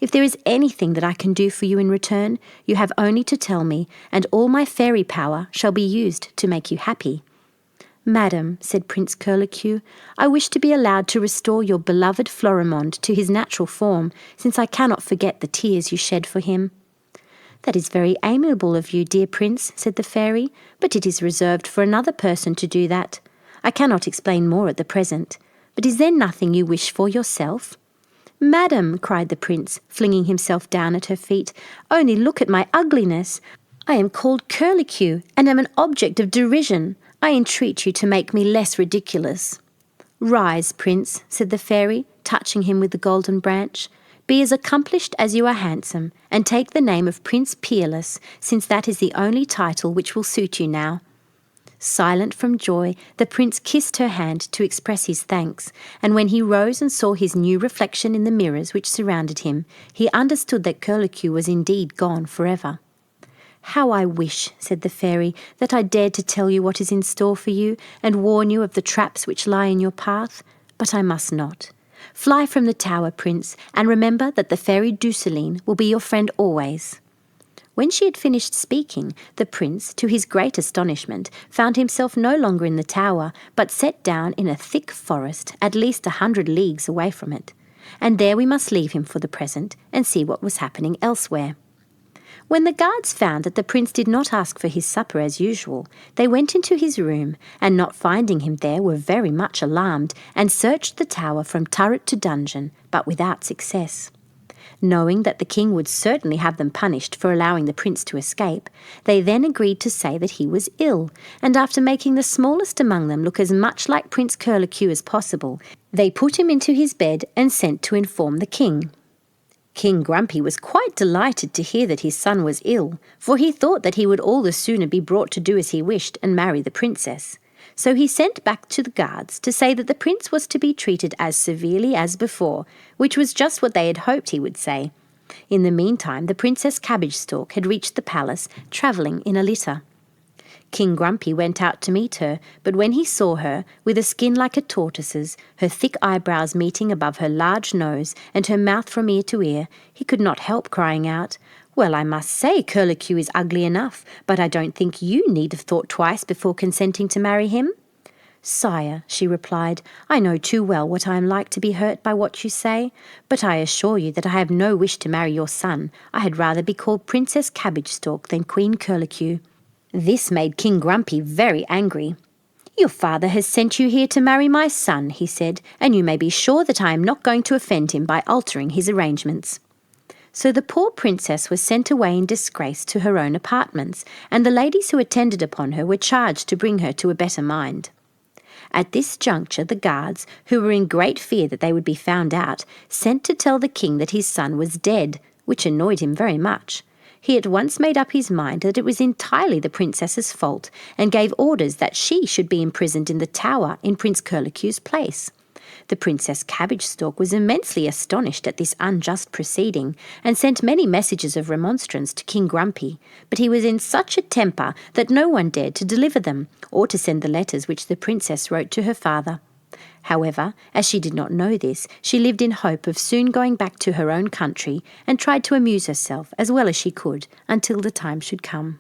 If there is anything that I can do for you in return, you have only to tell me, and all my fairy power shall be used to make you happy." "Madam," said Prince Curlicue, "I wish to be allowed to restore your beloved Florimond to his natural form, since I cannot forget the tears you shed for him." "That is very amiable of you, dear Prince," said the fairy, "but it is reserved for another person to do that. I cannot explain more at the present. But is there nothing you wish for yourself?" "Madam," cried the prince, flinging himself down at her feet, "only look at my ugliness. I am called Curlicue, and am an object of derision. I entreat you to make me less ridiculous." "Rise, Prince," said the fairy, touching him with the golden branch. "Be as accomplished as you are handsome, and take the name of Prince Peerless, since that is the only title which will suit you now." Silent from joy, the prince kissed her hand to express his thanks, and when he rose and saw his new reflection in the mirrors which surrounded him, he understood that Curlicue was indeed gone forever. "How I wish," said the fairy, "that I dared to tell you what is in store for you, and warn you of the traps which lie in your path, but I must not. Fly from the tower, Prince, and remember that the fairy Douceline will be your friend always." When she had finished speaking, the prince, to his great astonishment, found himself no longer in the tower, but set down in a thick forest, at least 100 leagues away from it. And there we must leave him for the present, and see what was happening elsewhere. When the guards found that the prince did not ask for his supper as usual, they went into his room, and not finding him there were very much alarmed, and searched the tower from turret to dungeon, but without success. Knowing that the king would certainly have them punished for allowing the prince to escape, they then agreed to say that he was ill, and after making the smallest among them look as much like Prince Curlicue as possible, they put him into his bed and sent to inform the king. King Grumpy was quite delighted to hear that his son was ill, for he thought that he would all the sooner be brought to do as he wished and marry the princess. So he sent back to the guards to say that the prince was to be treated as severely as before, which was just what they had hoped he would say. In the meantime, the Princess Cabbage Stalk had reached the palace, travelling in a litter. King Grumpy went out to meet her, but when he saw her, with a skin like a tortoise's, her thick eyebrows meeting above her large nose, and her mouth from ear to ear, he could not help crying out, "Well, I must say Curlicue is ugly enough, but I don't think you need have thought twice before consenting to marry him." "Sire," she replied, "I know too well what I am like to be hurt by what you say, but I assure you that I have no wish to marry your son. I had rather be called Princess Cabbage Stalk than Queen Curlicue." This made King Grumpy very angry. "Your father has sent you here to marry my son," he said, "and you may be sure that I am not going to offend him by altering his arrangements." So the poor princess was sent away in disgrace to her own apartments, and the ladies who attended upon her were charged to bring her to a better mind. At this juncture the guards, who were in great fear that they would be found out, sent to tell the king that his son was dead, which annoyed him very much. He at once made up his mind that it was entirely the princess's fault, and gave orders that she should be imprisoned in the tower in Prince Curlicue's place. The Princess Cabbage Stalk was immensely astonished at this unjust proceeding, and sent many messages of remonstrance to King Grumpy, but he was in such a temper that no one dared to deliver them, or to send the letters which the princess wrote to her father. However, as she did not know this, she lived in hope of soon going back to her own country, and tried to amuse herself as well as she could until the time should come.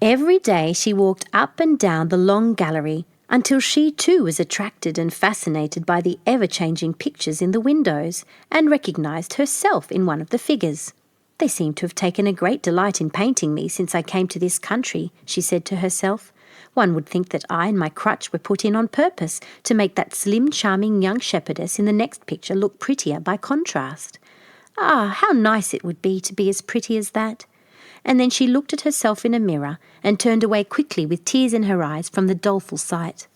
Every day she walked up and down the long gallery, until she too was attracted and fascinated by the ever-changing pictures in the windows, and recognised herself in one of the figures. "They seem to have taken a great delight in painting me since I came to this country," she said to herself. "One would think that I and my crutch were put in on purpose to make that slim, charming young shepherdess in the next picture look prettier by contrast. Ah, how nice it would be to be as pretty as that." And then she looked at herself in a mirror and turned away quickly with tears in her eyes from the doleful sight.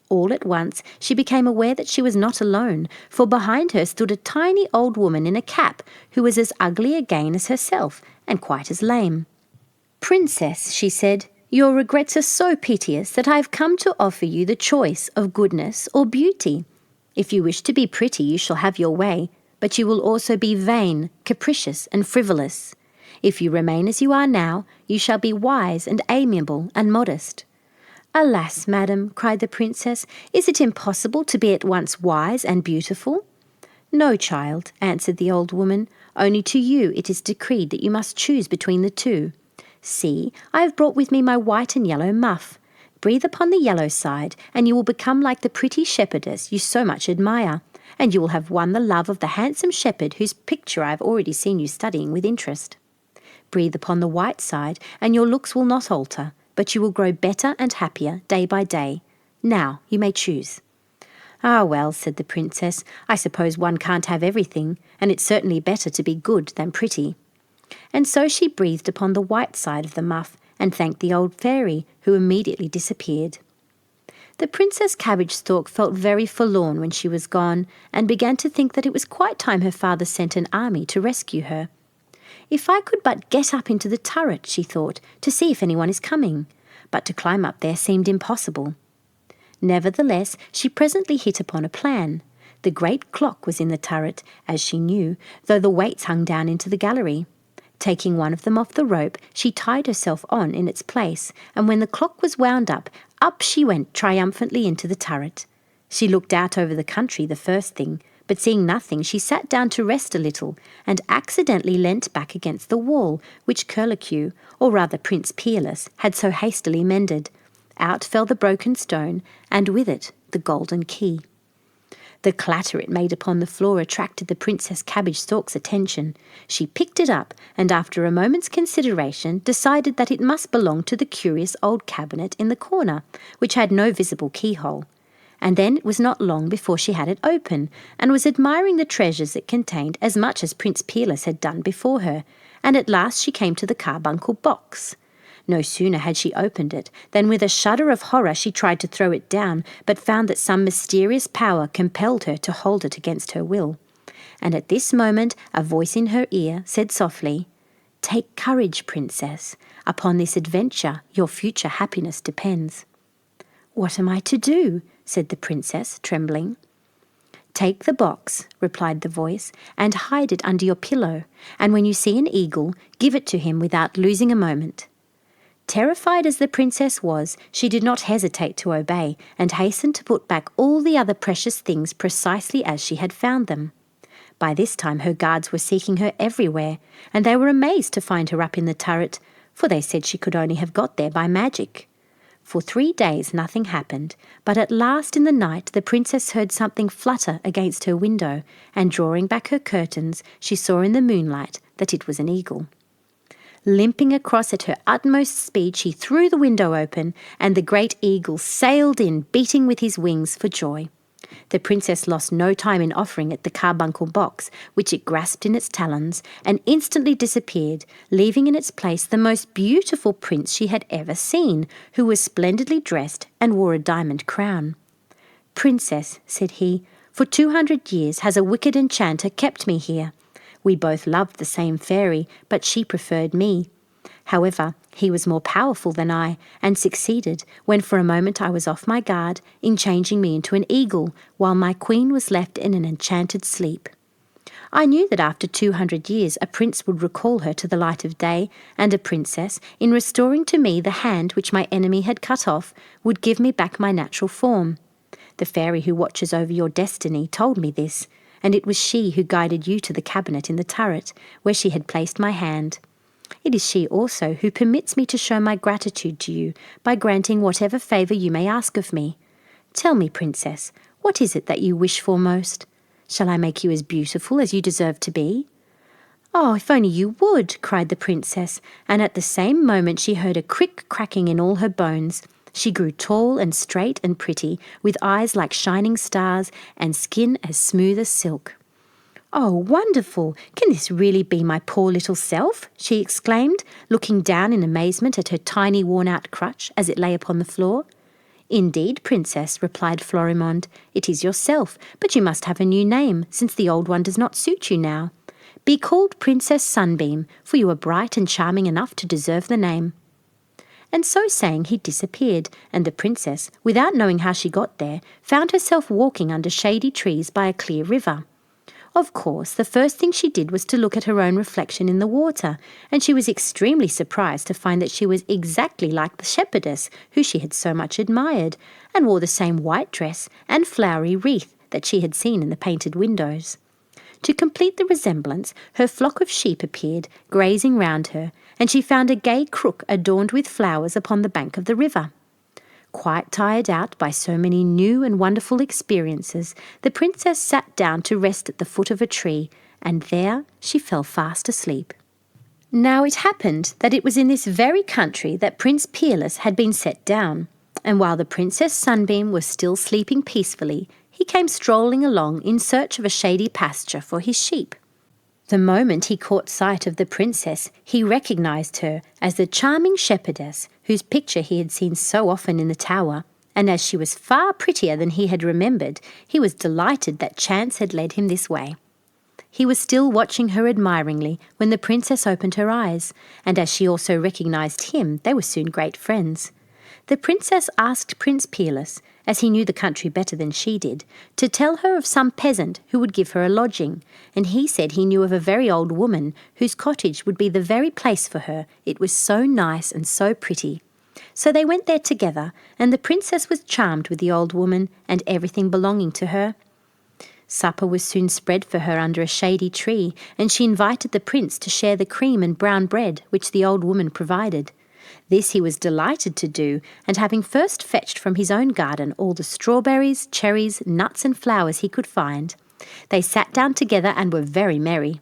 All at once she became aware that she was not alone, for behind her stood a tiny old woman in a cap who was as ugly again as herself and quite as lame. "Princess," she said, "your regrets are so piteous that I have come to offer you the choice of goodness or beauty. If you wish to be pretty, you shall have your way, but you will also be vain, capricious, and frivolous. If you remain as you are now, you shall be wise and amiable and modest." "Alas, madam," cried the princess, "is it impossible to be at once wise and beautiful?" "No, child," answered the old woman, "only to you it is decreed that you must choose between the two. See, I have brought with me my white and yellow muff. Breathe upon the yellow side, and you will become like the pretty shepherdess you so much admire, and you will have won the love of the handsome shepherd whose picture I have already seen you studying with interest. Breathe upon the white side, and your looks will not alter, but you will grow better and happier day by day. Now you may choose." "Ah, well," said the princess, "I suppose one can't have everything, and it's certainly better to be good than pretty." And so she breathed upon the white side of the muff and thanked the old fairy, who immediately disappeared. The Princess Cabbage Stalk felt very forlorn when she was gone, and began to think that it was quite time her father sent an army to rescue her. "If I could but get up into the turret," she thought, "to see if anyone is coming," but to climb up there seemed impossible. Nevertheless, she presently hit upon a plan. The great clock was in the turret, as she knew, though the weights hung down into the gallery. Taking one of them off the rope, she tied herself on in its place, and when the clock was wound up she went triumphantly into the turret. She looked out over the country the first thing, but seeing nothing, she sat down to rest a little, and accidentally leant back against the wall, which Curlicue, or rather Prince Peerless, had so hastily mended. Out fell the broken stone, and with it the golden key. The clatter it made upon the floor attracted the Princess Cabbage Stalk's attention. She picked it up, and after a moment's consideration decided that it must belong to the curious old cabinet in the corner, which had no visible keyhole. and then it was not long before she had it open, and was admiring the treasures it contained as much as Prince Peerless had done before her, and at last she came to the carbuncle box. No sooner had she opened it than with a shudder of horror she tried to throw it down, but found that some mysterious power compelled her to hold it against her will. And at this moment a voice in her ear said softly, "Take courage, Princess. Upon this adventure your future happiness depends." "What am I to do?" said the Princess, trembling. "Take the box," replied the voice, "and hide it under your pillow, and when you see an eagle, give it to him without losing a moment." Terrified as the Princess was, she did not hesitate to obey, and hastened to put back all the other precious things precisely as she had found them. By this time her guards were seeking her everywhere, and they were amazed to find her up in the turret, for they said she could only have got there by magic. For 3 days nothing happened, but at last in the night the Princess heard something flutter against her window, and drawing back her curtains, she saw in the moonlight that it was an eagle. Limping across at her utmost speed, she threw the window open, and the great eagle sailed in, beating with his wings for joy. The Princess lost no time in offering it the carbuncle box, which it grasped in its talons, and instantly disappeared, leaving in its place the most beautiful prince she had ever seen, who was splendidly dressed and wore a diamond crown. "Princess," said he, "for 200 years has a wicked enchanter kept me here. We both loved the same fairy, but she preferred me. However, he was more powerful than I, and succeeded, when for a moment I was off my guard, in changing me into an eagle, while my queen was left in an enchanted sleep. I knew that after 200 years a prince would recall her to the light of day, and a princess, in restoring to me the hand which my enemy had cut off, would give me back my natural form. The fairy who watches over your destiny told me this, and it was she who guided you to the cabinet in the turret, where she had placed my hand. It is she also who permits me to show my gratitude to you by granting whatever favour you may ask of me. Tell me, Princess, what is it that you wish for most? Shall I make you as beautiful as you deserve to be?" "Oh, if only you would!" cried the Princess, and at the same moment she heard a quick cracking in all her bones. She grew tall and straight and pretty, with eyes like shining stars and skin as smooth as silk. "Oh, wonderful! Can this really be my poor little self?" she exclaimed, looking down in amazement at her tiny worn-out crutch as it lay upon the floor. "Indeed, Princess," replied Florimond, "it is yourself, but you must have a new name, since the old one does not suit you now. Be called Princess Sunbeam, for you are bright and charming enough to deserve the name." And so saying, he disappeared, and the Princess, without knowing how she got there, found herself walking under shady trees by a clear river. Of course, the first thing she did was to look at her own reflection in the water, and she was extremely surprised to find that she was exactly like the shepherdess who she had so much admired, and wore the same white dress and flowery wreath that she had seen in the painted windows. To complete the resemblance, her flock of sheep appeared, grazing round her, and she found a gay crook adorned with flowers upon the bank of the river. Quite tired out by so many new and wonderful experiences, the Princess sat down to rest at the foot of a tree, and there she fell fast asleep. Now it happened that it was in this very country that Prince Peerless had been set down, and while the Princess Sunbeam was still sleeping peacefully, he came strolling along in search of a shady pasture for his sheep. The moment he caught sight of the Princess, he recognised her as the charming shepherdess whose picture he had seen so often in the tower, and as she was far prettier than he had remembered, he was delighted that chance had led him this way. He was still watching her admiringly when the Princess opened her eyes, and as she also recognised him, they were soon great friends. The Princess asked Prince Peerless, as he knew the country better than she did, to tell her of some peasant who would give her a lodging, and he said he knew of a very old woman whose cottage would be the very place for her, it was so nice and so pretty. So they went there together, and the Princess was charmed with the old woman and everything belonging to her. Supper was soon spread for her under a shady tree, and she invited the prince to share the cream and brown bread which the old woman provided. This he was delighted to do, and having first fetched from his own garden all the strawberries, cherries, nuts and flowers he could find, they sat down together and were very merry.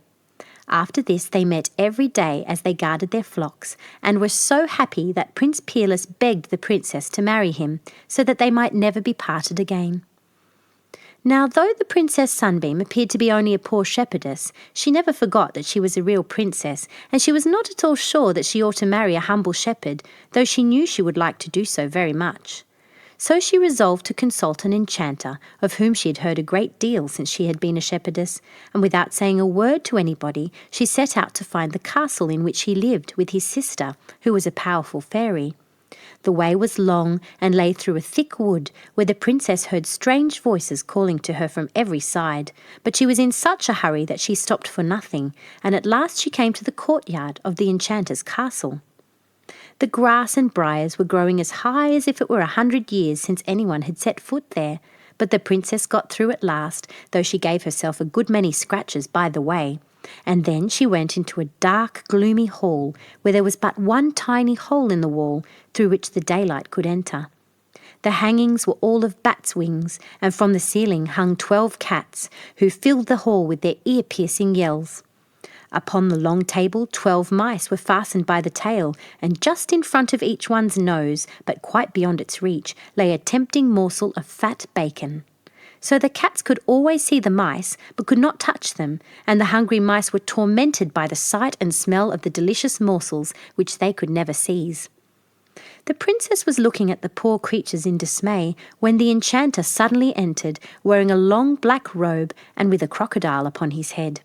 After this they met every day as they guarded their flocks, and were so happy that Prince Peerless begged the princess to marry him, so that they might never be parted again. Now, though the Princess Sunbeam appeared to be only a poor shepherdess, she never forgot that she was a real princess, and she was not at all sure that she ought to marry a humble shepherd, though she knew she would like to do so very much. So she resolved to consult an enchanter, of whom she had heard a great deal since she had been a shepherdess, and without saying a word to anybody, she set out to find the castle in which he lived with his sister, who was a powerful fairy. The way was long and lay through a thick wood, where the princess heard strange voices calling to her from every side, but she was in such a hurry that she stopped for nothing, and at last she came to the courtyard of the enchanter's castle. The grass and briars were growing as high as if it were 100 years since anyone had set foot there, but the princess got through at last, though she gave herself a good many scratches by the way. And then she went into a dark, gloomy hall, where there was but one tiny hole in the wall through which the daylight could enter. The hangings were all of bats' wings, and from the ceiling hung 12 cats, who filled the hall with their ear-piercing yells. Upon the long table 12 mice were fastened by the tail, and just in front of each one's nose, but quite beyond its reach, lay a tempting morsel of fat bacon. So the cats could always see the mice, but could not touch them, and the hungry mice were tormented by the sight and smell of the delicious morsels which they could never seize. The princess was looking at the poor creatures in dismay, when the enchanter suddenly entered, wearing a long black robe and with a crocodile upon his head.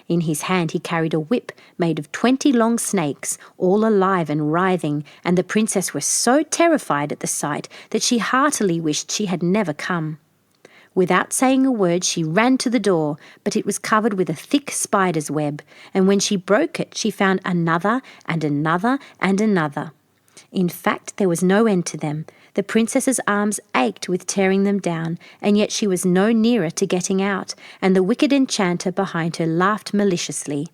In his hand he carried a whip made of 20 long snakes, all alive and writhing, and the princess was so terrified at the sight that she heartily wished she had never come. Without saying a word, she ran to the door, but it was covered with a thick spider's web, and when she broke it, she found another and another and another. In fact, there was no end to them. The princess's arms ached with tearing them down, and yet she was no nearer to getting out, and the wicked enchanter behind her laughed maliciously.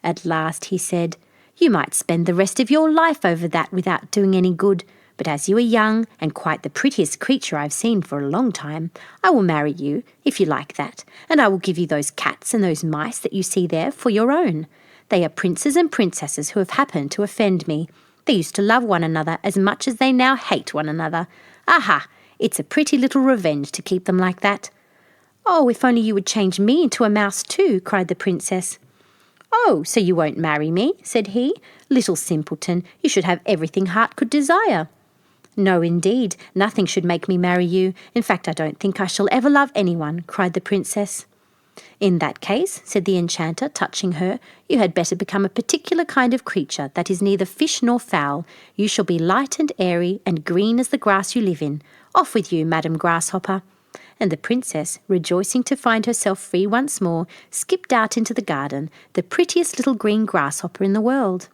At last he said, "You might spend the rest of your life over that without doing any good. But as you are young and quite the prettiest creature I've seen for a long time, I will marry you, if you like that, and I will give you those cats and those mice that you see there for your own. They are princes and princesses who have happened to offend me. They used to love one another as much as they now hate one another. Aha! It's a pretty little revenge to keep them like that." "Oh, if only you would change me into a mouse too," cried the princess. "Oh, so you won't marry me?" said he. "Little simpleton, you should have everything heart could desire." "No, indeed, nothing should make me marry you. In fact, I don't think I shall ever love anyone," cried the princess. "In that case," said the enchanter, touching her, "you had better become a particular kind of creature that is neither fish nor fowl. You shall be light and airy and green as the grass you live in. Off with you, Madam Grasshopper." And the princess, rejoicing to find herself free once more, skipped out into the garden, the prettiest little green grasshopper in the world.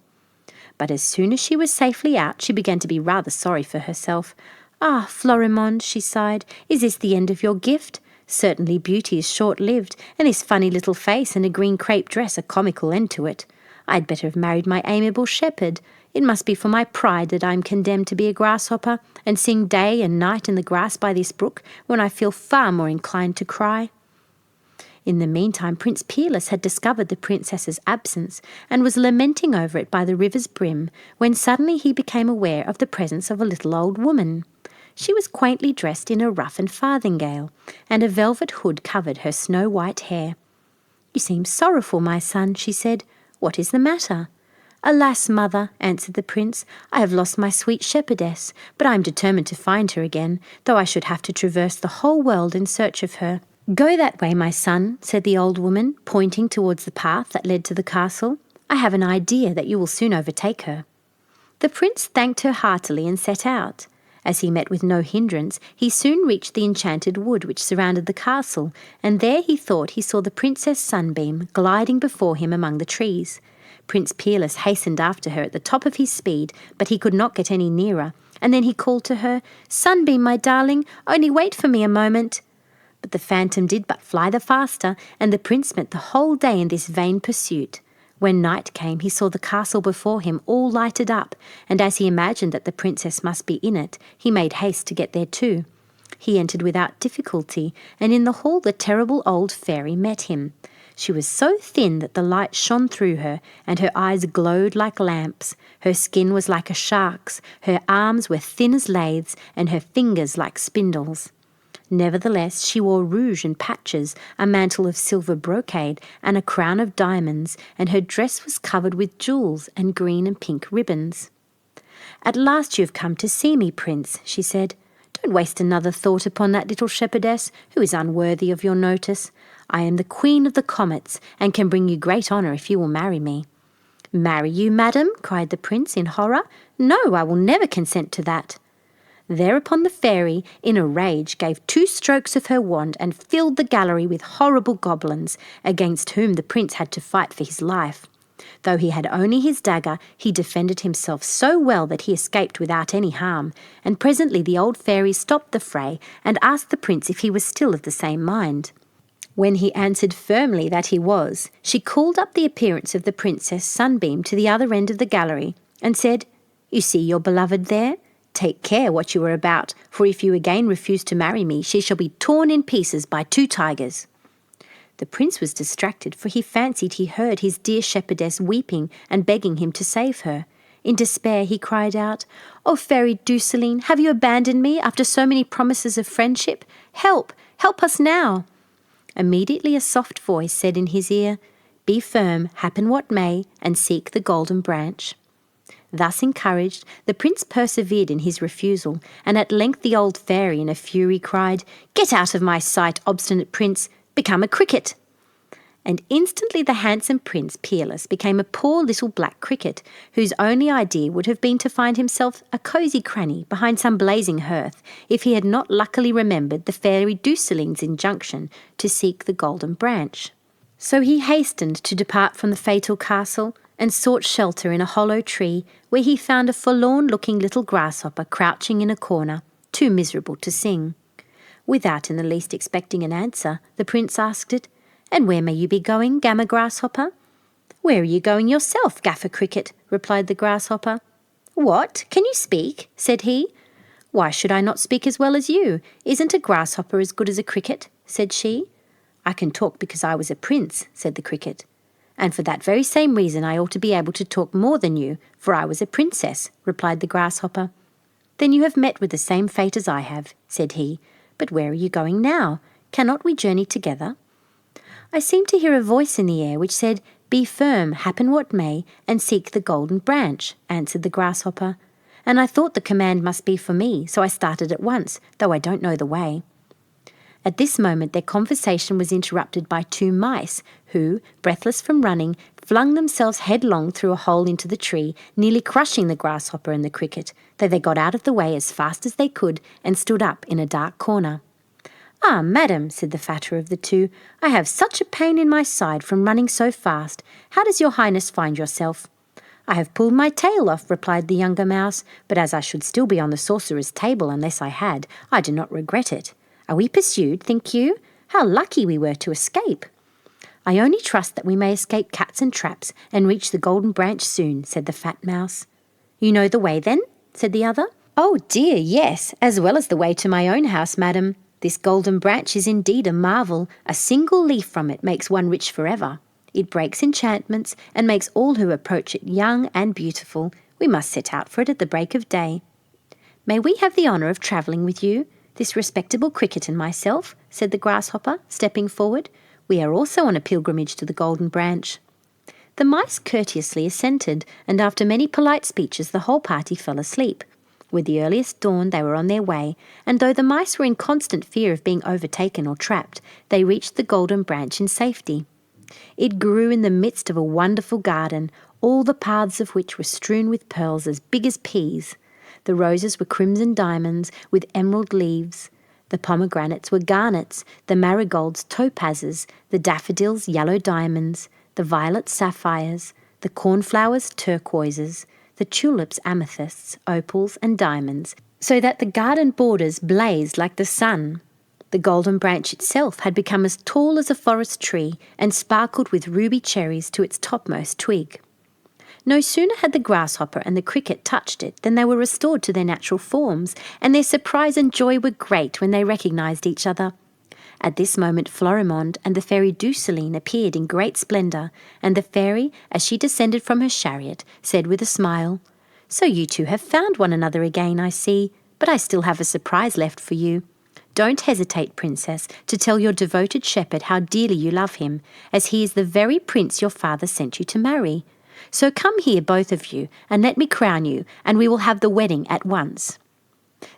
But as soon as she was safely out, she began to be rather sorry for herself. "Ah, Florimond," she sighed, "is this the end of your gift? Certainly beauty is short-lived, and this funny little face and a green crepe dress a comical end to it. I'd better have married my amiable shepherd. It must be for my pride that I am condemned to be a grasshopper, and sing day and night in the grass by this brook, when I feel far more inclined to cry." In the meantime, Prince Peerless had discovered the princess's absence, and was lamenting over it by the river's brim, when suddenly he became aware of the presence of a little old woman. She was quaintly dressed in a ruff and farthingale, and a velvet hood covered her snow-white hair. "You seem sorrowful, my son," she said. "What is the matter?" "Alas, mother," answered the prince, "I have lost my sweet shepherdess, but I am determined to find her again, though I should have to traverse the whole world in search of her." "Go that way, my son," said the old woman, pointing towards the path that led to the castle. "I have an idea that you will soon overtake her." The prince thanked her heartily and set out. As he met with no hindrance, he soon reached the enchanted wood which surrounded the castle, and there he thought he saw the Princess Sunbeam gliding before him among the trees. Prince Peerless hastened after her at the top of his speed, but he could not get any nearer, and then he called to her, "Sunbeam, my darling, only wait for me a moment." But the phantom did but fly the faster, and the prince spent the whole day in this vain pursuit. When night came, he saw the castle before him all lighted up, and as he imagined that the princess must be in it, he made haste to get there too. He entered without difficulty, and in the hall the terrible old fairy met him. She was so thin that the light shone through her, and her eyes glowed like lamps. Her skin was like a shark's, her arms were thin as lathes, and her fingers like spindles. Nevertheless, she wore rouge and patches, a mantle of silver brocade, and a crown of diamonds, and her dress was covered with jewels and green and pink ribbons. "At last you have come to see me, Prince," she said. "Don't waste another thought upon that little shepherdess, who is unworthy of your notice. I am the Queen of the Comets, and can bring you great honour if you will marry me." "Marry you, madam?" cried the prince in horror. "No, I will never consent to that." Thereupon the fairy, in a rage, gave 2 strokes of her wand and filled the gallery with horrible goblins, against whom the prince had to fight for his life. Though he had only his dagger, he defended himself so well that he escaped without any harm, and presently the old fairy stopped the fray and asked the prince if he was still of the same mind. When he answered firmly that he was, she called up the appearance of the Princess Sunbeam to the other end of the gallery and said, "You see your beloved there? Take care what you are about, for if you again refuse to marry me, she shall be torn in pieces by 2 tigers." The prince was distracted, for he fancied he heard his dear shepherdess weeping and begging him to save her. In despair he cried out, "O fairy Douceline, have you abandoned me after so many promises of friendship? Help! Help us now!" Immediately a soft voice said in his ear, "Be firm, happen what may, and seek the golden branch." Thus encouraged, the prince persevered in his refusal, and at length the old fairy in a fury cried, "Get out of my sight, obstinate prince! Become a cricket!" And instantly the handsome Prince Peerless became a poor little black cricket, whose only idea would have been to find himself a cosy cranny behind some blazing hearth, if he had not luckily remembered the fairy Douceline's injunction to seek the golden branch. So he hastened to depart from the fatal castle, and sought shelter in a hollow tree, where he found a forlorn-looking little grasshopper crouching in a corner, too miserable to sing. Without in the least expecting an answer, the prince asked it, "And where may you be going, Gamma Grasshopper?" "Where are you going yourself, Gaffer Cricket?" replied the grasshopper. "What? Can you speak?" said he. "Why should I not speak as well as you? Isn't a grasshopper as good as a cricket?" said she. "I can talk because I was a prince," said the cricket. "And for that very same reason I ought to be able to talk more than you, for I was a princess," replied the grasshopper. "Then you have met with the same fate as I have," said he. "But where are you going now? Cannot we journey together?" "I seemed to hear a voice in the air which said, 'Be firm, happen what may, and seek the golden branch,'" answered the grasshopper. "And I thought the command must be for me, so I started at once, though I don't know the way." At this moment their conversation was interrupted by 2 mice, who, breathless from running, flung themselves headlong through a hole into the tree, nearly crushing the grasshopper and the cricket, though they got out of the way as fast as they could and stood up in a dark corner. "Ah, madam," said the fatter of the 2, "I have such a pain in my side from running so fast. How does your highness find yourself?" "I have pulled my tail off," replied the younger mouse, "but as I should still be on the sorcerer's table unless I had, I do not regret it. Are we pursued, think you? How lucky we were to escape!" "I only trust that we may escape cats and traps and reach the golden branch soon," said the fat mouse. "You know the way then?" said the other. "Oh dear, yes, as well as the way to my own house, madam. This golden branch is indeed a marvel. A single leaf from it makes one rich forever. It breaks enchantments and makes all who approach it young and beautiful. We must set out for it at the break of day." "May we have the honour of travelling with you, this respectable cricket and myself?" said the grasshopper, stepping forward. "We are also on a pilgrimage to the golden branch." The mice courteously assented, and after many polite speeches the whole party fell asleep. With the earliest dawn they were on their way, and though the mice were in constant fear of being overtaken or trapped, they reached the golden branch in safety. It grew in the midst of a wonderful garden, all the paths of which were strewn with pearls as big as peas. The roses were crimson diamonds with emerald leaves. The pomegranates were garnets, the marigolds topazes, the daffodils yellow diamonds, the violets sapphires, the cornflowers turquoises, the tulips amethysts, opals and diamonds, so that the garden borders blazed like the sun. The golden branch itself had become as tall as a forest tree and sparkled with ruby cherries to its topmost twig. No sooner had the grasshopper and the cricket touched it than they were restored to their natural forms, and their surprise and joy were great when they recognised each other. At this moment Florimond and the fairy Douceline appeared in great splendour, and the fairy, as she descended from her chariot, said with a smile, "So you two have found one another again, I see, but I still have a surprise left for you. Don't hesitate, Princess, to tell your devoted shepherd how dearly you love him, as he is the very prince your father sent you to marry. So come here, both of you, and let me crown you, and we will have the wedding at once."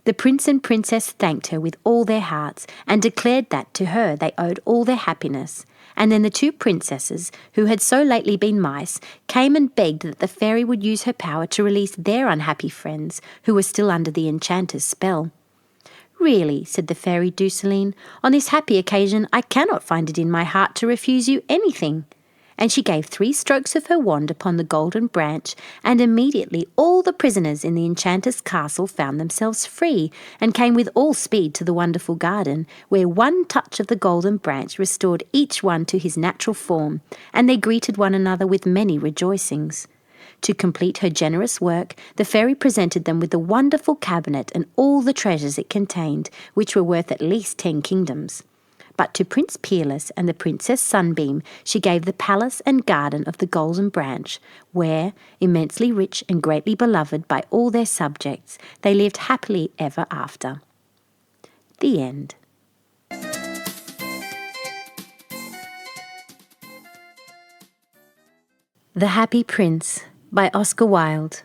The prince and princess thanked her with all their hearts, and declared that to her they owed all their happiness. And then the two princesses, who had so lately been mice, came and begged that the fairy would use her power to release their unhappy friends, who were still under the enchanter's spell. "Really," said the fairy Douceline, "on this happy occasion I cannot find it in my heart to refuse you anything." And she gave 3 strokes of her wand upon the golden branch, and immediately all the prisoners in the enchanter's castle found themselves free, and came with all speed to the wonderful garden, where one touch of the golden branch restored each one to his natural form, and they greeted one another with many rejoicings. To complete her generous work, the fairy presented them with the wonderful cabinet and all the treasures it contained, which were worth at least 10 kingdoms. But to Prince Peerless and the Princess Sunbeam she gave the palace and garden of the Golden Branch, where, immensely rich and greatly beloved by all their subjects, they lived happily ever after. The end. The Happy Prince by Oscar Wilde.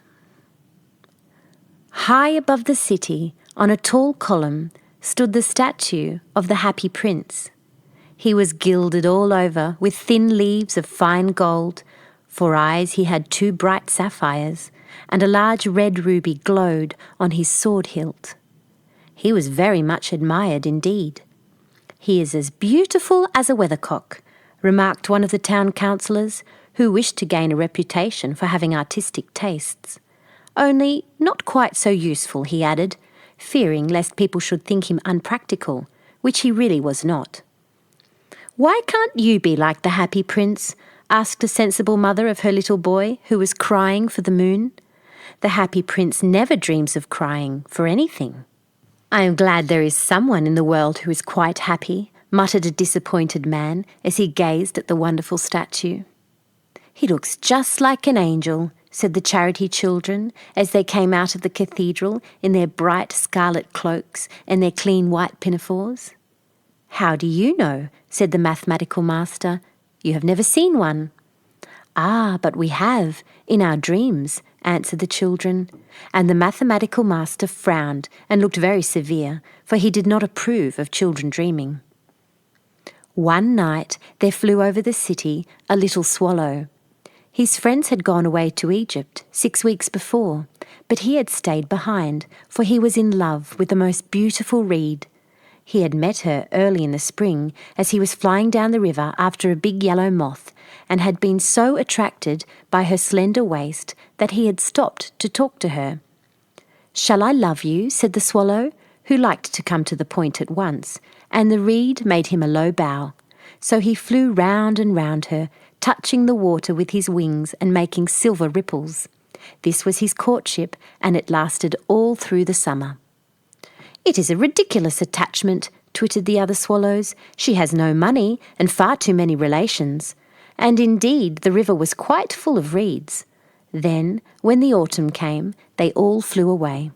High above the city, on a tall column, stood the statue of the Happy Prince. He was gilded all over with thin leaves of fine gold. For eyes he had 2 bright sapphires, and a large red ruby glowed on his sword hilt. He was very much admired indeed. "He is as beautiful as a weathercock," remarked one of the town councillors, who wished to gain a reputation for having artistic tastes. "Only not quite so useful," he added, fearing lest people should think him unpractical, which he really was not. "Why can't you be like the Happy Prince?" asked a sensible mother of her little boy, who was crying for the moon. "The Happy Prince never dreams of crying for anything." "I am glad there is someone in the world who is quite happy," muttered a disappointed man as he gazed at the wonderful statue. "He looks just like an angel," said the charity children as they came out of the cathedral in their bright scarlet cloaks and their clean white pinafores. "How do you know?" said the mathematical master. "You have never seen one." "Ah, but we have, in our dreams," answered the children, and the mathematical master frowned and looked very severe, for he did not approve of children dreaming. One night there flew over the city a little swallow. His friends had gone away to Egypt 6 weeks before, but he had stayed behind, for he was in love with the most beautiful reed. He had met her early in the spring as he was flying down the river after a big yellow moth, and had been so attracted by her slender waist that he had stopped to talk to her. "Shall I love you?" said the swallow, who liked to come to the point at once, and the reed made him a low bow. So he flew round and round her, touching the water with his wings and making silver ripples. This was his courtship, and it lasted all through the summer. "It is a ridiculous attachment," twittered the other swallows. "She has no money and far too many relations." And indeed the river was quite full of reeds. Then, when the autumn came, they all flew away.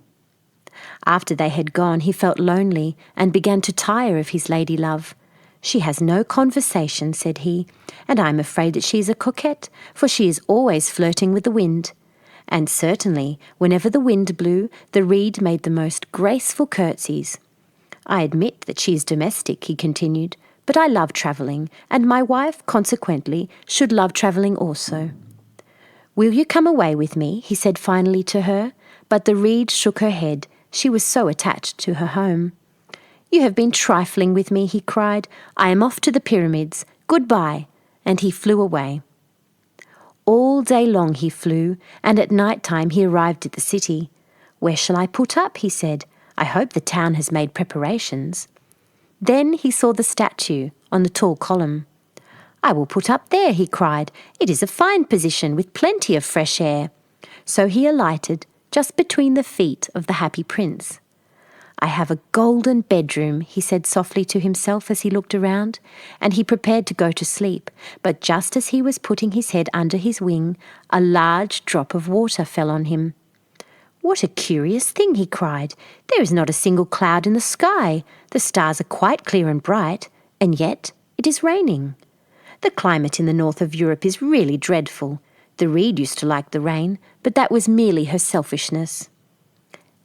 After they had gone, he felt lonely and began to tire of his lady love. "She has no conversation," said he, "and I am afraid that she is a coquette, for she is always flirting with the wind." And certainly, whenever the wind blew, the reed made the most graceful curtsies. "I admit that she is domestic," he continued, "but I love travelling, and my wife, consequently, should love travelling also." "Will you come away with me?" he said finally to her, but the reed shook her head. She was so attached to her home. "You have been trifling with me," he cried. "I am off to the pyramids. Goodbye," and he flew away. All day long he flew, and at night time he arrived at the city. "Where shall I put up?" he said. "I hope the town has made preparations." Then he saw the statue on the tall column. "I will put up there," he cried. "It is a fine position with plenty of fresh air." So he alighted just between the feet of the Happy Prince. I have a golden bedroom, he said softly to himself as he looked around, and he prepared to go to sleep. But just as he was putting his head under his wing, a large drop of water fell on him. "What a curious thing," he cried. "There is not a single cloud in the sky. The stars are quite clear and bright, and yet it is raining. The climate in the north of Europe is really dreadful. The reed used to like the rain, but that was merely her selfishness."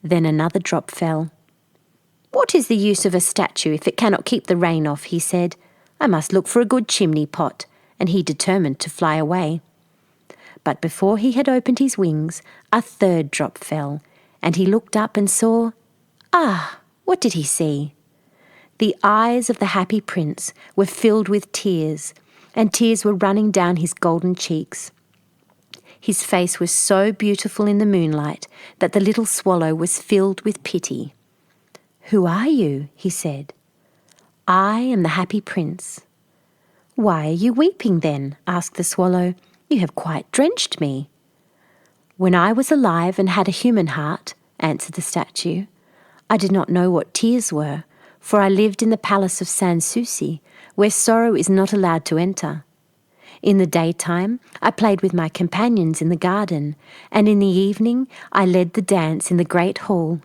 Then another drop fell. "What is the use of a statue if it cannot keep the rain off?" he said. "I must look for a good chimney pot," and he determined to fly away. But before he had opened his wings, a third drop fell, and he looked up and saw— what did he see? The eyes of the happy prince were filled with tears, and tears were running down his golden cheeks. His face was so beautiful in the moonlight that the little swallow was filled with pity. "Who are you?" he said. "I am the happy prince." "Why are you weeping then?" asked the swallow. "You have quite drenched me." "When I was alive and had a human heart," answered the statue, "I did not know what tears were, for I lived in the palace of Sans Souci, where sorrow is not allowed to enter. In the daytime, I played with my companions in the garden, and in the evening I led the dance in the great hall.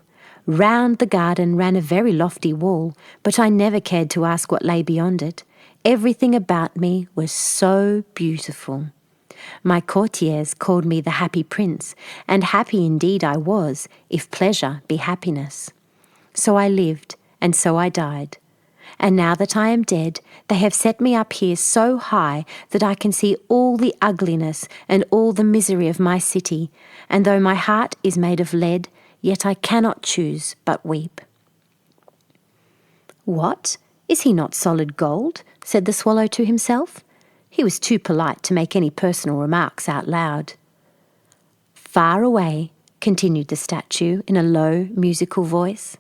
Round the garden ran a very lofty wall, but I never cared to ask what lay beyond it. Everything about me was so beautiful. My courtiers called me the happy prince, and happy indeed I was, if pleasure be happiness. So I lived, and so I died. And now that I am dead, they have set me up here so high that I can see all the ugliness and all the misery of my city, and though my heart is made of lead, yet I cannot choose but weep." "What? Is he not solid gold?" said the swallow to himself. He was too polite to make any personal remarks out loud. "Far away," continued the statue in a low, musical voice,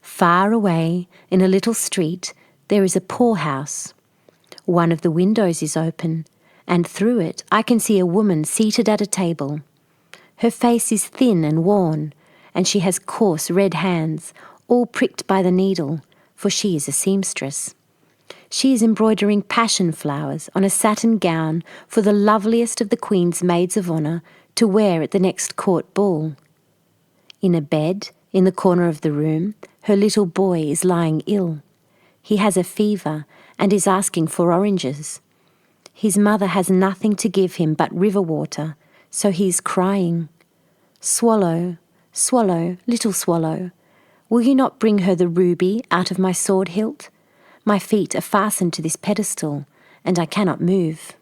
"far away in a little street there is a poorhouse. One of the windows is open, and through it I can see a woman seated at a table. Her face is thin and worn, and she has coarse red hands, all pricked by the needle, for she is a seamstress. She is embroidering passion flowers on a satin gown for the loveliest of the Queen's maids of honour to wear at the next court ball. In a bed, in the corner of the room, her little boy is lying ill. He has a fever and is asking for oranges. His mother has nothing to give him but river water, so he is crying. Swallow, swallow, little swallow, will you not bring her the ruby out of my sword hilt? My feet are fastened to this pedestal, and I cannot move."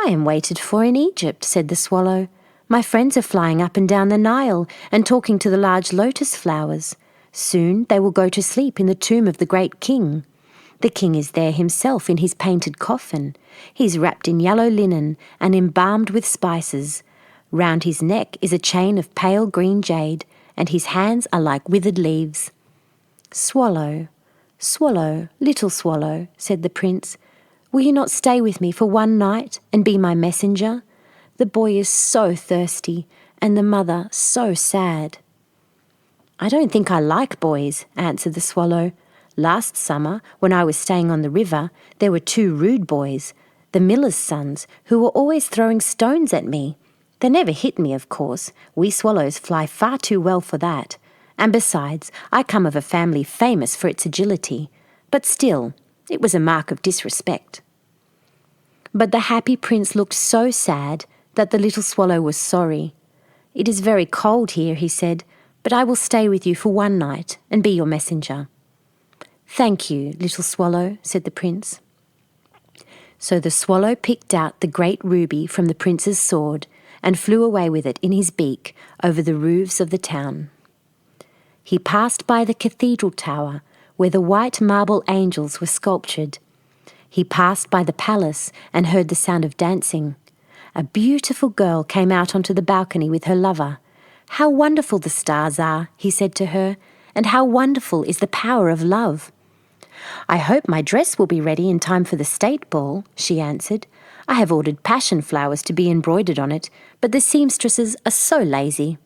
"I am waited for in Egypt," said the swallow. "My friends are flying up and down the Nile and talking to the large lotus flowers. Soon they will go to sleep in the tomb of the great king. The king is there himself in his painted coffin. He's wrapped in yellow linen and embalmed with spices. Round his neck is a chain of pale green jade, and his hands are like withered leaves." "Swallow, swallow, little swallow," said the prince, "will you not stay with me for one night and be my messenger? The boy is so thirsty, and the mother so sad." "I don't think I like boys," answered the swallow. "Last summer, when I was staying on the river, there were 2 rude boys, the miller's sons, who were always throwing stones at me. They never hit me, of course. We swallows fly far too well for that. And besides, I come of a family famous for its agility. But still, it was a mark of disrespect." But the happy prince looked so sad that the little swallow was sorry. "It is very cold here," he said, "but I will stay with you for one night and be your messenger." "Thank you, little swallow," said the prince. So the swallow picked out the great ruby from the prince's sword and flew away with it in his beak over the roofs of the town. He passed by the cathedral tower, where the white marble angels were sculptured. He passed by the palace and heard the sound of dancing. A beautiful girl came out onto the balcony with her lover. "How wonderful the stars are," he said to her, "and how wonderful is the power of love." "I hope my dress will be ready in time for the state ball," she answered. "I have ordered passion flowers to be embroidered on it, but the seamstresses are so lazy."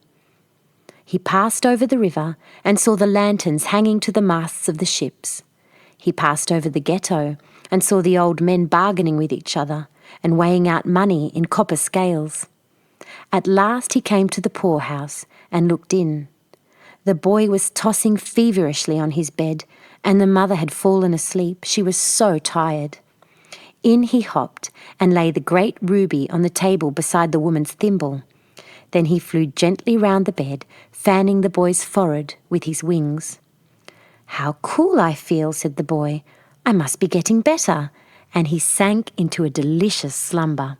He passed over the river and saw the lanterns hanging to the masts of the ships. He passed over the ghetto and saw the old men bargaining with each other and weighing out money in copper scales. At last he came to the poorhouse and looked in. The boy was tossing feverishly on his bed, and the mother had fallen asleep. She was so tired. In he hopped and laid the great ruby on the table beside the woman's thimble. Then he flew gently round the bed, fanning the boy's forehead with his wings. "How cool I feel," said the boy. "I must be getting better." And he sank into a delicious slumber.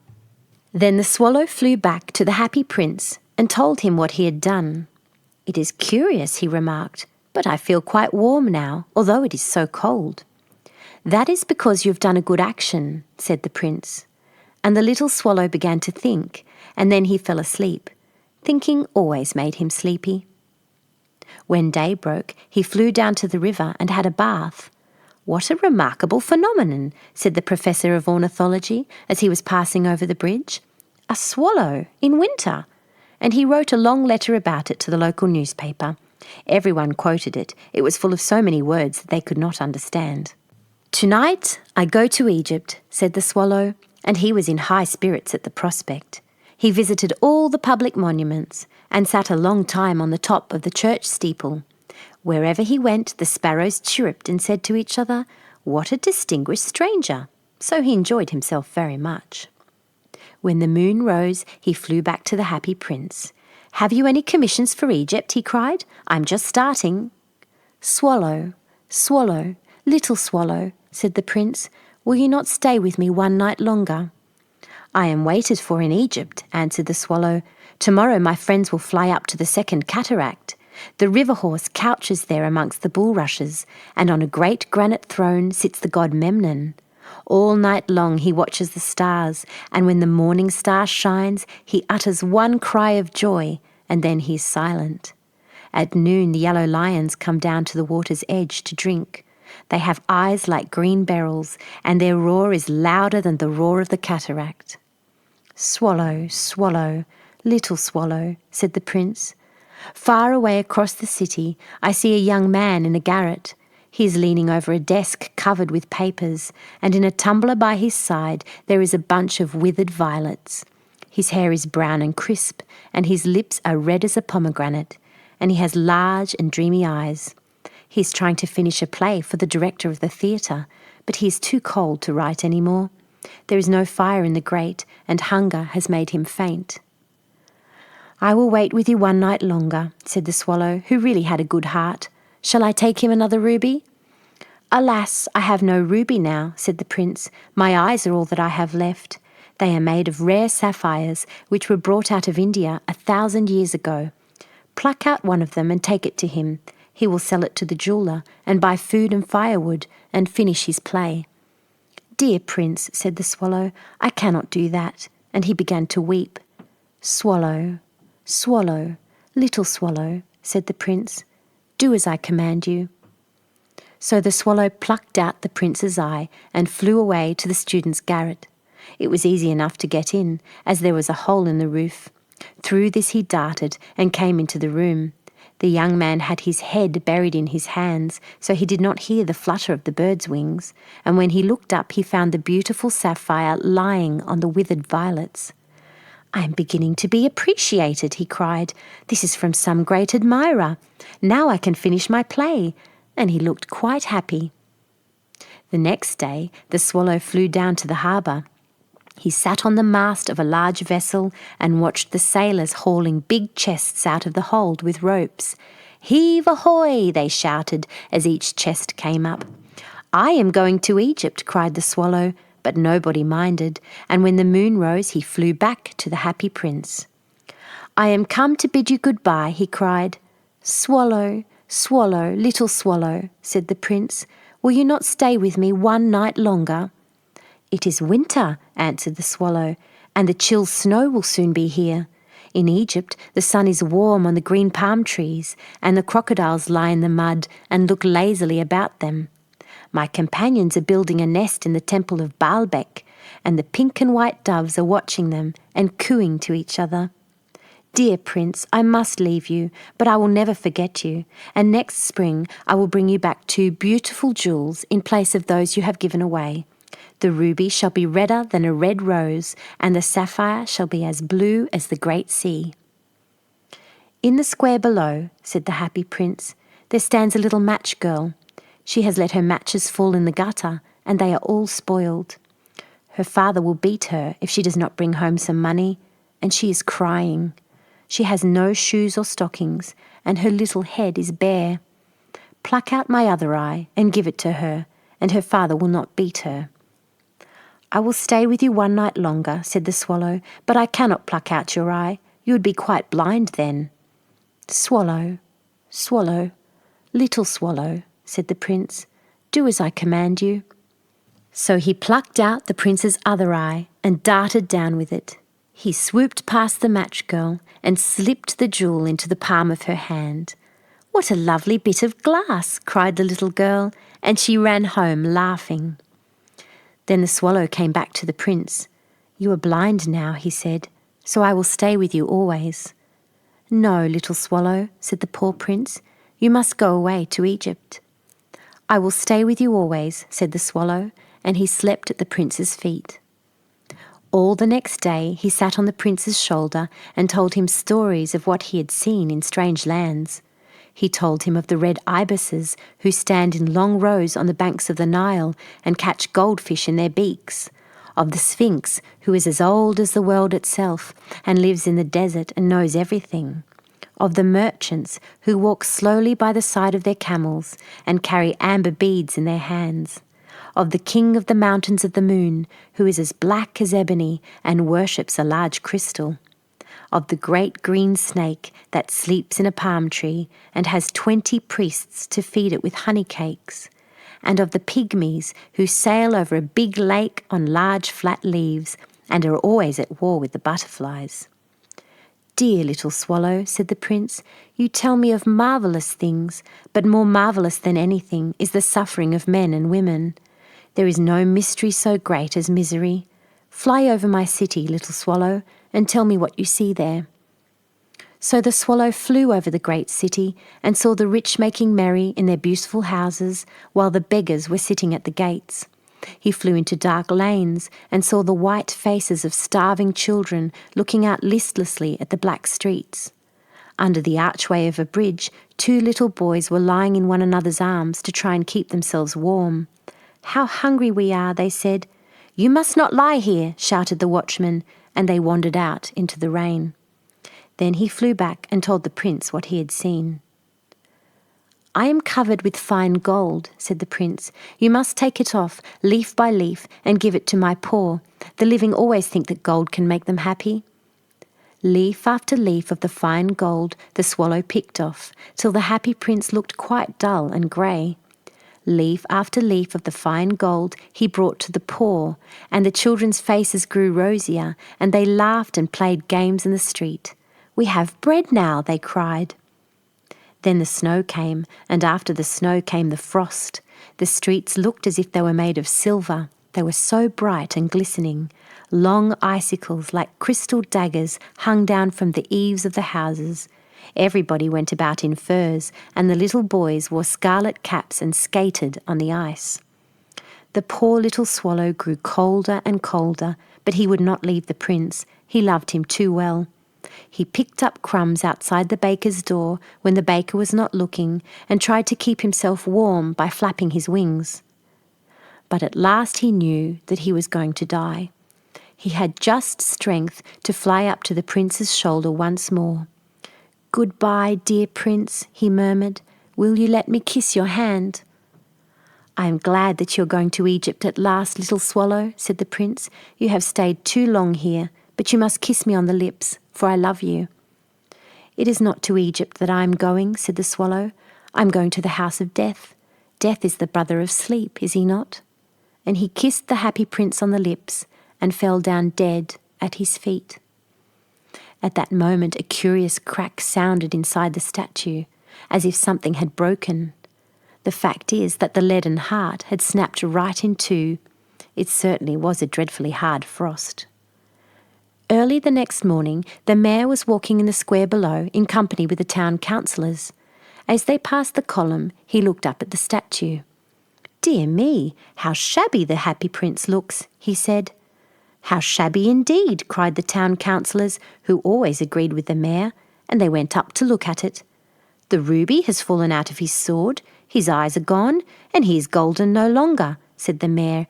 Then the swallow flew back to the happy prince and told him what he had done. "It is curious," he remarked, "but I feel quite warm now, although it is so cold." "That is because you have done a good action," said the prince. And the little swallow began to think, and then he fell asleep. Thinking always made him sleepy. When day broke, he flew down to the river and had a bath. "What a remarkable phenomenon," said the professor of ornithology as he was passing over the bridge. "A swallow in winter." And he wrote a long letter about it to the local newspaper. Everyone quoted it. It was full of so many words that they could not understand. "Tonight I go to Egypt," said the swallow, and he was in high spirits at the prospect. He visited all the public monuments and sat a long time on the top of the church steeple. Wherever he went, the sparrows chirruped and said to each other, "What a distinguished stranger!" So he enjoyed himself very much. When the moon rose, he flew back to the happy prince. "Have you any commissions for Egypt?" he cried. "I'm just starting." "Swallow, swallow, little swallow," said the prince, "will you not stay with me one night longer?" "I am waited for in Egypt," answered the swallow. "Tomorrow my friends will fly up to the second cataract. The river horse couches there amongst the bulrushes, and on a great granite throne sits the god Memnon. All night long he watches the stars, and when the morning star shines, he utters one cry of joy, and then he is silent. At noon the yellow lions come down to the water's edge to drink. They have eyes like green beryls, and their roar is louder than the roar of the cataract." "Swallow, swallow, little swallow," said the prince. "Far away across the city I see a young man in a garret. He is leaning over a desk covered with papers, and in a tumbler by his side there is a bunch of withered violets. His hair is brown and crisp, and his lips are red as a pomegranate, and he has large and dreamy eyes. He is trying to finish a play for the director of the theatre, but he is too cold to write any more. There is no fire in the grate, and hunger has made him faint." "I will wait with you one night longer," said the swallow, who really had a good heart. "Shall I take him another ruby?" "Alas, I have no ruby now," said the prince. "My eyes are all that I have left. They are made of rare sapphires, which were brought out of India 1,000 years ago. Pluck out one of them and take it to him. He will sell it to the jeweller and buy food and firewood and finish his play." "Dear prince," said the swallow, "I cannot do that." And he began to weep. "Swallow, swallow, little swallow," said the prince, "do as I command you." So the swallow plucked out the prince's eye and flew away to the student's garret. It was easy enough to get in, as there was a hole in the roof. Through this he darted and came into the room. The young man had his head buried in his hands, so he did not hear the flutter of the bird's wings, and when he looked up he found the beautiful sapphire lying on the withered violets. "I am beginning to be appreciated," he cried. "This is from some great admirer. Now I can finish my play," and he looked quite happy. The next day the swallow flew down to the harbour. He sat on the mast of a large vessel and watched the sailors hauling big chests out of the hold with ropes. "Heave ahoy!" they shouted as each chest came up. "I am going to Egypt," cried the swallow, but nobody minded, and when the moon rose he flew back to the happy prince. "I am come to bid you goodbye," he cried. "Swallow, swallow, little swallow," said the prince, "will you not stay with me one night longer?" "It is winter," answered the swallow, "and the chill snow will soon be here. In Egypt the sun is warm on the green palm trees, and the crocodiles lie in the mud and look lazily about them. My companions are building a nest in the temple of Baalbek, and the pink and white doves are watching them and cooing to each other. Dear Prince, I must leave you, but I will never forget you, and next spring I will bring you back 2 beautiful jewels in place of those you have given away. The ruby shall be redder than a red rose, and the sapphire shall be as blue as the great sea." "In the square below," said the happy prince, "there stands a little match girl. She has let her matches fall in the gutter, and they are all spoiled. Her father will beat her if she does not bring home some money, and she is crying. She has no shoes or stockings, and her little head is bare. Pluck out my other eye and give it to her, and her father will not beat her." "I will stay with you 1 night longer," said the swallow, "but I cannot pluck out your eye. You would be quite blind then." "Swallow, swallow, little swallow," said the prince, "do as I command you." So he plucked out the prince's other eye and darted down with it. He swooped past the match girl and slipped the jewel into the palm of her hand. "What a lovely bit of glass!" cried the little girl, and she ran home laughing. Then the swallow came back to the prince. "You are blind now," he said, "so I will stay with you always." "No, little swallow," said the poor prince, "you must go away to Egypt." "I will stay with you always," said the swallow, and he slept at the prince's feet. All the next day he sat on the prince's shoulder and told him stories of what he had seen in strange lands. He told him of the red ibises who stand in long rows on the banks of the Nile and catch goldfish in their beaks, of the Sphinx who is as old as the world itself and lives in the desert and knows everything, of the merchants who walk slowly by the side of their camels and carry amber beads in their hands, of the king of the mountains of the moon, who is as black as ebony and worships a large crystal, of the great green snake that sleeps in a palm tree and has 20 priests to feed it with honey cakes, and of the pygmies who sail over a big lake on large flat leaves and are always at war with the butterflies. "Dear little swallow," said the prince, "you tell me of marvellous things, but more marvellous than anything is the suffering of men and women. There is no mystery so great as misery. Fly over my city, little swallow, and tell me what you see there." So the swallow flew over the great city and saw the rich making merry in their beautiful houses, while the beggars were sitting at the gates. He flew into dark lanes and saw the white faces of starving children looking out listlessly at the black streets. Under the archway of a bridge, 2 little boys were lying in one another's arms to try and keep themselves warm. "How hungry we are," they said. "You must not lie here," shouted the watchman, and they wandered out into the rain. Then he flew back and told the prince what he had seen. "I am covered with fine gold," said the prince. "You must take it off, leaf by leaf, and give it to my poor. The living always think that gold can make them happy." Leaf after leaf of the fine gold the swallow picked off, till the happy prince looked quite dull and grey. Leaf after leaf of the fine gold he brought to the poor, and the children's faces grew rosier, and they laughed and played games in the street. "We have bread now," they cried. Then the snow came, and after the snow came the frost. The streets looked as if they were made of silver. They were so bright and glistening. Long icicles like crystal daggers hung down from the eaves of the houses. Everybody went about in furs, and the little boys wore scarlet caps and skated on the ice. The poor little swallow grew colder and colder, but he would not leave the prince. He loved him too well. He picked up crumbs outside the baker's door when the baker was not looking and tried to keep himself warm by flapping his wings. But at last he knew that he was going to die. He had just strength to fly up to the prince's shoulder once more. "Goodbye, dear prince," he murmured. "Will you let me kiss your hand?" "I am glad that you are going to Egypt at last, little swallow," said the prince. "You have stayed too long here, but you must kiss me on the lips, for I love you." "It is not to Egypt that I am going," said the swallow. "I am going to the house of death. Death is the brother of sleep, is he not?" And he kissed the happy prince on the lips and fell down dead at his feet. At that moment a curious crack sounded inside the statue, as if something had broken. The fact is that the leaden heart had snapped right in two. It certainly was a dreadfully hard frost. Early the next morning, the mayor was walking in the square below in company with the town councillors. As they passed the column, he looked up at the statue. "Dear me, how shabby the Happy Prince looks," he said. "How shabby indeed," cried the town councillors, who always agreed with the mayor, and they went up to look at it. "The ruby has fallen out of his sword, his eyes are gone, and he is golden no longer," said the mayor.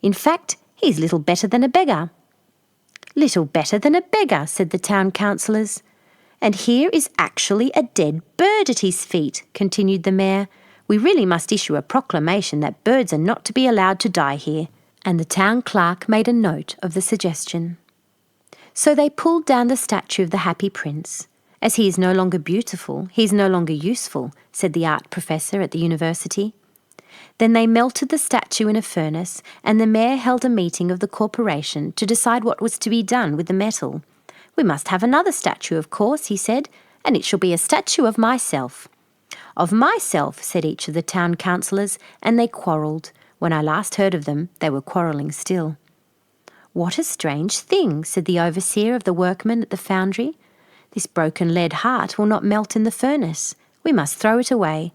"In fact, he's little better than a beggar." "Little better than a beggar," said the town councillors. "And here is actually a dead bird at his feet," continued the mayor. "We really must issue a proclamation that birds are not to be allowed to die here." And the town clerk made a note of the suggestion. So they pulled down the statue of the Happy Prince. "As he is no longer beautiful, he is no longer useful," said the art professor at the university. Then they melted the statue in a furnace, and the mayor held a meeting of the corporation to decide what was to be done with the metal. "We must have another statue, of course," he said, "and it shall be a statue of myself." "Of myself," said each of the town councillors, and they quarrelled. When I last heard of them, they were quarrelling still. "What a strange thing," said the overseer of the workmen at the foundry. "This broken lead heart will not melt in the furnace. We must throw it away."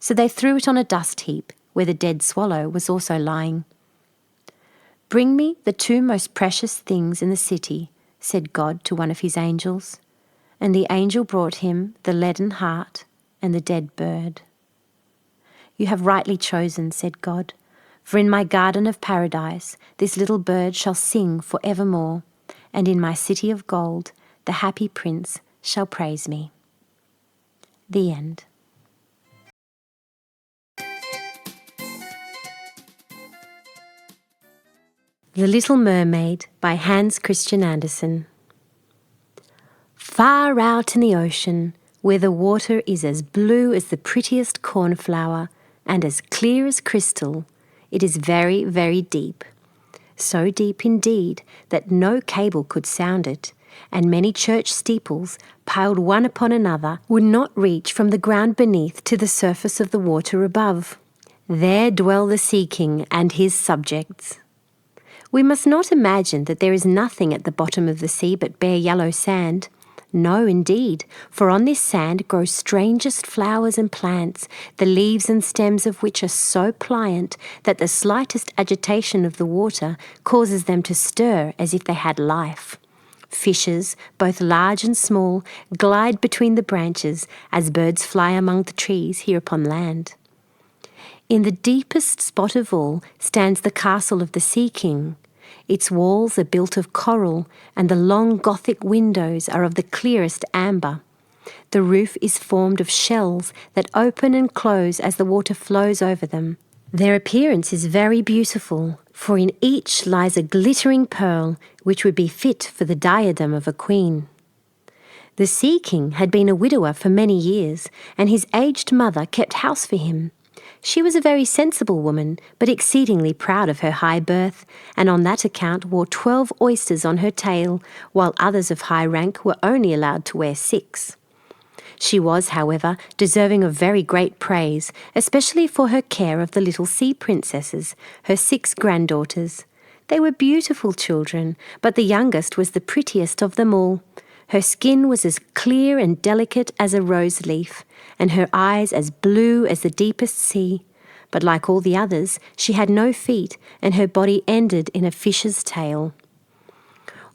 So they threw it on a dust heap, where the dead swallow was also lying. "Bring me the two most precious things in the city," said God to one of his angels. And the angel brought him the leaden heart and the dead bird. "You have rightly chosen," said God, "for in my garden of paradise this little bird shall sing for evermore, and in my city of gold the Happy Prince shall praise me." The end. The Little Mermaid by Hans Christian Andersen. Far out in the ocean, where the water is as blue as the prettiest cornflower and as clear as crystal, it is very, very deep. So deep indeed that no cable could sound it, and many church steeples, piled one upon another, would not reach from the ground beneath to the surface of the water above. There dwell the Sea King and his subjects. We must not imagine that there is nothing at the bottom of the sea but bare yellow sand. No, indeed, for on this sand grow strangest flowers and plants, the leaves and stems of which are so pliant that the slightest agitation of the water causes them to stir as if they had life. Fishes, both large and small, glide between the branches as birds fly among the trees here upon land. In the deepest spot of all stands the castle of the Sea King. Its walls are built of coral, and the long Gothic windows are of the clearest amber. The roof is formed of shells that open and close as the water flows over them. Their appearance is very beautiful, for in each lies a glittering pearl which would be fit for the diadem of a queen. The Sea King had been a widower for many years, and his aged mother kept house for him. She was a very sensible woman, but exceedingly proud of her high birth, and on that account wore 12 oysters on her tail, while others of high rank were only allowed to wear 6. She was, however, deserving of very great praise, especially for her care of the little sea princesses, her 6 granddaughters. They were beautiful children, but the youngest was the prettiest of them all. Her skin was as clear and delicate as a rose leaf, and her eyes as blue as the deepest sea. But like all the others, she had no feet, and her body ended in a fish's tail.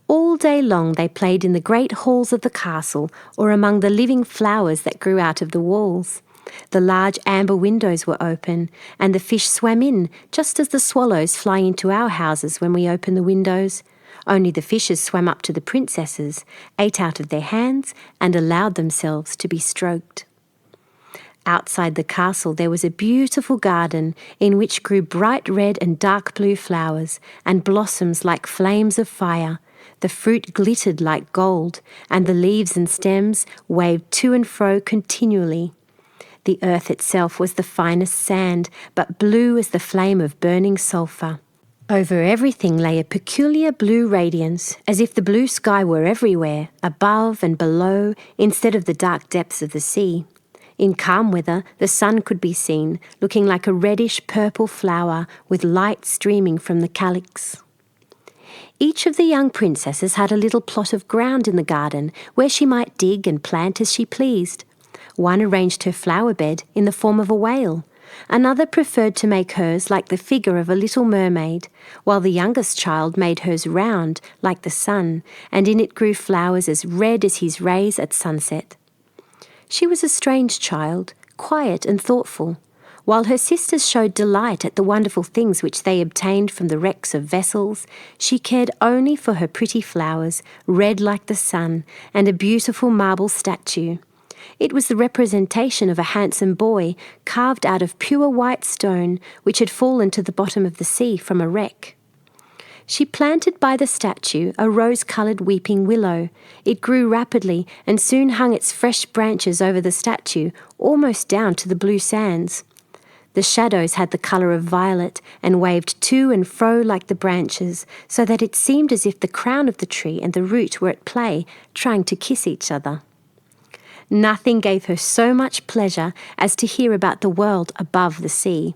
All day long they played in the great halls of the castle, or among the living flowers that grew out of the walls. The large amber windows were open, and the fish swam in, just as the swallows fly into our houses when we open the windows. Only the fishes swam up to the princesses, ate out of their hands, and allowed themselves to be stroked. Outside the castle there was a beautiful garden in which grew bright red and dark blue flowers, and blossoms like flames of fire. The fruit glittered like gold, and the leaves and stems waved to and fro continually. The earth itself was the finest sand, but blue as the flame of burning sulphur. Over everything lay a peculiar blue radiance, as if the blue sky were everywhere, above and below, instead of the dark depths of the sea. In calm weather, the sun could be seen, looking like a reddish-purple flower with light streaming from the calyx. Each of the young princesses had a little plot of ground in the garden where she might dig and plant as she pleased. One arranged her flower bed in the form of a whale. Another preferred to make hers like the figure of a little mermaid, while the youngest child made hers round like the sun, and in it grew flowers as red as his rays at sunset. She was a strange child, quiet and thoughtful. While her sisters showed delight at the wonderful things which they obtained from the wrecks of vessels, she cared only for her pretty flowers, red like the sun, and a beautiful marble statue. It was the representation of a handsome boy carved out of pure white stone which had fallen to the bottom of the sea from a wreck. She planted by the statue a rose-coloured weeping willow. It grew rapidly and soon hung its fresh branches over the statue, almost down to the blue sands. The shadows had the colour of violet and waved to and fro like the branches, so that it seemed as if the crown of the tree and the root were at play, trying to kiss each other. Nothing gave her so much pleasure as to hear about the world above the sea.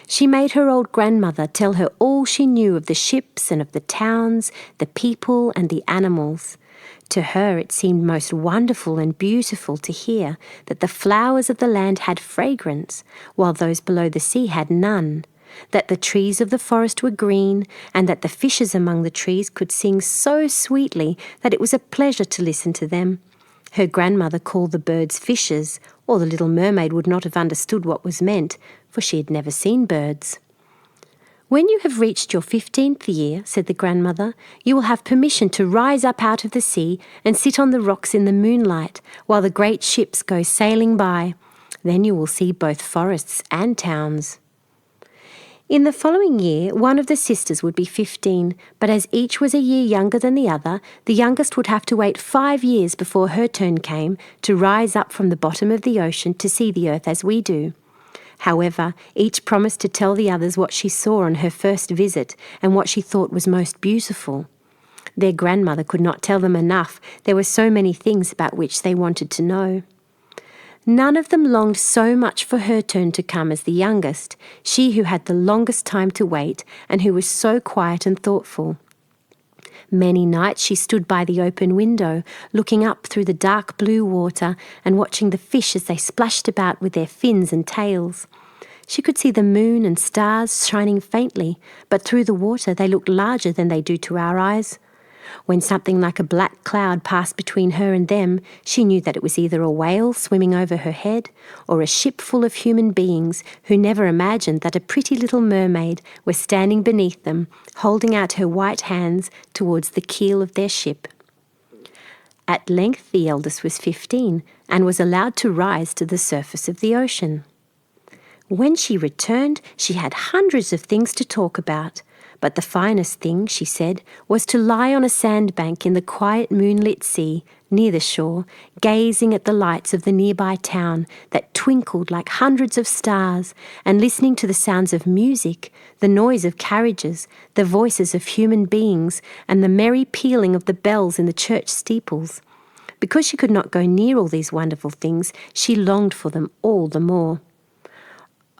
She made her old grandmother tell her all she knew of the ships and of the towns, the people and the animals. To her it seemed most wonderful and beautiful to hear that the flowers of the land had fragrance, while those below the sea had none, that the trees of the forest were green, and that the fishes among the trees could sing so sweetly that it was a pleasure to listen to them. Her grandmother called the birds fishes, or the little mermaid would not have understood what was meant, for she had never seen birds. "When you have reached your 15th year," said the grandmother, "you will have permission to rise up out of the sea and sit on the rocks in the moonlight while the great ships go sailing by. Then you will see both forests and towns." In the following year, one of the sisters would be 15, but as each was a year younger than the other, the youngest would have to wait 5 years before her turn came to rise up from the bottom of the ocean to see the earth as we do. However, each promised to tell the others what she saw on her first visit and what she thought was most beautiful. Their grandmother could not tell them enough. There were so many things about which they wanted to know. None of them longed so much for her turn to come as the youngest, she who had the longest time to wait and who was so quiet and thoughtful. Many nights she stood by the open window, looking up through the dark blue water and watching the fish as they splashed about with their fins and tails. She could see the moon and stars shining faintly, but through the water they looked larger than they do to our eyes. When something like a black cloud passed between her and them, she knew that it was either a whale swimming over her head or a ship full of human beings who never imagined that a pretty little mermaid was standing beneath them, holding out her white hands towards the keel of their ship. At length the eldest was 15 and was allowed to rise to the surface of the ocean. When she returned, she had hundreds of things to talk about. But the finest thing, she said, was to lie on a sandbank in the quiet moonlit sea near the shore, gazing at the lights of the nearby town that twinkled like hundreds of stars, and listening to the sounds of music, the noise of carriages, the voices of human beings, and the merry pealing of the bells in the church steeples. Because she could not go near all these wonderful things, she longed for them all the more.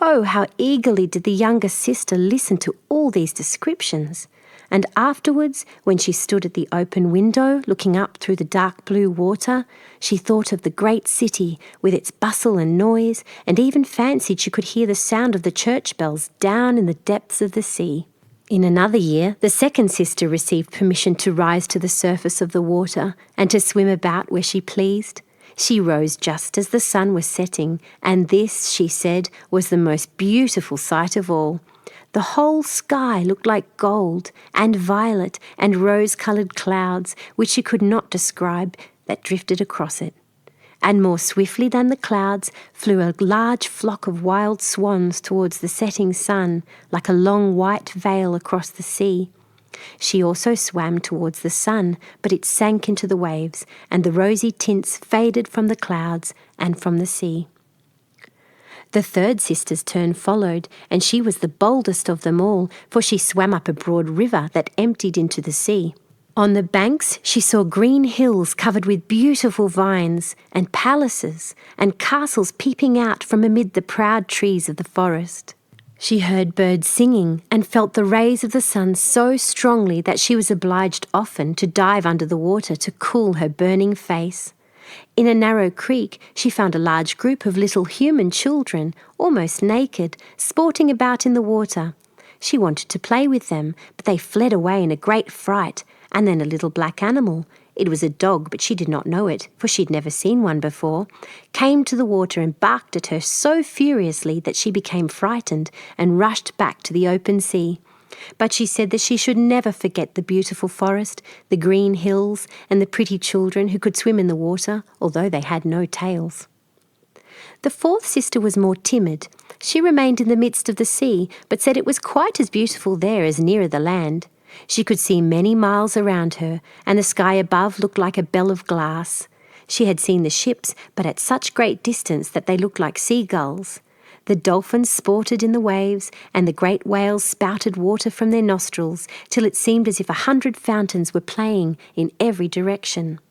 Oh, how eagerly did the younger sister listen to all these descriptions. And afterwards, when she stood at the open window looking up through the dark blue water, she thought of the great city with its bustle and noise, and even fancied she could hear the sound of the church bells down in the depths of the sea. In another year, the second sister received permission to rise to the surface of the water and to swim about where she pleased. She rose just as the sun was setting, and this, she said, was the most beautiful sight of all. The whole sky looked like gold and violet and rose-coloured clouds, which she could not describe, that drifted across it. And more swiftly than the clouds flew a large flock of wild swans towards the setting sun, like a long white veil across the sea. She also swam towards the sun, but it sank into the waves, and the rosy tints faded from the clouds and from the sea. The third sister's turn followed, and she was the boldest of them all, for she swam up a broad river that emptied into the sea. On the banks she saw green hills covered with beautiful vines, and palaces and castles peeping out from amid the proud trees of the forest. She heard birds singing and felt the rays of the sun so strongly that she was obliged often to dive under the water to cool her burning face. In a narrow creek, she found a large group of little human children, almost naked, sporting about in the water. She wanted to play with them, but they fled away in a great fright, and then a little black animal, it was a dog, but she did not know it, for she'd never seen one before, came to the water and barked at her so furiously that she became frightened and rushed back to the open sea. But she said that she should never forget the beautiful forest, the green hills, and the pretty children who could swim in the water, although they had no tails. The fourth sister was more timid. She remained in the midst of the sea, but said it was quite as beautiful there as nearer the land. She could see many miles around her, and the sky above looked like a bell of glass. She had seen the ships, but at such great distance that they looked like seagulls. The dolphins sported in the waves, and the great whales spouted water from their nostrils, till it seemed as if 100 fountains were playing in every direction.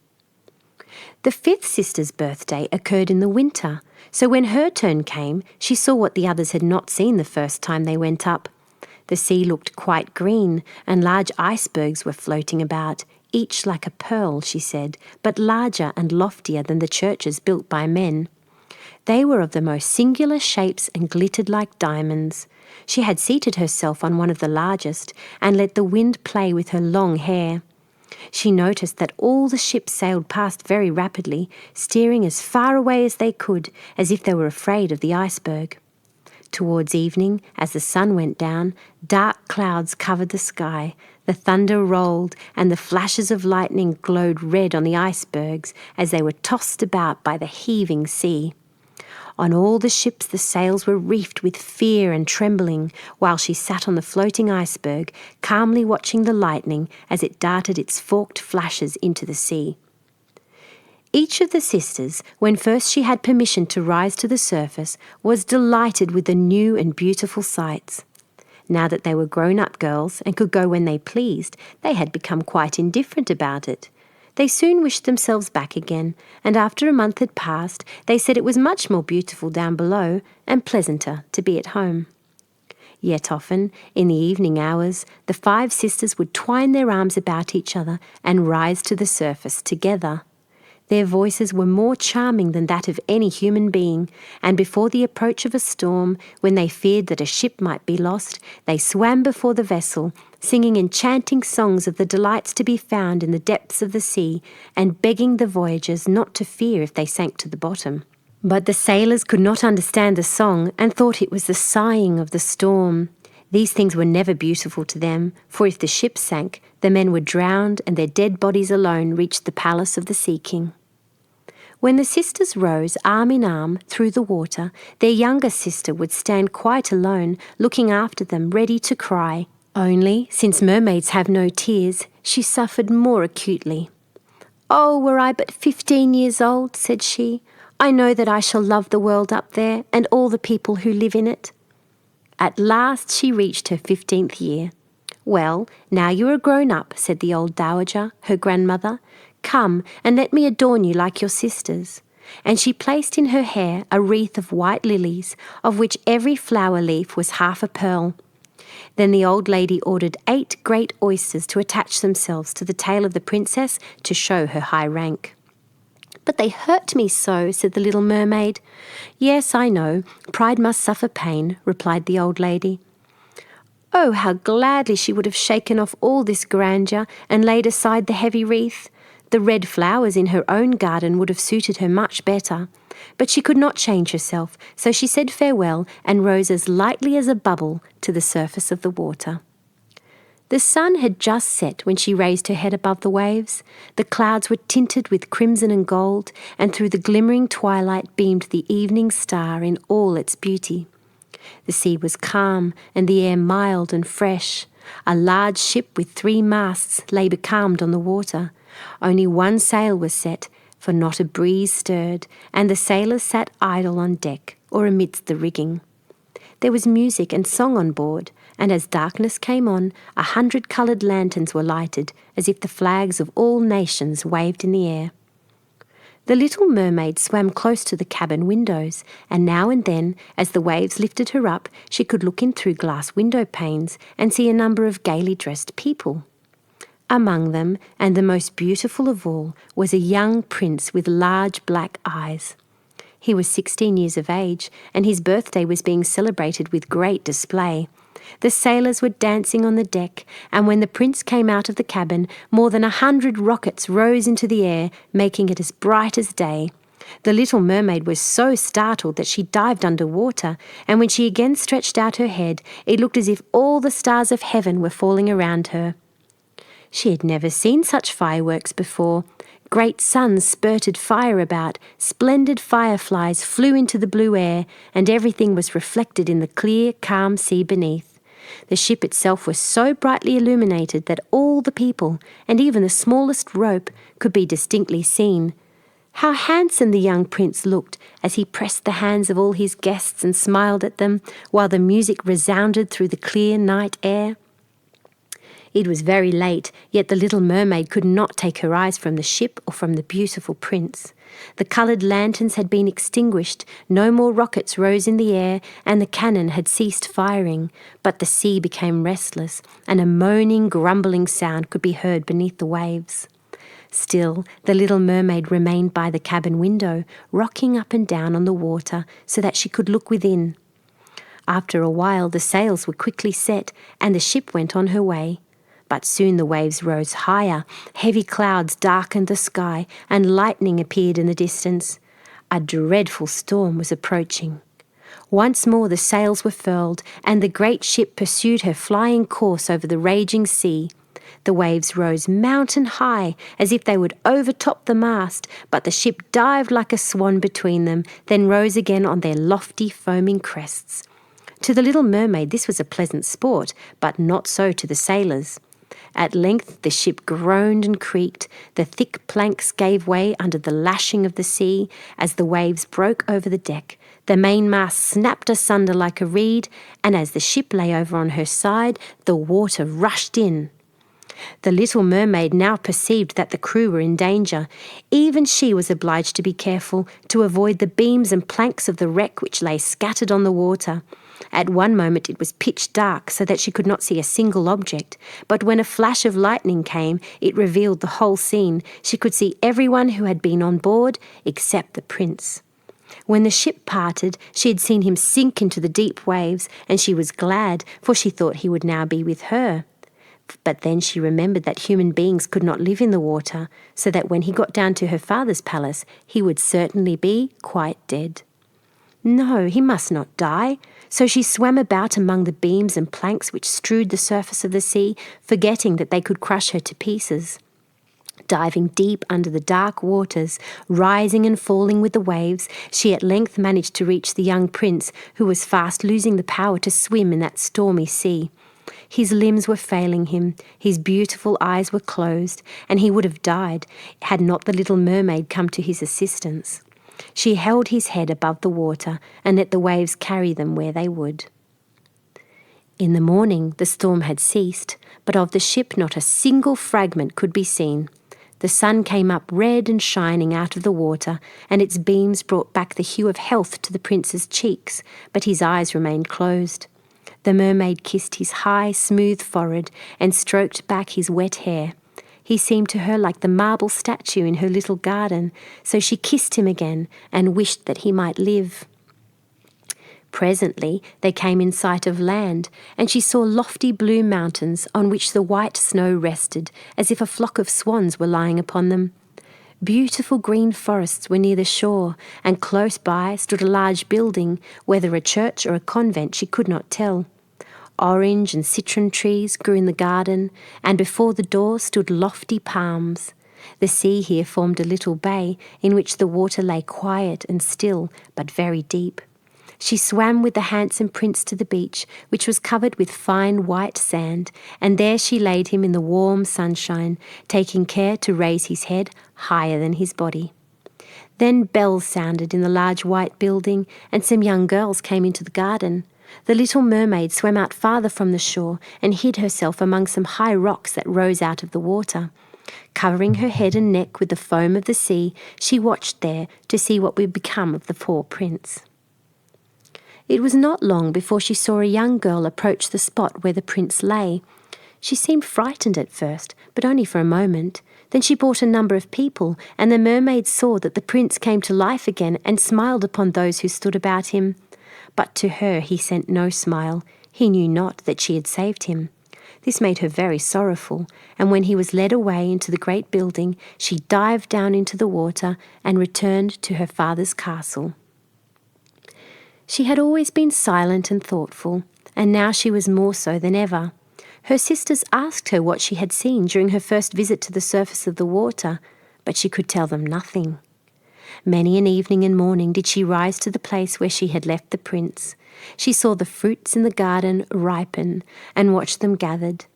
The fifth sister's birthday occurred in the winter, so when her turn came, she saw what the others had not seen the first time they went up. The sea looked quite green, and large icebergs were floating about, each like a pearl, she said, but larger and loftier than the churches built by men. They were of the most singular shapes and glittered like diamonds. She had seated herself on one of the largest, and let the wind play with her long hair. She noticed that all the ships sailed past very rapidly, steering as far away as they could, as if they were afraid of the iceberg. Towards evening, as the sun went down, dark clouds covered the sky, the thunder rolled, and the flashes of lightning glowed red on the icebergs as they were tossed about by the heaving sea. On all the ships the sails were reefed with fear and trembling, while she sat on the floating iceberg, calmly watching the lightning as it darted its forked flashes into the sea. Each of the sisters, when first she had permission to rise to the surface, was delighted with the new and beautiful sights. Now that they were grown-up girls and could go when they pleased, they had become quite indifferent about it. They soon wished themselves back again, and after a month had passed, they said it was much more beautiful down below and pleasanter to be at home. Yet often, in the evening hours, the 5 sisters would twine their arms about each other and rise to the surface together. Their voices were more charming than that of any human being, and before the approach of a storm, when they feared that a ship might be lost, they swam before the vessel, singing enchanting songs of the delights to be found in the depths of the sea, and begging the voyagers not to fear if they sank to the bottom. But the sailors could not understand the song, and thought it was the sighing of the storm. These things were never beautiful to them, for if the ship sank, the men were drowned, and their dead bodies alone reached the palace of the Sea King. When the sisters rose arm in arm through the water, their younger sister would stand quite alone, looking after them, ready to cry. Only, since mermaids have no tears, she suffered more acutely. "Oh, were I but 15 years old," said she, "I know that I shall love the world up there and all the people who live in it." At last she reached her 15th year. "Well, now you are grown up," said the old dowager, her grandmother. "Come and let me adorn you like your sisters." And she placed in her hair a wreath of white lilies, of which every flower leaf was half a pearl. Then the old lady ordered 8 great oysters to attach themselves to the tail of the princess to show her high rank. "But they hurt me so," said the little mermaid. "Yes, I know. Pride must suffer pain," replied the old lady. Oh, how gladly she would have shaken off all this grandeur and laid aside the heavy wreath. The red flowers in her own garden would have suited her much better. But she could not change herself, so she said farewell and rose as lightly as a bubble to the surface of the water. The sun had just set when she raised her head above the waves. The clouds were tinted with crimson and gold, and through the glimmering twilight beamed the evening star in all its beauty. The sea was calm and the air mild and fresh. A large ship with 3 masts lay becalmed on the water. Only one sail was set, for not a breeze stirred, and the sailors sat idle on deck or amidst the rigging. There was music and song on board, and as darkness came on, 100 coloured lanterns were lighted, as if the flags of all nations waved in the air. The little mermaid swam close to the cabin windows, and now and then, as the waves lifted her up, she could look in through glass window panes and see a number of gaily dressed people. Among them, and the most beautiful of all, was a young prince with large black eyes. He was 16 years of age, and his birthday was being celebrated with great display. The sailors were dancing on the deck, and when the prince came out of the cabin, more than 100 rockets rose into the air, making it as bright as day. The little mermaid was so startled that she dived under water, and when she again stretched out her head, it looked as if all the stars of heaven were falling around her. She had never seen such fireworks before. Great suns spurted fire about, splendid fireflies flew into the blue air, and everything was reflected in the clear, calm sea beneath. The ship itself was so brightly illuminated that all the people, and even the smallest rope, could be distinctly seen. How handsome the young prince looked as he pressed the hands of all his guests and smiled at them, while the music resounded through the clear night air. It was very late, yet the little mermaid could not take her eyes from the ship or from the beautiful prince. The coloured lanterns had been extinguished, no more rockets rose in the air, and the cannon had ceased firing, but the sea became restless, and a moaning, grumbling sound could be heard beneath the waves. Still, the little mermaid remained by the cabin window, rocking up and down on the water so that she could look within. After a while, the sails were quickly set, and the ship went on her way. But soon the waves rose higher, heavy clouds darkened the sky, and lightning appeared in the distance. A dreadful storm was approaching. Once more the sails were furled, and the great ship pursued her flying course over the raging sea. The waves rose mountain high, as if they would overtop the mast, but the ship dived like a swan between them, then rose again on their lofty, foaming crests. To the little mermaid this was a pleasant sport, but not so to the sailors. At length the ship groaned and creaked, the thick planks gave way under the lashing of the sea as the waves broke over the deck. The mainmast snapped asunder like a reed, and as the ship lay over on her side, the water rushed in. The little mermaid now perceived that the crew were in danger. Even she was obliged to be careful to avoid the beams and planks of the wreck which lay scattered on the water. At one moment it was pitch dark so that she could not see a single object, but when a flash of lightning came, it revealed the whole scene. She could see everyone who had been on board except the prince. When the ship parted, she had seen him sink into the deep waves, and she was glad, for she thought he would now be with her. But then she remembered that human beings could not live in the water, so that when he got down to her father's palace, he would certainly be quite dead. No, he must not die. So she swam about among the beams and planks which strewed the surface of the sea, forgetting that they could crush her to pieces. Diving deep under the dark waters, rising and falling with the waves, she at length managed to reach the young prince, who was fast losing the power to swim in that stormy sea. His limbs were failing him, his beautiful eyes were closed, and he would have died had not the little mermaid come to his assistance. She held his head above the water and let the waves carry them where they would. In the morning the storm had ceased, but of the ship not a single fragment could be seen. The sun came up red and shining out of the water, and its beams brought back the hue of health to the prince's cheeks, but his eyes remained closed. The mermaid kissed his high, smooth forehead and stroked back his wet hair. He seemed to her like the marble statue in her little garden, so she kissed him again and wished that he might live. Presently they came in sight of land, and she saw lofty blue mountains on which the white snow rested, as if a flock of swans were lying upon them. Beautiful green forests were near the shore, and close by stood a large building, whether a church or a convent she could not tell. Orange and citron trees grew in the garden, and before the door stood lofty palms. The sea here formed a little bay in which the water lay quiet and still, but very deep. She swam with the handsome prince to the beach, which was covered with fine white sand, and there she laid him in the warm sunshine, taking care to raise his head higher than his body. Then bells sounded in the large white building, and some young girls came into the garden. The little mermaid swam out farther from the shore and hid herself among some high rocks that rose out of the water. Covering her head and neck with the foam of the sea, she watched there to see what would become of the poor prince. It was not long before she saw a young girl approach the spot where the prince lay. She seemed frightened at first, but only for a moment. Then she brought a number of people, and the mermaid saw that the prince came to life again and smiled upon those who stood about him. But to her he sent no smile. He knew not that she had saved him. This made her very sorrowful, and when he was led away into the great building, she dived down into the water and returned to her father's castle. She had always been silent and thoughtful, and now she was more so than ever. Her sisters asked her what she had seen during her first visit to the surface of the water, but she could tell them nothing. Many an evening and morning did she rise to the place where she had left the prince. She saw the fruits in the garden ripen and watched them gathered.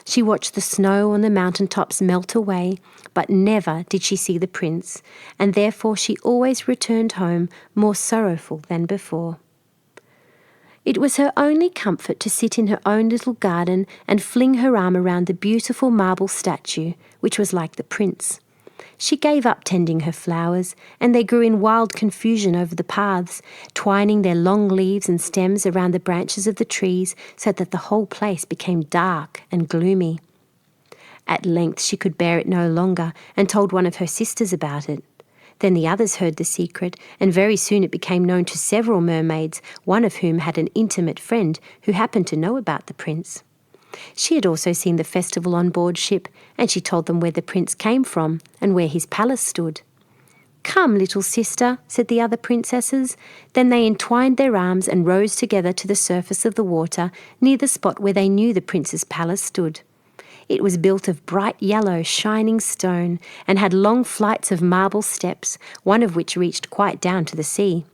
She watched the snow on the mountain tops melt away, but never did she see the prince, and therefore she always returned home more sorrowful than before. It was her only comfort to sit in her own little garden and fling her arm around the beautiful marble statue, which was like the prince. She gave up tending her flowers, and they grew in wild confusion over the paths, twining their long leaves and stems around the branches of the trees so that the whole place became dark and gloomy. At length she could bear it no longer and told one of her sisters about it. Then the others heard the secret, and very soon it became known to several mermaids, one of whom had an intimate friend who happened to know about the prince. She had also seen the festival on board ship, and she told them where the prince came from and where his palace stood. "Come, little sister," said the other princesses. Then they entwined their arms and rose together to the surface of the water near the spot where they knew the prince's palace stood. It was built of bright yellow, shining stone and had long flights of marble steps, one of which reached quite down to the sea.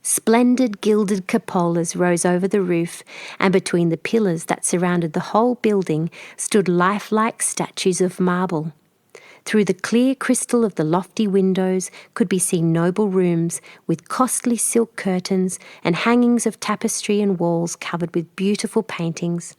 Splendid gilded cupolas rose over the roof, and between the pillars that surrounded the whole building stood lifelike statues of marble. Through the clear crystal of the lofty windows could be seen noble rooms with costly silk curtains and hangings of tapestry and walls covered with beautiful paintings.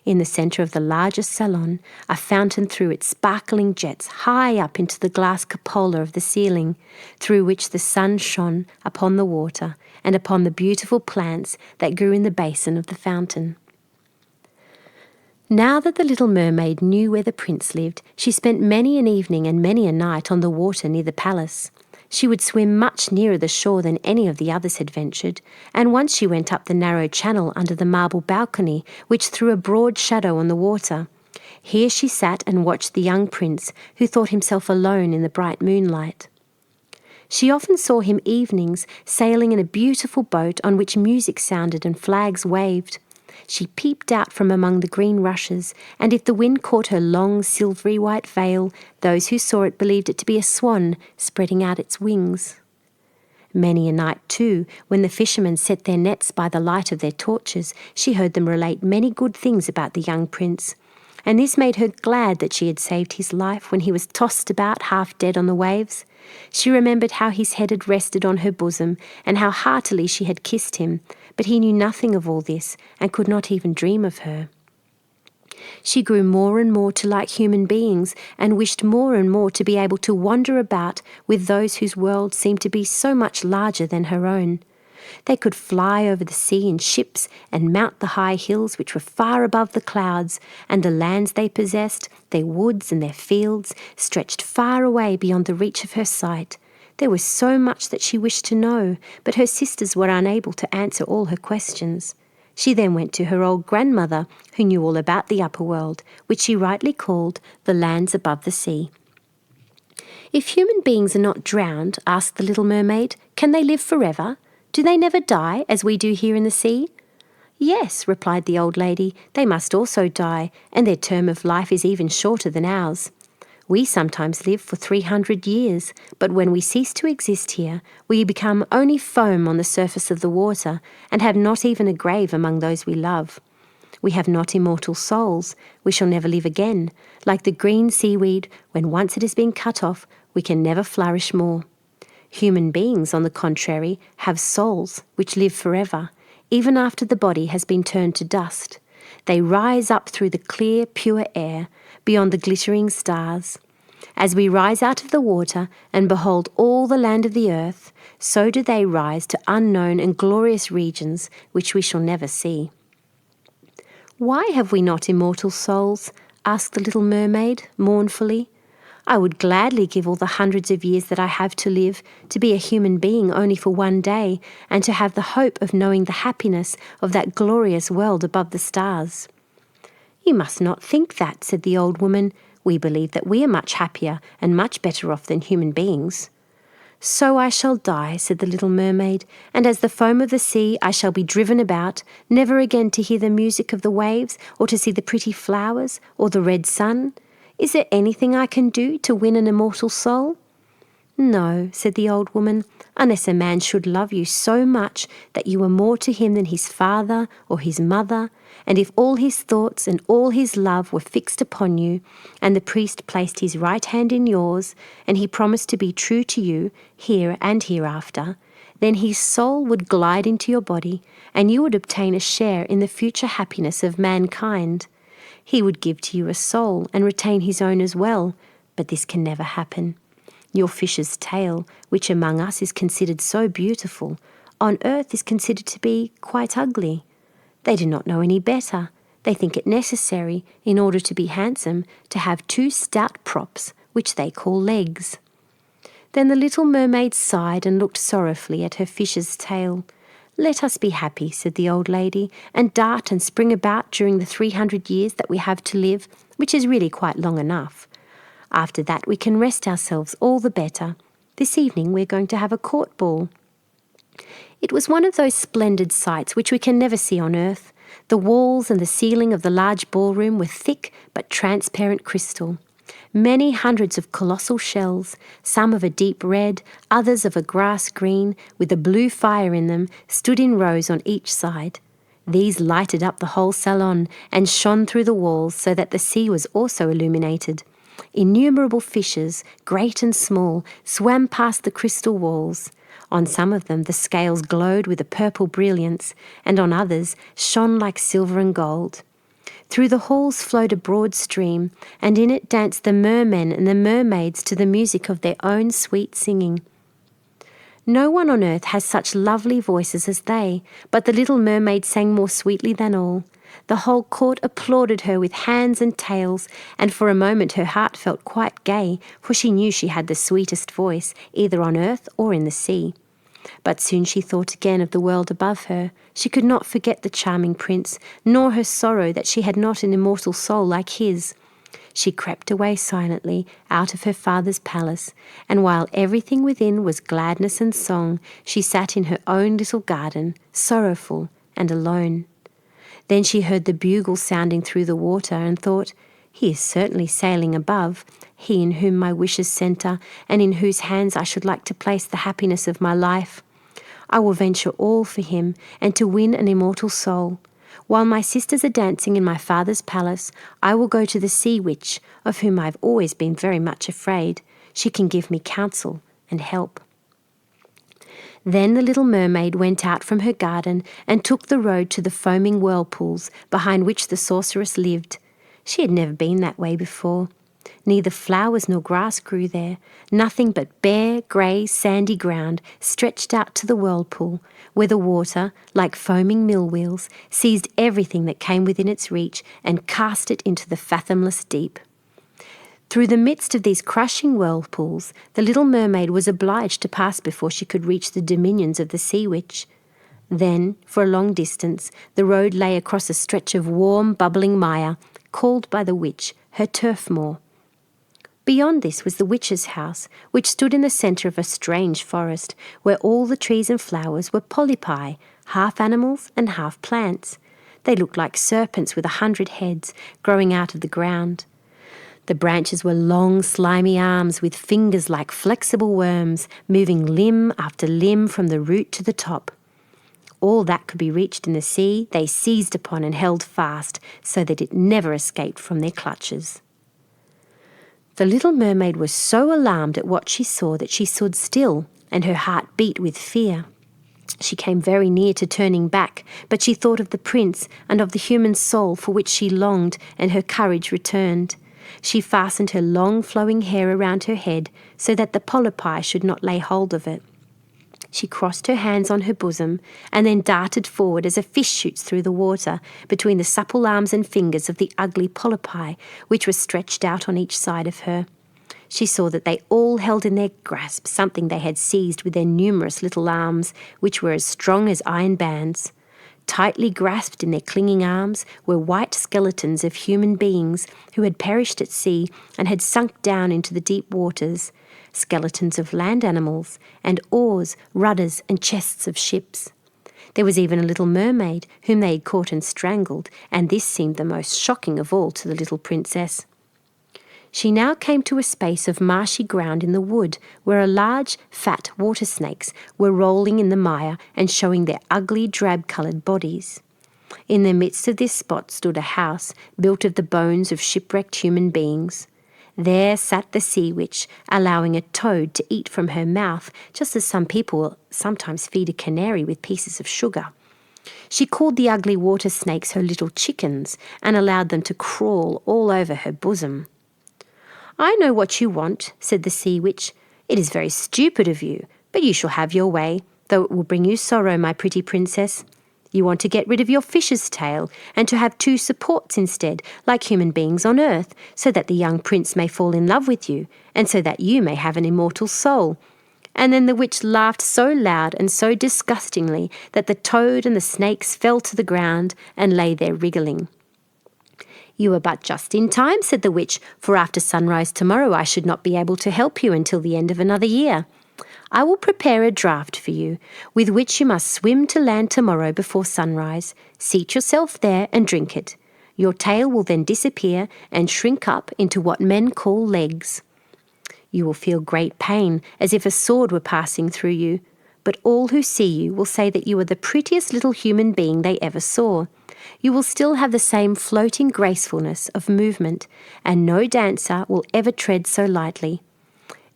In the centre of the largest salon, a fountain threw its sparkling jets high up into the glass cupola of the ceiling, through which the sun shone upon the water and upon the beautiful plants that grew in the basin of the fountain. Now that the little mermaid knew where the prince lived, she spent many an evening and many a night on the water near the palace. She would swim much nearer the shore than any of the others had ventured, and once she went up the narrow channel under the marble balcony, which threw a broad shadow on the water. Here she sat and watched the young prince, who thought himself alone in the bright moonlight. She often saw him evenings sailing in a beautiful boat on which music sounded and flags waved. She peeped out from among the green rushes, and if the wind caught her long, silvery white veil, those who saw it believed it to be a swan spreading out its wings. Many a night, too, when the fishermen set their nets by the light of their torches, she heard them relate many good things about the young prince, and this made her glad that she had saved his life when he was tossed about half dead on the waves. She remembered how his head had rested on her bosom, and how heartily she had kissed him, but he knew nothing of all this, and could not even dream of her. She grew more and more to like human beings, and wished more and more to be able to wander about with those whose world seemed to be so much larger than her own. They could fly over the sea in ships and mount the high hills which were far above the clouds, and the lands they possessed, their woods and their fields, stretched far away beyond the reach of her sight. There was so much that she wished to know, but her sisters were unable to answer all her questions. She then went to her old grandmother, who knew all about the upper world, which she rightly called the lands above the sea. "If human beings are not drowned," asked the little mermaid, "can they live forever? Do they never die, as we do here in the sea?" "Yes," replied the old lady, "they must also die, and their term of life is even shorter than ours. We sometimes live for 300 years, but when we cease to exist here, we become only foam on the surface of the water, and have not even a grave among those we love. We have not immortal souls. We shall never live again. Like the green seaweed, when once it has been cut off, we can never flourish more. Human beings, on the contrary, have souls which live forever, even after the body has been turned to dust. They rise up through the clear, pure air, beyond the glittering stars. As we rise out of the water and behold all the land of the earth, so do they rise to unknown and glorious regions which we shall never see. "Why have we not immortal souls?" asked the little mermaid mournfully. "I would gladly give all the hundreds of years that I have to live to be a human being only for one day, and to have the hope of knowing the happiness of that glorious world above the stars." "You must not think that," said the old woman. "We believe that we are much happier and much better off than human beings." "So I shall die," said the little mermaid, "and as the foam of the sea I shall be driven about, never again to hear the music of the waves or to see the pretty flowers or the red sun. Is there anything I can do to win an immortal soul?" "No," said the old woman, "unless a man should love you so much that you are more to him than his father or his mother, and if all his thoughts and all his love were fixed upon you, and the priest placed his right hand in yours, and he promised to be true to you here and hereafter, then his soul would glide into your body, and you would obtain a share in the future happiness of mankind. He would give to you a soul and retain his own as well, but this can never happen. Your fish's tail, which among us is considered so beautiful, on earth is considered to be quite ugly. They do not know any better. They think it necessary, in order to be handsome, to have 2 stout props, which they call legs." Then the little mermaid sighed and looked sorrowfully at her fish's tail. "Let us be happy," said the old lady, "and dart and spring about during the 300 years that we have to live, which is really quite long enough. After that we can rest ourselves all the better. This evening we're going to have a court ball." It was one of those splendid sights which we can never see on earth. The walls and the ceiling of the large ballroom were thick but transparent crystal. Many hundreds of colossal shells, some of a deep red, others of a grass green, with a blue fire in them, stood in rows on each side. These lighted up the whole salon and shone through the walls so that the sea was also illuminated. Innumerable fishes, great and small, swam past the crystal walls. On some of them the scales glowed with a purple brilliance, and on others shone like silver and gold. Through the halls flowed a broad stream, and in it danced the mermen and the mermaids to the music of their own sweet singing. No one on earth has such lovely voices as they, but the little mermaid sang more sweetly than all. The whole court applauded her with hands and tails, and for a moment her heart felt quite gay, for she knew she had the sweetest voice, either on earth or in the sea. But soon she thought again of the world above her. She could not forget the charming prince, nor her sorrow that she had not an immortal soul like his. She crept away silently out of her father's palace, and while everything within was gladness and song, she sat in her own little garden, sorrowful and alone. Then she heard the bugle sounding through the water and thought, "He is certainly sailing above, he in whom my wishes centre, and in whose hands I should like to place the happiness of my life. I will venture all for him, and to win an immortal soul. While my sisters are dancing in my father's palace, I will go to the sea witch, of whom I have always been very much afraid. She can give me counsel and help." Then the little mermaid went out from her garden and took the road to the foaming whirlpools behind which the sorceress lived. She had never been that way before. Neither flowers nor grass grew there. Nothing but bare, grey, sandy ground stretched out to the whirlpool, where the water, like foaming mill wheels, seized everything that came within its reach and cast it into the fathomless deep. Through the midst of these crushing whirlpools, the little mermaid was obliged to pass before she could reach the dominions of the sea witch. Then, for a long distance, the road lay across a stretch of warm, bubbling mire, called by the witch her turf moor. Beyond this was the witch's house, which stood in the centre of a strange forest, where all the trees and flowers were polypi, half animals and half plants. They looked like serpents with 100 heads, growing out of the ground. The branches were long, slimy arms with fingers like flexible worms, moving limb after limb from the root to the top. All that could be reached in the sea they seized upon and held fast, so that it never escaped from their clutches. The little mermaid was so alarmed at what she saw that she stood still, and her heart beat with fear. She came very near to turning back, but she thought of the prince and of the human soul for which she longed, and her courage returned. She fastened her long flowing hair around her head so that the polypi should not lay hold of it. She crossed her hands on her bosom and then darted forward as a fish shoots through the water between the supple arms and fingers of the ugly polypi which were stretched out on each side of her. She saw that they all held in their grasp something they had seized with their numerous little arms, which were as strong as iron bands. Tightly grasped in their clinging arms were white skeletons of human beings who had perished at sea and had sunk down into the deep waters, skeletons of land animals, and oars, rudders, and chests of ships. There was even a little mermaid whom they had caught and strangled, and this seemed the most shocking of all to the little princess. She now came to a space of marshy ground in the wood where a large, fat water snakes were rolling in the mire and showing their ugly, drab-coloured bodies. In the midst of this spot stood a house built of the bones of shipwrecked human beings. There sat the sea witch, allowing a toad to eat from her mouth, just as some people sometimes feed a canary with pieces of sugar. She called the ugly water snakes her little chickens and allowed them to crawl all over her bosom. "I know what you want," said the sea witch. "It is very stupid of you, but you shall have your way, though it will bring you sorrow, my pretty princess. You want to get rid of your fish's tail and to have 2 supports instead, like human beings on earth, so that the young prince may fall in love with you, and so that you may have an immortal soul." And then the witch laughed so loud and so disgustingly that the toad and the snakes fell to the ground and lay there wriggling. "You are but just in time," said the witch, "for after sunrise tomorrow I should not be able to help you until the end of another year. I will prepare a draught for you, with which you must swim to land tomorrow before sunrise. Seat yourself there and drink it. Your tail will then disappear and shrink up into what men call legs. You will feel great pain, as if a sword were passing through you, but all who see you will say that you are the prettiest little human being they ever saw. You will still have the same floating gracefulness of movement, and no dancer will ever tread so lightly.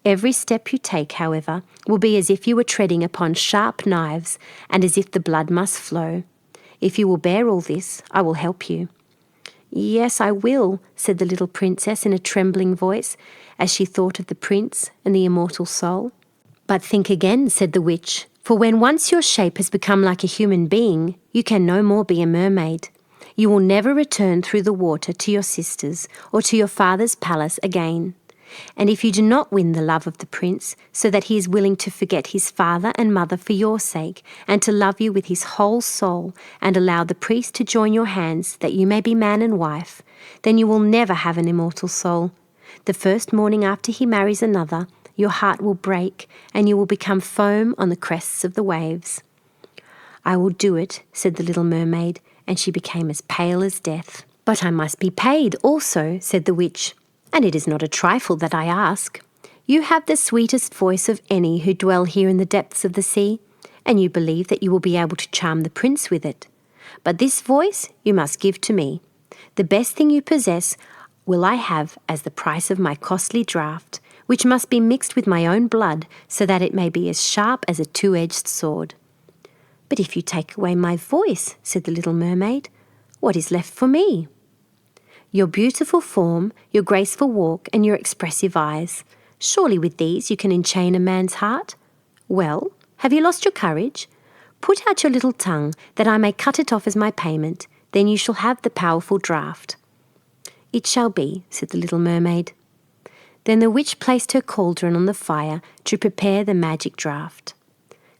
Every step you take, however, will be as if you were treading upon sharp knives, and as if the blood must flow. If you will bear all this, I will help you." "Yes, I will," said the little princess in a trembling voice, as she thought of the prince and the immortal soul. "But think again," said the witch, "for when once your shape has become like a human being, you can no more be a mermaid. You will never return through the water to your sisters or to your father's palace again. And if you do not win the love of the prince, so that he is willing to forget his father and mother for your sake, and to love you with his whole soul, and allow the priest to join your hands that you may be man and wife, then you will never have an immortal soul. The first morning after he marries another, your heart will break, and you will become foam on the crests of the waves." "I will do it," said the little mermaid, and she became as pale as death. "But I must be paid also," said the witch. "And it is not a trifle that I ask. You have the sweetest voice of any who dwell here in the depths of the sea, and you believe that you will be able to charm the prince with it. But this voice you must give to me. The best thing you possess will I have as the price of my costly draught, which must be mixed with my own blood so that it may be as sharp as a 2-edged sword." "But if you take away my voice," said the little mermaid, "what is left for me?" "Your beautiful form, your graceful walk, and your expressive eyes. Surely with these you can enchain a man's heart. Well, have you lost your courage? Put out your little tongue, that I may cut it off as my payment. Then you shall have the powerful draught." "It shall be," said the little mermaid. Then the witch placed her cauldron on the fire to prepare the magic draught.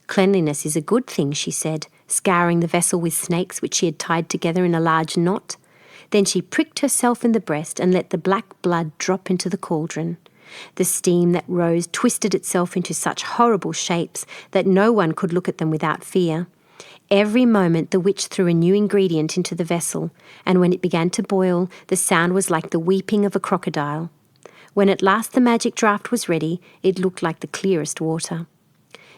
"Cleanliness is a good thing," she said, scouring the vessel with snakes which she had tied together in a large knot. Then she pricked herself in the breast and let the black blood drop into the cauldron. The steam that rose twisted itself into such horrible shapes that no one could look at them without fear. Every moment the witch threw a new ingredient into the vessel, and when it began to boil, the sound was like the weeping of a crocodile. When at last the magic draught was ready, it looked like the clearest water.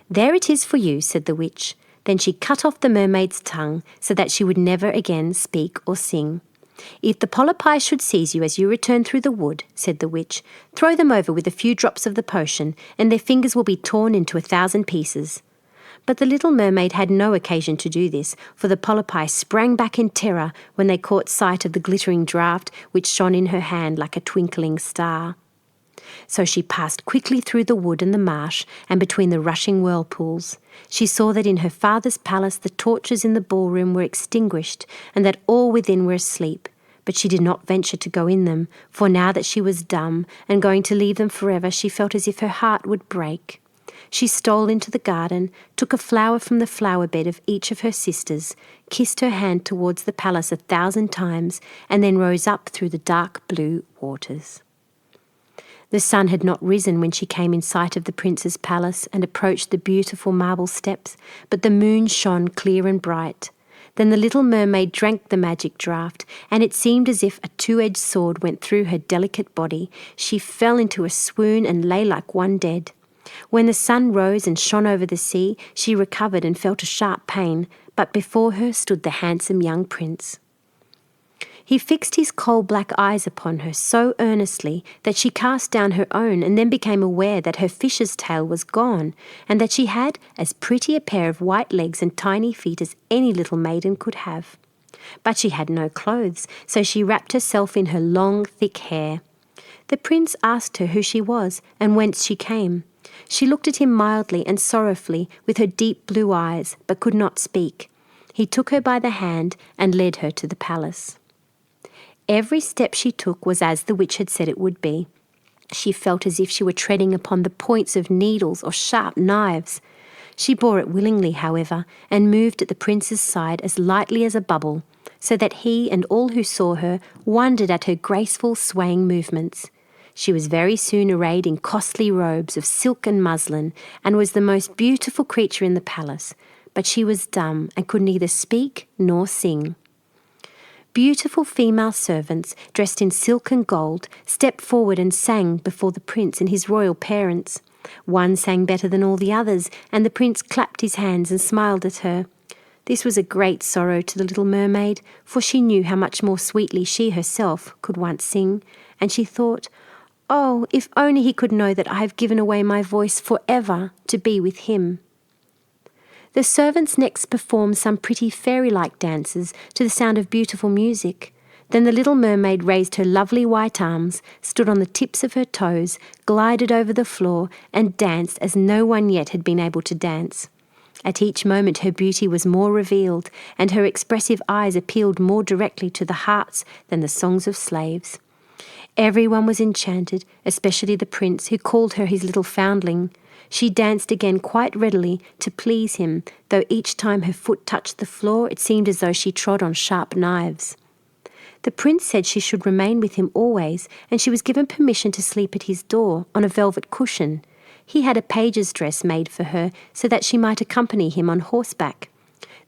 "There it is for you," said the witch. Then she cut off the mermaid's tongue so that she would never again speak or sing. "If the polypi should seize you as you return through the wood," said the witch, "throw them over with a few drops of the potion, and their fingers will be torn into 1,000 pieces. But the little mermaid had no occasion to do this, for the polypi sprang back in terror when they caught sight of the glittering draught which shone in her hand like a twinkling star. So she passed quickly through the wood and the marsh and between the rushing whirlpools. She saw that in her father's palace the torches in the ballroom were extinguished and that all within were asleep. But she did not venture to go in them, for now that she was dumb and going to leave them forever, she felt as if her heart would break. She stole into the garden, took a flower from the flower bed of each of her sisters, kissed her hand towards the palace 1,000 times, and then rose up through the dark blue waters. The sun had not risen when she came in sight of the prince's palace and approached the beautiful marble steps, but the moon shone clear and bright. Then the little mermaid drank the magic draught, and it seemed as if a two-edged sword went through her delicate body. She fell into a swoon and lay like one dead. When the sun rose and shone over the sea, she recovered and felt a sharp pain, but before her stood the handsome young prince. He fixed his coal-black eyes upon her so earnestly that she cast down her own and then became aware that her fish's tail was gone and that she had as pretty a pair of white legs and tiny feet as any little maiden could have. But she had no clothes, so she wrapped herself in her long, thick hair. The prince asked her who she was and whence she came. She looked at him mildly and sorrowfully with her deep blue eyes, but could not speak. He took her by the hand and led her to the palace. Every step she took was as the witch had said it would be. She felt as if she were treading upon the points of needles or sharp knives. She bore it willingly, however, and moved at the prince's side as lightly as a bubble, so that he and all who saw her wondered at her graceful, swaying movements. She was very soon arrayed in costly robes of silk and muslin, and was the most beautiful creature in the palace, but she was dumb and could neither speak nor sing. Beautiful female servants, dressed in silk and gold, stepped forward and sang before the prince and his royal parents. One sang better than all the others, and the prince clapped his hands and smiled at her. This was a great sorrow to the little mermaid, for she knew how much more sweetly she herself could once sing, and she thought, "Oh, if only he could know that I have given away my voice forever to be with him." The servants next performed some pretty fairy-like dances to the sound of beautiful music. Then the little mermaid raised her lovely white arms, stood on the tips of her toes, glided over the floor, and danced as no one yet had been able to dance. At each moment her beauty was more revealed, and her expressive eyes appealed more directly to the hearts than the songs of slaves. Everyone was enchanted, especially the prince, who called her his little foundling. She danced again quite readily to please him, though each time her foot touched the floor it seemed as though she trod on sharp knives. The prince said she should remain with him always, and she was given permission to sleep at his door on a velvet cushion. He had a page's dress made for her so that she might accompany him on horseback.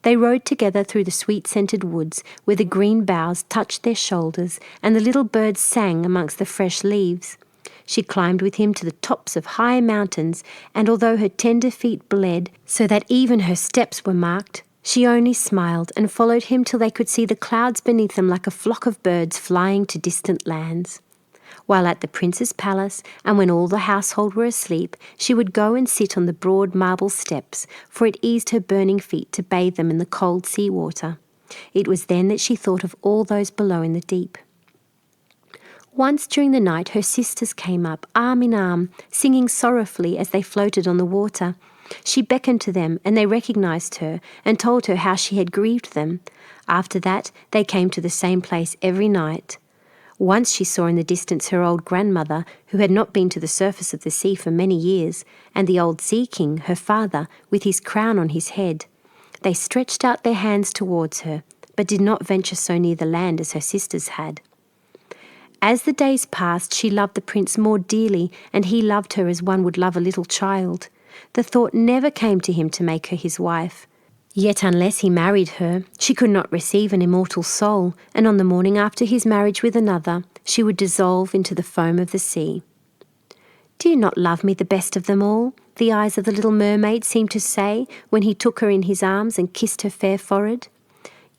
They rode together through the sweet-scented woods, where the green boughs touched their shoulders and the little birds sang amongst the fresh leaves. She climbed with him to the tops of high mountains, and although her tender feet bled so that even her steps were marked, she only smiled and followed him till they could see the clouds beneath them like a flock of birds flying to distant lands. While at the prince's palace, and when all the household were asleep, she would go and sit on the broad marble steps, for it eased her burning feet to bathe them in the cold sea water. It was then that she thought of all those below in the deep. Once during the night her sisters came up, arm in arm, singing sorrowfully as they floated on the water. She beckoned to them, and they recognized her and told her how she had grieved them. After that they came to the same place every night. Once she saw in the distance her old grandmother, who had not been to the surface of the sea for many years, and the old sea king, her father, with his crown on his head. They stretched out their hands towards her, but did not venture so near the land as her sisters had. As the days passed, she loved the prince more dearly, and he loved her as one would love a little child. The thought never came to him to make her his wife. Yet unless he married her, she could not receive an immortal soul, and on the morning after his marriage with another, she would dissolve into the foam of the sea. "Do you not love me the best of them all?" the eyes of the little mermaid seemed to say when he took her in his arms and kissed her fair forehead.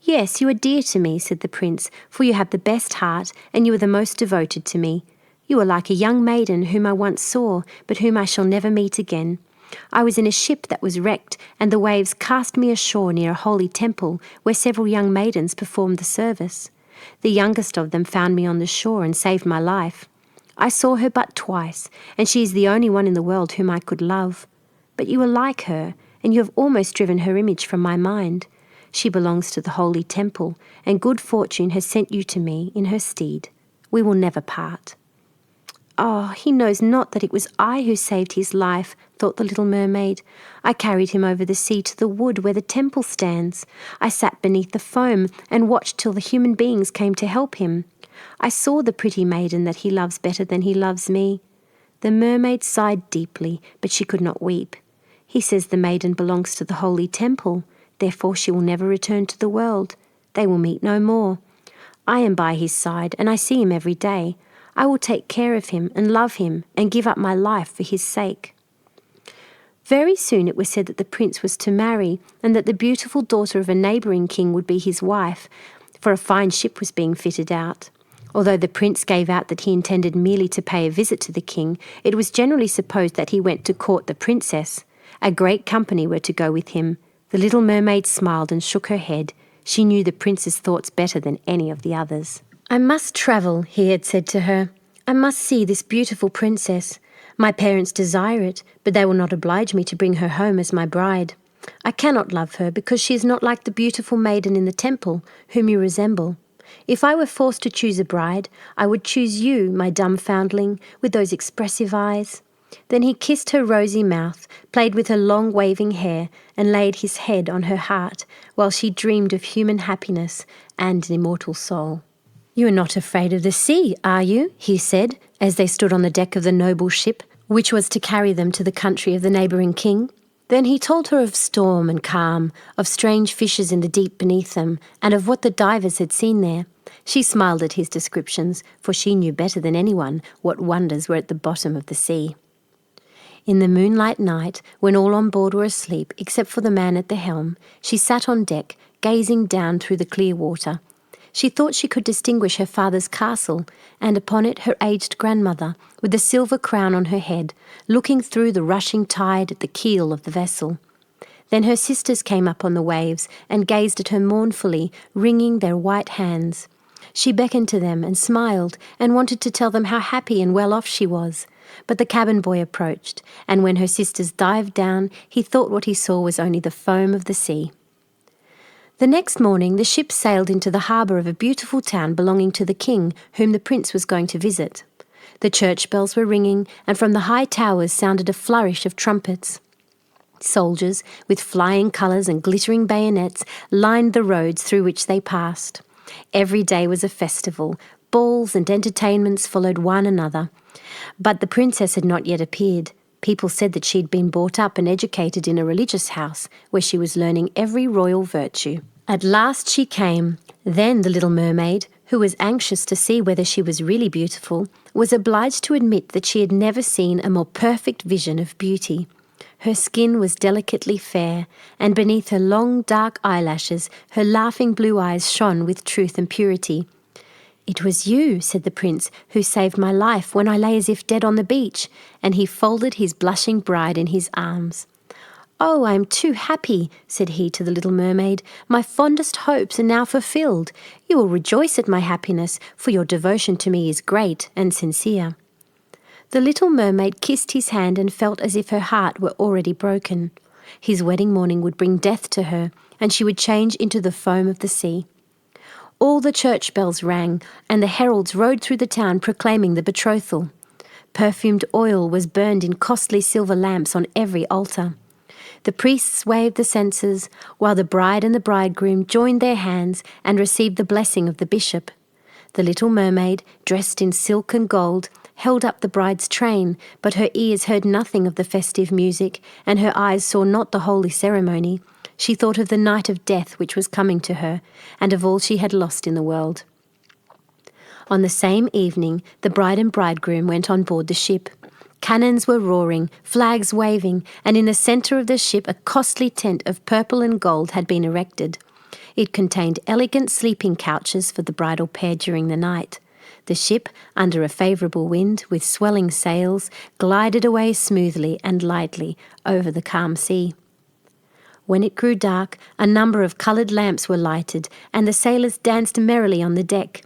"Yes, you are dear to me," said the prince, "for you have the best heart, and you are the most devoted to me. You are like a young maiden whom I once saw, but whom I shall never meet again. I was in a ship that was wrecked, and the waves cast me ashore near a holy temple where several young maidens performed the service. The youngest of them found me on the shore and saved my life. I saw her but twice, and she is the only one in the world whom I could love. But you are like her, and you have almost driven her image from my mind. She belongs to the holy temple, and good fortune has sent you to me in her stead. We will never part." "Oh, he knows not that it was I who saved his life," thought the little mermaid. "I carried him over the sea to the wood where the temple stands. I sat beneath the foam and watched till the human beings came to help him. I saw the pretty maiden that he loves better than he loves me." The mermaid sighed deeply, but she could not weep. "He says the maiden belongs to the holy temple, therefore she will never return to the world. They will meet no more. I am by his side, and I see him every day. I will take care of him and love him and give up my life for his sake." Very soon it was said that the prince was to marry, and that the beautiful daughter of a neighbouring king would be his wife, for a fine ship was being fitted out. Although the prince gave out that he intended merely to pay a visit to the king, it was generally supposed that he went to court the princess. A great company were to go with him. The little mermaid smiled and shook her head. She knew the prince's thoughts better than any of the others. "I must travel," he had said to her. "I must see this beautiful princess. My parents desire it, but they will not oblige me to bring her home as my bride. I cannot love her because she is not like the beautiful maiden in the temple, whom you resemble. If I were forced to choose a bride, I would choose you, my dumb foundling, with those expressive eyes." Then he kissed her rosy mouth, played with her long waving hair, and laid his head on her heart, while she dreamed of human happiness and an immortal soul. "You are not afraid of the sea, are you?" he said, as they stood on the deck of the noble ship, which was to carry them to the country of the neighbouring king. Then he told her of storm and calm, of strange fishes in the deep beneath them, and of what the divers had seen there. She smiled at his descriptions, for she knew better than anyone what wonders were at the bottom of the sea. In the moonlight night, when all on board were asleep except for the man at the helm, she sat on deck, gazing down through the clear water. She thought she could distinguish her father's castle, and upon it her aged grandmother, with a silver crown on her head, looking through the rushing tide at the keel of the vessel. Then her sisters came up on the waves and gazed at her mournfully, wringing their white hands. She beckoned to them and smiled and wanted to tell them how happy and well off she was. But the cabin boy approached, and when her sisters dived down, he thought what he saw was only the foam of the sea. The next morning the ship sailed into the harbour of a beautiful town belonging to the king, whom the prince was going to visit. The church bells were ringing, and from the high towers sounded a flourish of trumpets. Soldiers, with flying colours and glittering bayonets, lined the roads through which they passed. Every day was a festival. Balls and entertainments followed one another. But the princess had not yet appeared. People said that she had been brought up and educated in a religious house, where she was learning every royal virtue. At last she came. Then the little mermaid, who was anxious to see whether she was really beautiful, was obliged to admit that she had never seen a more perfect vision of beauty. Her skin was delicately fair, and beneath her long dark eyelashes her laughing blue eyes shone with truth and purity. "It was you," said the prince, "who saved my life when I lay as if dead on the beach," and he folded his blushing bride in his arms. "Oh, I am too happy," said he to the little mermaid. "My fondest hopes are now fulfilled. You will rejoice at my happiness, for your devotion to me is great and sincere." The little mermaid kissed his hand and felt as if her heart were already broken. His wedding morning would bring death to her, and she would change into the foam of the sea. All the church bells rang, and the heralds rode through the town proclaiming the betrothal. Perfumed oil was burned in costly silver lamps on every altar. The priests waved the censers, while the bride and the bridegroom joined their hands and received the blessing of the bishop. The little mermaid, dressed in silk and gold, held up the bride's train, but her ears heard nothing of the festive music, and her eyes saw not the holy ceremony. She thought of the night of death which was coming to her, and of all she had lost in the world. On the same evening, the bride and bridegroom went on board the ship. Cannons were roaring, flags waving, and in the centre of the ship a costly tent of purple and gold had been erected. It contained elegant sleeping couches for the bridal pair during the night. The ship, under a favourable wind with swelling sails, glided away smoothly and lightly over the calm sea. When it grew dark, a number of coloured lamps were lighted, and the sailors danced merrily on the deck.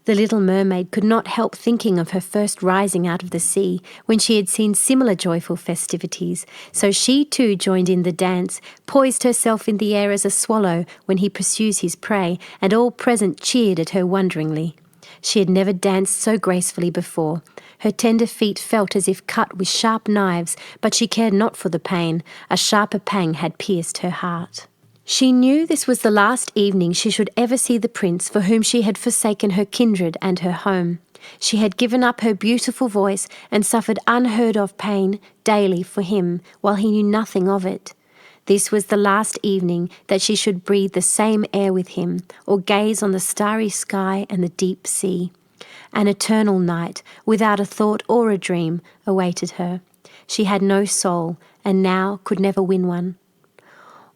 The little mermaid could not help thinking of her first rising out of the sea, when she had seen similar joyful festivities, so she too joined in the dance, poised herself in the air as a swallow when he pursues his prey, and all present cheered at her wonderingly. She had never danced so gracefully before. Her tender feet felt as if cut with sharp knives, but she cared not for the pain. A sharper pang had pierced her heart. She knew this was the last evening she should ever see the prince for whom she had forsaken her kindred and her home. She had given up her beautiful voice and suffered unheard-of pain daily for him, while he knew nothing of it. This was the last evening that she should breathe the same air with him, or gaze on the starry sky and the deep sea. An eternal night, without a thought or a dream, awaited her. She had no soul, and now could never win one.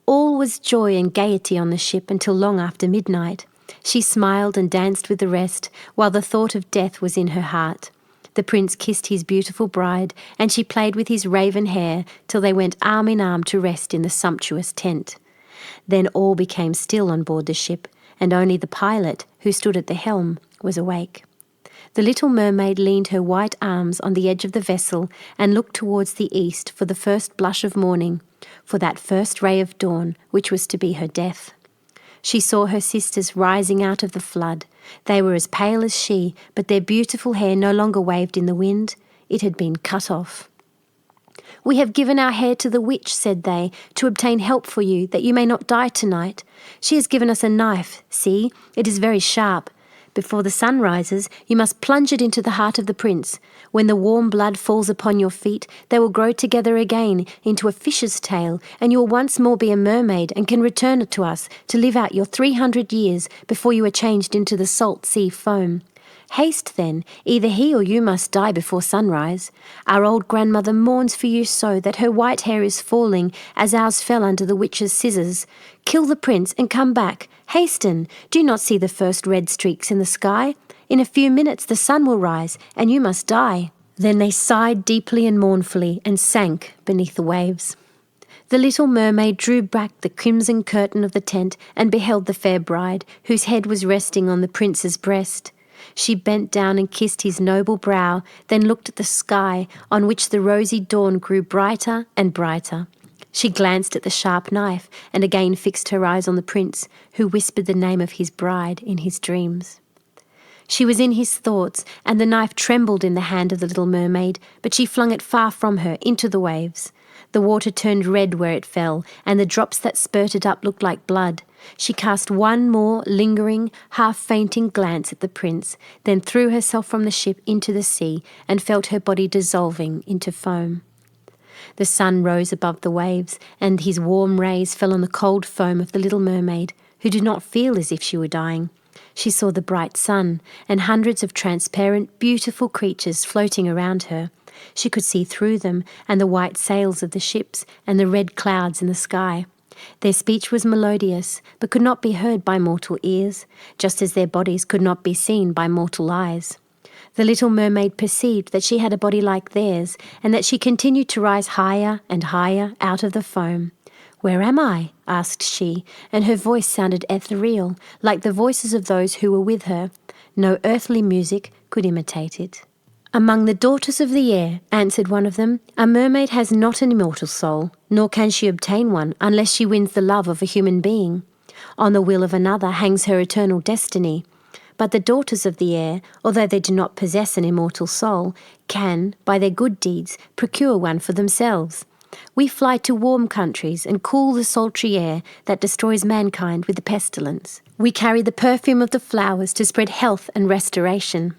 All was joy and gaiety on the ship until long after midnight. She smiled and danced with the rest, while the thought of death was in her heart. The prince kissed his beautiful bride, and she played with his raven hair till they went arm in arm to rest in the sumptuous tent. Then all became still on board the ship, and only the pilot, who stood at the helm, was awake. The little mermaid leaned her white arms on the edge of the vessel and looked towards the east for the first blush of morning, for that first ray of dawn which was to be her death. She saw her sisters rising out of the flood. They were as pale as she, but their beautiful hair no longer waved in the wind. It had been cut off. "We have given our hair to the witch," said they, "to obtain help for you, that you may not die tonight. She has given us a knife. See, it is very sharp. Before the sun rises, you must plunge it into the heart of the prince. When the warm blood falls upon your feet, they will grow together again into a fish's tail, and you will once more be a mermaid and can return to us to live out your 300 years before you are changed into the salt sea foam. Haste then, either he or you must die before sunrise. Our old grandmother mourns for you so that her white hair is falling as ours fell under the witch's scissors. Kill the prince and come back. Hasten! Do you not see the first red streaks in the sky? In a few minutes the sun will rise, and you must die." Then they sighed deeply and mournfully and sank beneath the waves. The little mermaid drew back the crimson curtain of the tent and beheld the fair bride, whose head was resting on the prince's breast. She bent down and kissed his noble brow, then looked at the sky, on which the rosy dawn grew brighter and brighter. She glanced at the sharp knife and again fixed her eyes on the prince, who whispered the name of his bride in his dreams. She was in his thoughts, and the knife trembled in the hand of the little mermaid, but she flung it far from her into the waves. The water turned red where it fell, and the drops that spurted up looked like blood. She cast one more lingering, half-fainting glance at the prince, then threw herself from the ship into the sea and felt her body dissolving into foam. The sun rose above the waves, and his warm rays fell on the cold foam of the little mermaid, who did not feel as if she were dying. She saw the bright sun and hundreds of transparent, beautiful creatures floating around her. She could see through them and the white sails of the ships and the red clouds in the sky. Their speech was melodious, but could not be heard by mortal ears, just as their bodies could not be seen by mortal eyes. The little mermaid perceived that she had a body like theirs, and that she continued to rise higher and higher out of the foam. "Where am I?" asked she, and her voice sounded ethereal, like the voices of those who were with her. No earthly music could imitate it. "Among the daughters of the air," answered one of them, "a mermaid has not an immortal soul, nor can she obtain one unless she wins the love of a human being. On the will of another hangs her eternal destiny. But the daughters of the air, although they do not possess an immortal soul, can, by their good deeds, procure one for themselves. We fly to warm countries and cool the sultry air that destroys mankind with the pestilence. We carry the perfume of the flowers to spread health and restoration.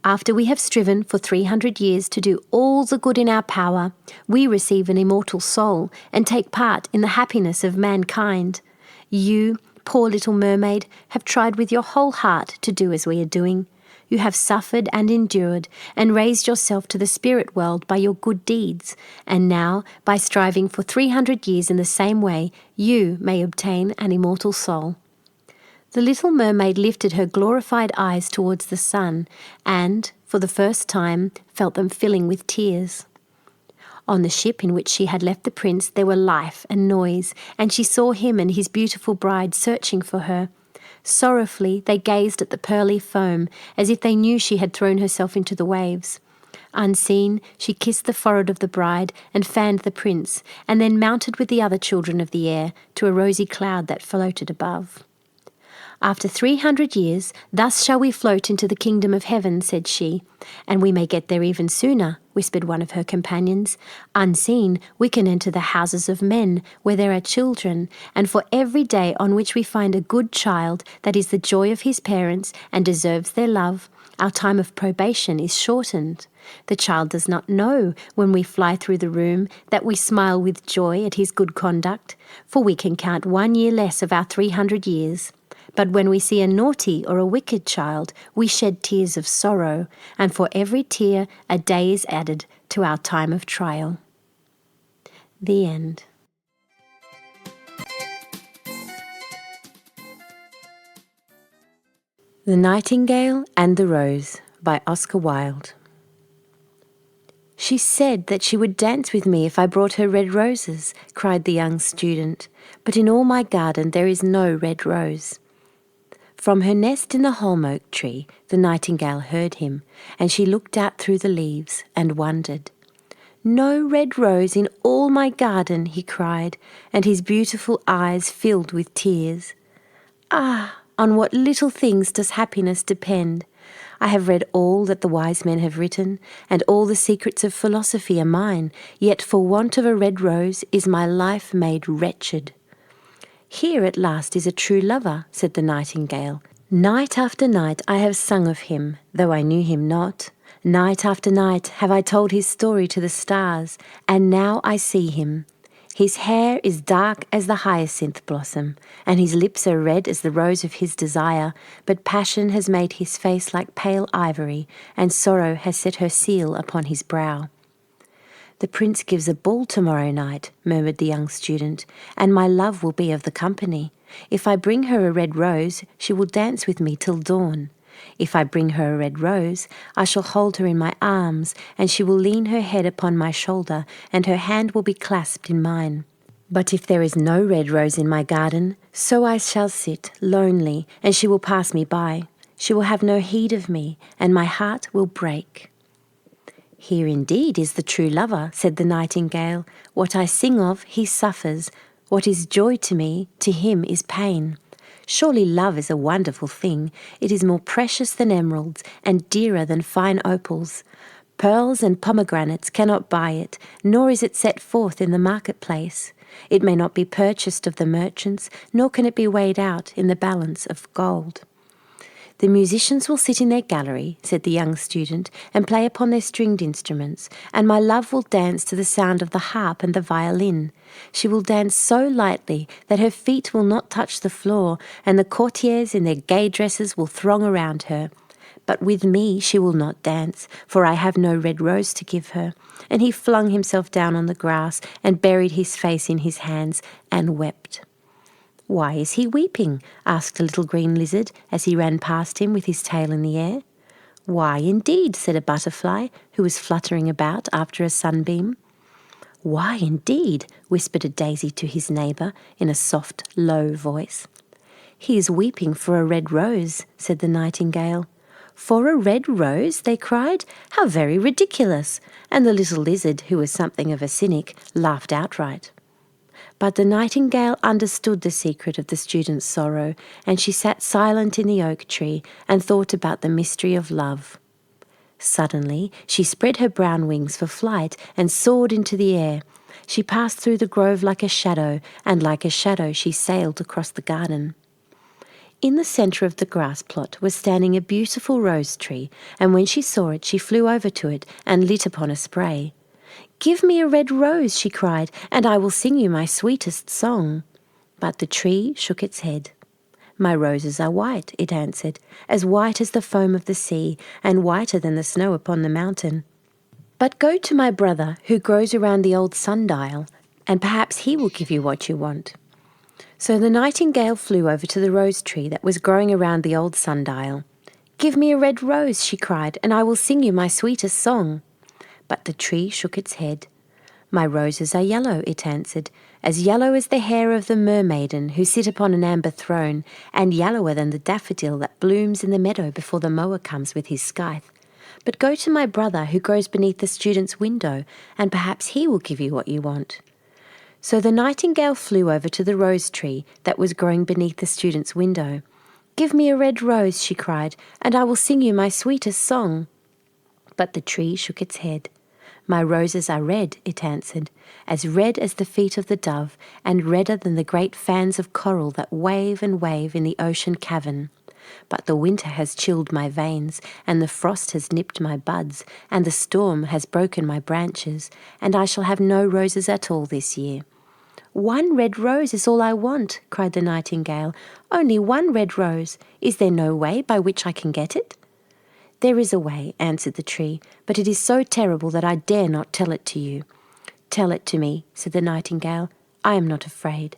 After we have striven for 300 years to do all the good in our power, we receive an immortal soul and take part in the happiness of mankind. You, poor little mermaid, have tried with your whole heart to do as we are doing. You have suffered and endured and raised yourself to the spirit world by your good deeds, and now, by striving for 300 years in the same way, you may obtain an immortal soul." The little mermaid lifted her glorified eyes towards the sun and, for the first time, felt them filling with tears. On the ship in which she had left the prince there were life and noise, and she saw him and his beautiful bride searching for her. Sorrowfully they gazed at the pearly foam, as if they knew she had thrown herself into the waves. Unseen, she kissed the forehead of the bride and fanned the prince, and then mounted with the other children of the air to a rosy cloud that floated above. "After 300 years, thus shall we float into the kingdom of heaven," said she. "And we may get there even sooner," whispered one of her companions. "Unseen, we can enter the houses of men, where there are children, and for every day on which we find a good child that is the joy of his parents and deserves their love, our time of probation is shortened. The child does not know, when we fly through the room, that we smile with joy at his good conduct, for we can count 1 year less of our 300 years. But when we see a naughty or a wicked child, we shed tears of sorrow, and for every tear a day is added to our time of trial." The end. The Nightingale and the Rose by Oscar Wilde. "She said that she would dance with me if I brought her red roses," cried the young student, "but in all my garden there is no red rose." From her nest in the holm oak tree, the nightingale heard him, and she looked out through the leaves and wondered. "No red rose in all my garden," he cried, and his beautiful eyes filled with tears. "Ah, on what little things does happiness depend! I have read all that the wise men have written, and all the secrets of philosophy are mine, yet for want of a red rose is my life made wretched." "Here at last is a true lover," said the nightingale. "Night after night I have sung of him, though I knew him not. Night after night have I told his story to the stars, and now I see him. His hair is dark as the hyacinth blossom, and his lips are red as the rose of his desire, but passion has made his face like pale ivory, and sorrow has set her seal upon his brow." "The prince gives a ball tomorrow night," murmured the young student, "and my love will be of the company. If I bring her a red rose, she will dance with me till dawn. If I bring her a red rose, I shall hold her in my arms, and she will lean her head upon my shoulder, and her hand will be clasped in mine. But if there is no red rose in my garden, so I shall sit, lonely, and she will pass me by. She will have no heed of me, and my heart will break." "Here indeed is the true lover," said the nightingale. "What I sing of, he suffers. What is joy to me, to him is pain. Surely love is a wonderful thing. It is more precious than emeralds, and dearer than fine opals. Pearls and pomegranates cannot buy it, nor is it set forth in the marketplace. It may not be purchased of the merchants, nor can it be weighed out in the balance of gold." "The musicians will sit in their gallery," said the young student, "and play upon their stringed instruments, and my love will dance to the sound of the harp and the violin. She will dance so lightly that her feet will not touch the floor, and the courtiers in their gay dresses will throng around her. But with me she will not dance, for I have no red rose to give her." And he flung himself down on the grass and buried his face in his hands and wept. "Why is he weeping?" asked a little green lizard as he ran past him with his tail in the air. "Why, indeed?" said a butterfly who was fluttering about after a sunbeam. "Why, indeed?" whispered a daisy to his neighbour in a soft, low voice. "He is weeping for a red rose," said the nightingale. "For a red rose?" they cried. "How very ridiculous!" And the little lizard, who was something of a cynic, laughed outright. But the nightingale understood the secret of the student's sorrow, and she sat silent in the oak tree and thought about the mystery of love. Suddenly she spread her brown wings for flight and soared into the air. She passed through the grove like a shadow, and like a shadow she sailed across the garden. In the centre of the grass plot was standing a beautiful rose tree, and when she saw it she flew over to it and lit upon a spray. "Give me a red rose," she cried, "and I will sing you my sweetest song." But the tree shook its head. "My roses are white," it answered, "as white as the foam of the sea, and whiter than the snow upon the mountain. But go to my brother, who grows around the old sundial, and perhaps he will give you what you want." So the nightingale flew over to the rose tree that was growing around the old sundial. "Give me a red rose," she cried, "and I will sing you my sweetest song." But the tree shook its head. "My roses are yellow," it answered, "as yellow as the hair of the mermaiden who sit upon an amber throne, and yellower than the daffodil that blooms in the meadow before the mower comes with his scythe. But go to my brother who grows beneath the student's window, and perhaps he will give you what you want." So the nightingale flew over to the rose tree that was growing beneath the student's window. "Give me a red rose," she cried, "and I will sing you my sweetest song." But the tree shook its head. "My roses are red," it answered, "as red as the feet of the dove, and redder than the great fans of coral that wave and wave in the ocean cavern. But the winter has chilled my veins, and the frost has nipped my buds, and the storm has broken my branches, and I shall have no roses at all this year." "One red rose is all I want," cried the nightingale. "Only one red rose. Is there no way by which I can get it?" "There is a way," answered the tree, "but it is so terrible that I dare not tell it to you." "Tell it to me," said the nightingale. "I am not afraid."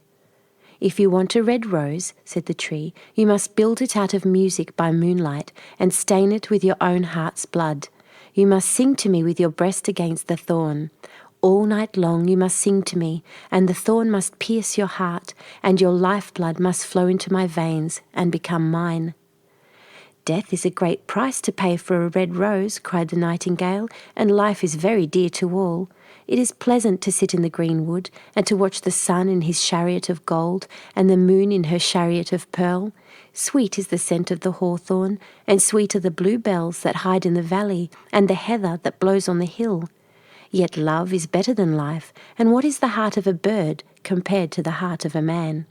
"If you want a red rose," said the tree, "you must build it out of music by moonlight and stain it with your own heart's blood. You must sing to me with your breast against the thorn. All night long you must sing to me, and the thorn must pierce your heart, and your lifeblood must flow into my veins and become mine." "Death is a great price to pay for a red rose," cried the nightingale, "and life is very dear to all. It is pleasant to sit in the green wood and to watch the sun in his chariot of gold and the moon in her chariot of pearl. Sweet is the scent of the hawthorn, and sweet are the bluebells that hide in the valley and the heather that blows on the hill. Yet love is better than life, and what is the heart of a bird compared to the heart of a man?"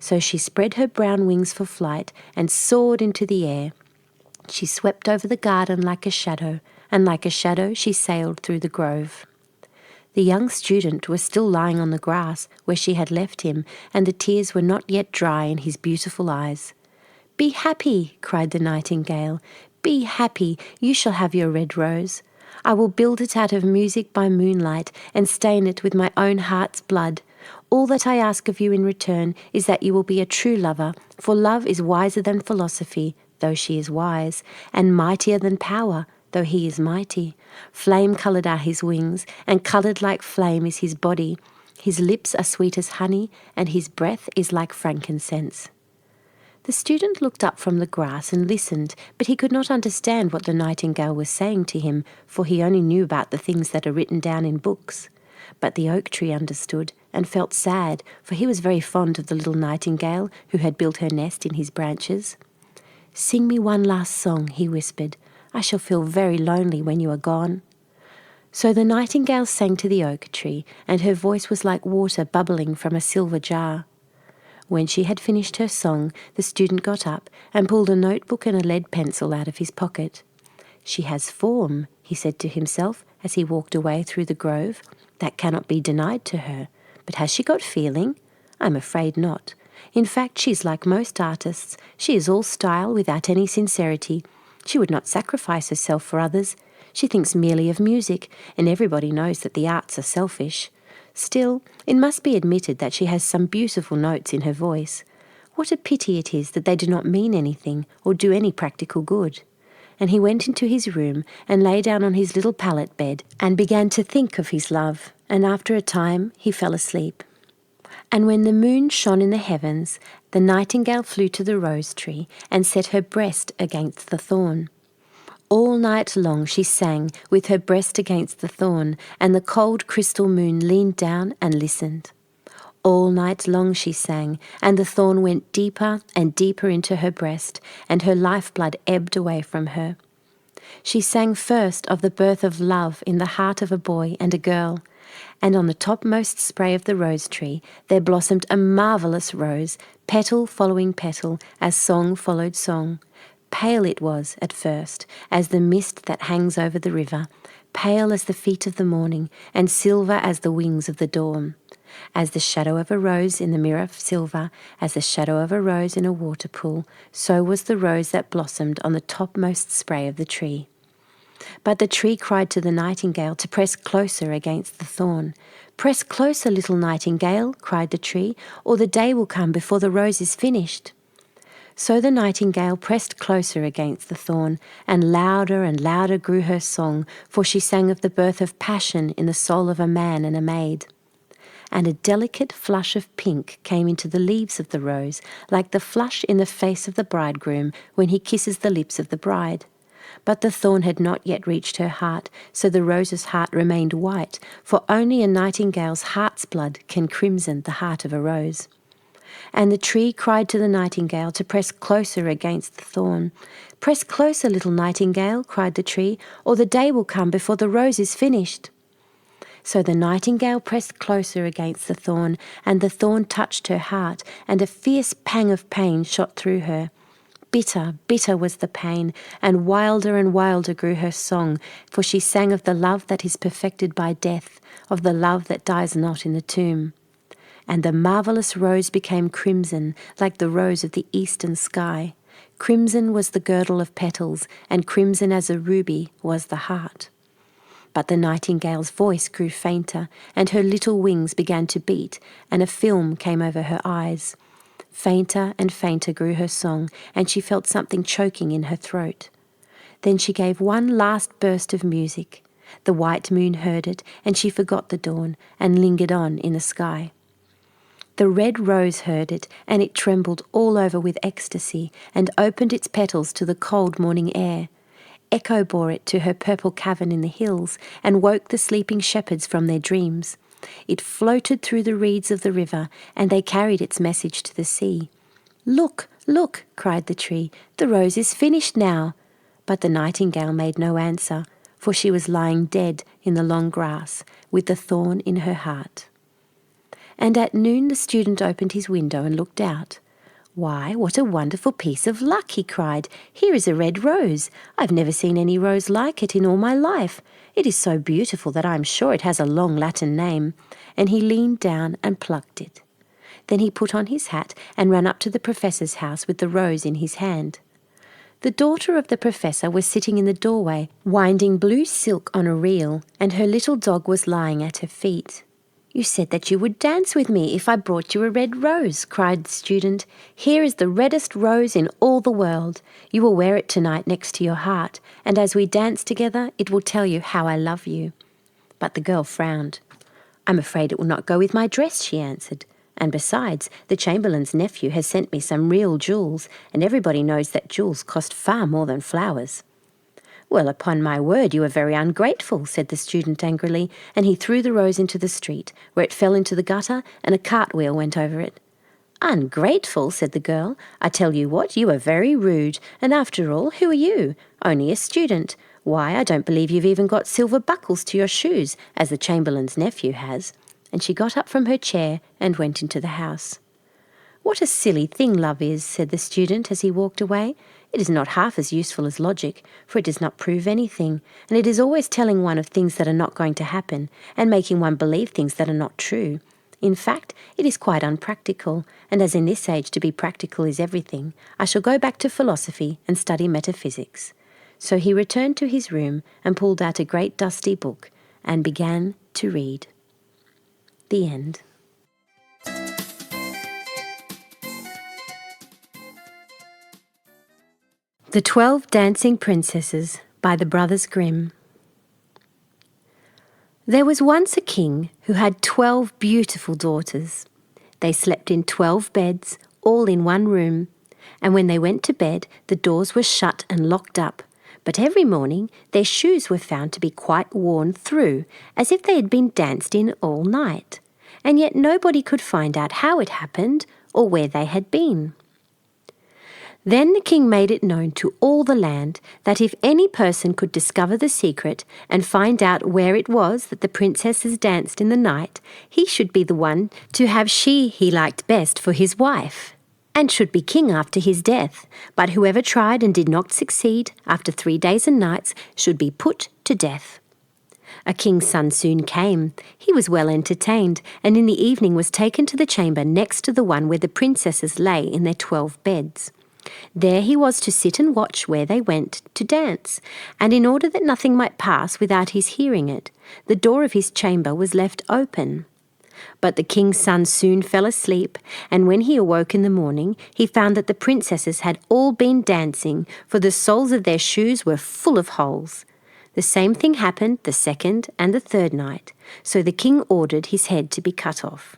So she spread her brown wings for flight and soared into the air. She swept over the garden like a shadow, and like a shadow she sailed through the grove. The young student was still lying on the grass where she had left him, and the tears were not yet dry in his beautiful eyes. "Be happy," cried the nightingale. "Be happy, you shall have your red rose. I will build it out of music by moonlight and stain it with my own heart's blood. All that I ask of you in return is that you will be a true lover, for love is wiser than philosophy, though she is wise, and mightier than power, though he is mighty. Flame-coloured are his wings, and coloured like flame is his body. His lips are sweet as honey, and his breath is like frankincense." The student looked up from the grass and listened, but he could not understand what the nightingale was saying to him, for he only knew about the things that are written down in books. But the oak tree understood and felt sad, for he was very fond of the little nightingale who had built her nest in his branches. "Sing me one last song," he whispered. "I shall feel very lonely when you are gone." So the nightingale sang to the oak tree, and her voice was like water bubbling from a silver jar. When she had finished her song, the student got up and pulled a notebook and a lead pencil out of his pocket. "She has form," he said to himself as he walked away through the grove. "That cannot be denied to her. But has she got feeling? I'm afraid not. In fact, she's like most artists. She is all style without any sincerity. She would not sacrifice herself for others. She thinks merely of music, and everybody knows that the arts are selfish. Still, it must be admitted that she has some beautiful notes in her voice. What a pity it is that they do not mean anything or do any practical good." And he went into his room and lay down on his little pallet bed and began to think of his love, and after a time he fell asleep. And when the moon shone in the heavens, the nightingale flew to the rose tree and set her breast against the thorn. All night long she sang with her breast against the thorn, and the cold crystal moon leaned down and listened. All night long she sang, and the thorn went deeper and deeper into her breast, and her lifeblood ebbed away from her. She sang first of the birth of love in the heart of a boy and a girl, and on the topmost spray of the rose tree there blossomed a marvellous rose, petal following petal, as song followed song. Pale it was at first, as the mist that hangs over the river, pale as the feet of the morning, and silver as the wings of the dawn. As the shadow of a rose in the mirror of silver, as the shadow of a rose in a water pool, so was the rose that blossomed on the topmost spray of the tree. But the tree cried to the nightingale to press closer against the thorn. "Press closer, little nightingale," cried the tree, "or the day will come before the rose is finished." So the nightingale pressed closer against the thorn, and louder grew her song, for she sang of the birth of passion in the soul of a man and a maid. And a delicate flush of pink came into the leaves of the rose, like the flush in the face of the bridegroom when he kisses the lips of the bride. But the thorn had not yet reached her heart, so the rose's heart remained white, for only a nightingale's heart's blood can crimson the heart of a rose. And the tree cried to the nightingale to press closer against the thorn. "Press closer, little nightingale," cried the tree, "or the day will come before the rose is finished." So the nightingale pressed closer against the thorn, and the thorn touched her heart, and a fierce pang of pain shot through her. Bitter, bitter was the pain, and wilder grew her song, for she sang of the love that is perfected by death, of the love that dies not in the tomb. And the marvellous rose became crimson, like the rose of the eastern sky. Crimson was the girdle of petals, and crimson as a ruby was the heart. But the nightingale's voice grew fainter, and her little wings began to beat, and a film came over her eyes. Fainter and fainter grew her song, and she felt something choking in her throat. Then she gave one last burst of music. The white moon heard it, and she forgot the dawn, and lingered on in the sky. The red rose heard it, and it trembled all over with ecstasy, and opened its petals to the cold morning air. Echo bore it to her purple cavern in the hills, and woke the sleeping shepherds from their dreams. It floated through the reeds of the river, and they carried its message to the sea. "Look, look," cried the tree, "the rose is finished now." But the nightingale made no answer, for she was lying dead in the long grass, with the thorn in her heart. And at noon the student opened his window and looked out. "Why, what a wonderful piece of luck," he cried. "Here is a red rose. I've never seen any rose like it in all my life. It is so beautiful that I am sure it has a long Latin name." And he leaned down and plucked it. Then he put on his hat and ran up to the professor's house with the rose in his hand. The daughter of the professor was sitting in the doorway, winding blue silk on a reel, and her little dog was lying at her feet. "You said that you would dance with me if I brought you a red rose," cried the student. "Here is the reddest rose in all the world. You will wear it tonight next to your heart, and as we dance together, it will tell you how I love you." But the girl frowned. "I'm afraid it will not go with my dress," she answered. "And besides, the Chamberlain's nephew has sent me some real jewels, and everybody knows that jewels cost far more than flowers." "Well, upon my word, you are very ungrateful," said the student angrily, and he threw the rose into the street, where it fell into the gutter, and a cartwheel went over it. "Ungrateful," said the girl. "I tell you what, you are very rude, and after all, who are you? Only a student. Why, I don't believe you've even got silver buckles to your shoes, as the Chamberlain's nephew has." And she got up from her chair and went into the house. "What a silly thing love is," said the student as he walked away. "It is not half as useful as logic, for it does not prove anything, and it is always telling one of things that are not going to happen, and making one believe things that are not true. In fact, it is quite unpractical, and as in this age to be practical is everything, I shall go back to philosophy and study metaphysics." So he returned to his room and pulled out a great dusty book and began to read. The end. The 12 Dancing Princesses by the Brothers Grimm. There was once a king who had 12 beautiful daughters. They slept in 12 beds, all in one room, and when they went to bed, the doors were shut and locked up. But every morning their shoes were found to be quite worn through, as if they had been danced in all night, and yet nobody could find out how it happened or where they had been. Then the king made it known to all the land that if any person could discover the secret and find out where it was that the princesses danced in the night, he should be the one to have she he liked best for his wife, and should be king after his death. But whoever tried and did not succeed, after 3 days and nights, should be put to death. A king's son soon came. He was well entertained, and in the evening was taken to the chamber next to the one where the princesses lay in their 12 beds. There he was to sit and watch where they went to dance, and in order that nothing might pass without his hearing it, the door of his chamber was left open. But the king's son soon fell asleep, and when he awoke in the morning, he found that the princesses had all been dancing, for the soles of their shoes were full of holes. The same thing happened the second and the third night, so the king ordered his head to be cut off.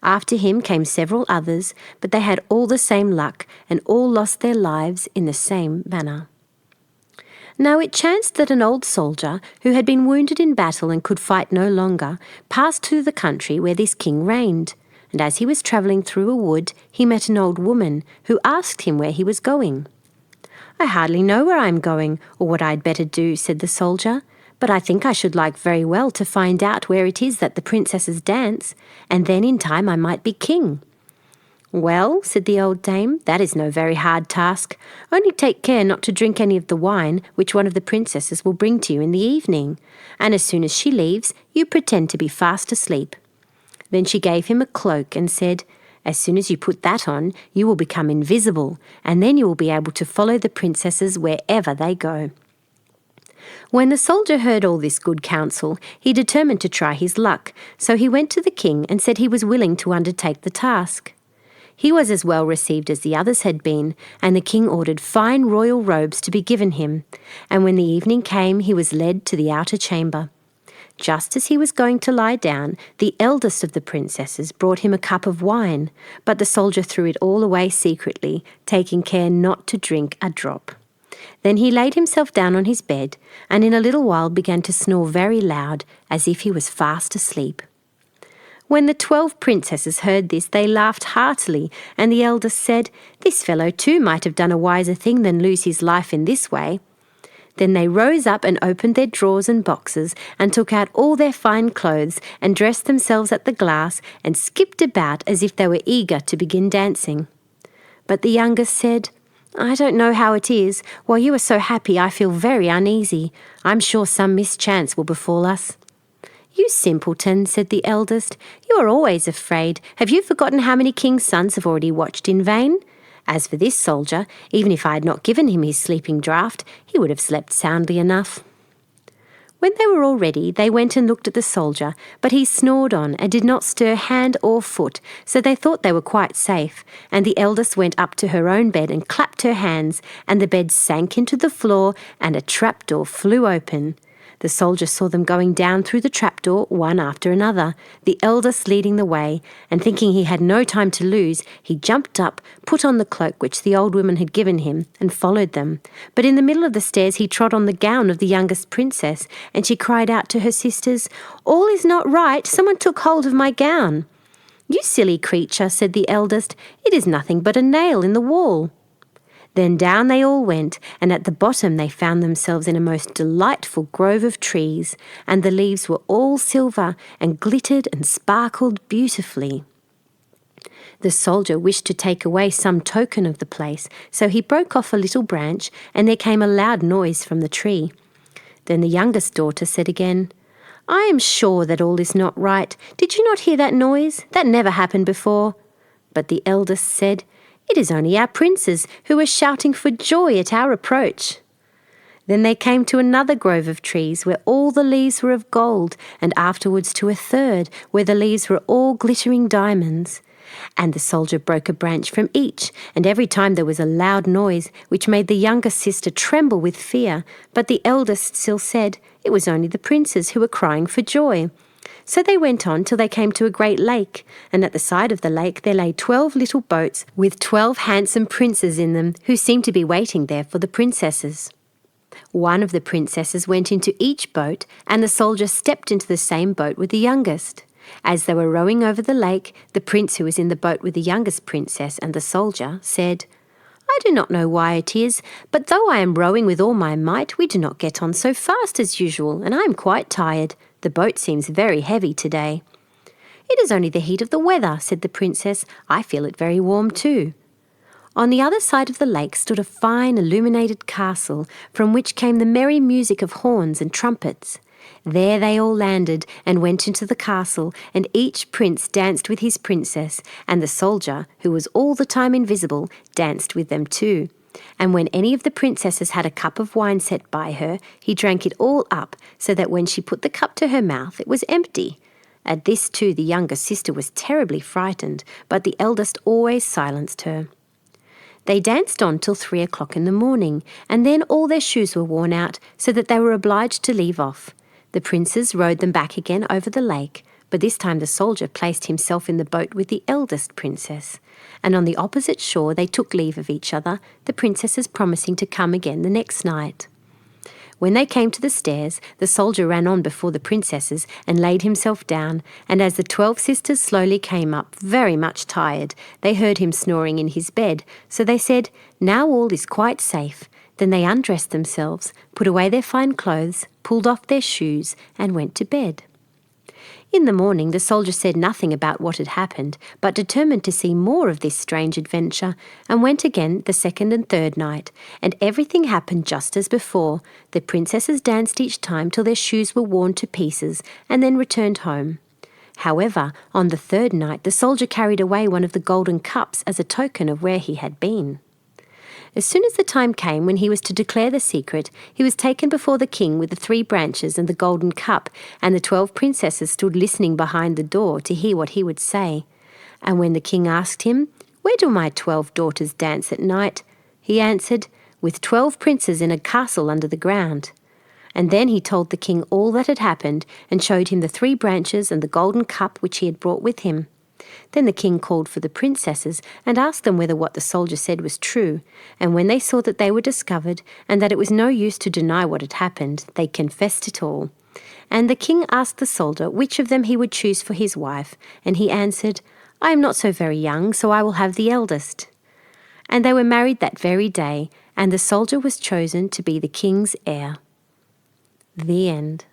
After him came several others, but they had all the same luck, and all lost their lives in the same manner. Now it chanced that an old soldier, who had been wounded in battle and could fight no longer, passed through the country where this king reigned. And as he was travelling through a wood, he met an old woman, who asked him where he was going. "I hardly know where I am going, or what I'd better do," said the soldier, "but I think I should like very well to find out where it is that the princesses dance, and then in time I might be king." "Well," said the old dame, "that is no very hard task. Only take care not to drink any of the wine which one of the princesses will bring to you in the evening, and as soon as she leaves, you pretend to be fast asleep." Then she gave him a cloak and said, "As soon as you put that on, you will become invisible, and then you will be able to follow the princesses wherever they go." When the soldier heard all this good counsel, he determined to try his luck, so he went to the king and said he was willing to undertake the task. He was as well received as the others had been, and the king ordered fine royal robes to be given him, and when the evening came he was led to the outer chamber. Just as he was going to lie down, the eldest of the princesses brought him a cup of wine, but the soldier threw it all away secretly, taking care not to drink a drop. Then he laid himself down on his bed, and in a little while began to snore very loud, as if he was fast asleep. When the 12 princesses heard this, they laughed heartily, and the eldest said, "This fellow too might have done a wiser thing than lose his life in this way." Then they rose up and opened their drawers and boxes, and took out all their fine clothes, and dressed themselves at the glass, and skipped about as if they were eager to begin dancing. But the youngest said, "I don't know how it is. While you are so happy, I feel very uneasy. I'm sure some mischance will befall us." "You simpleton," said the eldest, "you are always afraid. Have you forgotten how many king's sons have already watched in vain? As for this soldier, even if I had not given him his sleeping draught, he would have slept soundly enough." When they were all ready, they went and looked at the soldier, but he snored on and did not stir hand or foot, so they thought they were quite safe, and the eldest went up to her own bed and clapped her hands, and the bed sank into the floor, and a trapdoor flew open. The soldier saw them going down through the trapdoor, one after another, the eldest leading the way, and thinking he had no time to lose, he jumped up, put on the cloak which the old woman had given him, and followed them. But in the middle of the stairs he trod on the gown of the youngest princess, and she cried out to her sisters, "All is not right, someone took hold of my gown." "You silly creature," said the eldest, "it is nothing but a nail in the wall." Then down they all went, and at the bottom they found themselves in a most delightful grove of trees, and the leaves were all silver and glittered and sparkled beautifully. The soldier wished to take away some token of the place, so he broke off a little branch, and there came a loud noise from the tree. Then the youngest daughter said again, "I am sure that all is not right. Did you not hear that noise? That never happened before." But the eldest said, "It is only our princes who are shouting for joy at our approach." Then they came to another grove of trees where all the leaves were of gold, and afterwards to a third where the leaves were all glittering diamonds. And the soldier broke a branch from each, and every time there was a loud noise which made the younger sister tremble with fear, but the eldest still said it was only the princes who were crying for joy. So they went on till they came to a great lake, and at the side of the lake there lay 12 little boats with 12 handsome princes in them, who seemed to be waiting there for the princesses. One of the princesses went into each boat, and the soldier stepped into the same boat with the youngest. As they were rowing over the lake, the prince who was in the boat with the youngest princess and the soldier said, "I do not know why it is, but though I am rowing with all my might, we do not get on so fast as usual, and I am quite tired. The boat seems very heavy today." "It is only the heat of the weather," said the princess. "I feel it very warm too." On the other side of the lake stood a fine illuminated castle, from which came the merry music of horns and trumpets. There they all landed and went into the castle, and each prince danced with his princess, and the soldier, who was all the time invisible, danced with them too. And when any of the princesses had a cup of wine set by her, he drank it all up, so that when she put the cup to her mouth, it was empty. At this too the younger sister was terribly frightened, but the eldest always silenced her. They danced on till 3 o'clock in the morning, and then all their shoes were worn out, so that they were obliged to leave off. The princes rowed them back again over the lake, but this time the soldier placed himself in the boat with the eldest princess. And on the opposite shore they took leave of each other, the princesses promising to come again the next night. When they came to the stairs, the soldier ran on before the princesses and laid himself down, and as the 12 sisters slowly came up, very much tired, they heard him snoring in his bed, so they said, "Now all is quite safe." Then they undressed themselves, put away their fine clothes, pulled off their shoes, and went to bed. In the morning the soldier said nothing about what had happened, but determined to see more of this strange adventure, and went again the second and third night, and everything happened just as before. The princesses danced each time till their shoes were worn to pieces, and then returned home. However, on the third night the soldier carried away one of the golden cups as a token of where he had been. As soon as the time came when he was to declare the secret, he was taken before the king with the 3 branches and the golden cup, and the 12 princesses stood listening behind the door to hear what he would say. And when the king asked him, "Where do my 12 daughters dance at night?" he answered, "With 12 princes in a castle under the ground." And then he told the king all that had happened, and showed him the 3 branches and the golden cup which he had brought with him. Then the king called for the princesses and asked them whether what the soldier said was true, and when they saw that they were discovered and that it was no use to deny what had happened, they confessed it all. And the king asked the soldier which of them he would choose for his wife, and he answered, "I am not so very young, so I will have the eldest." And they were married that very day, and the soldier was chosen to be the king's heir. The end.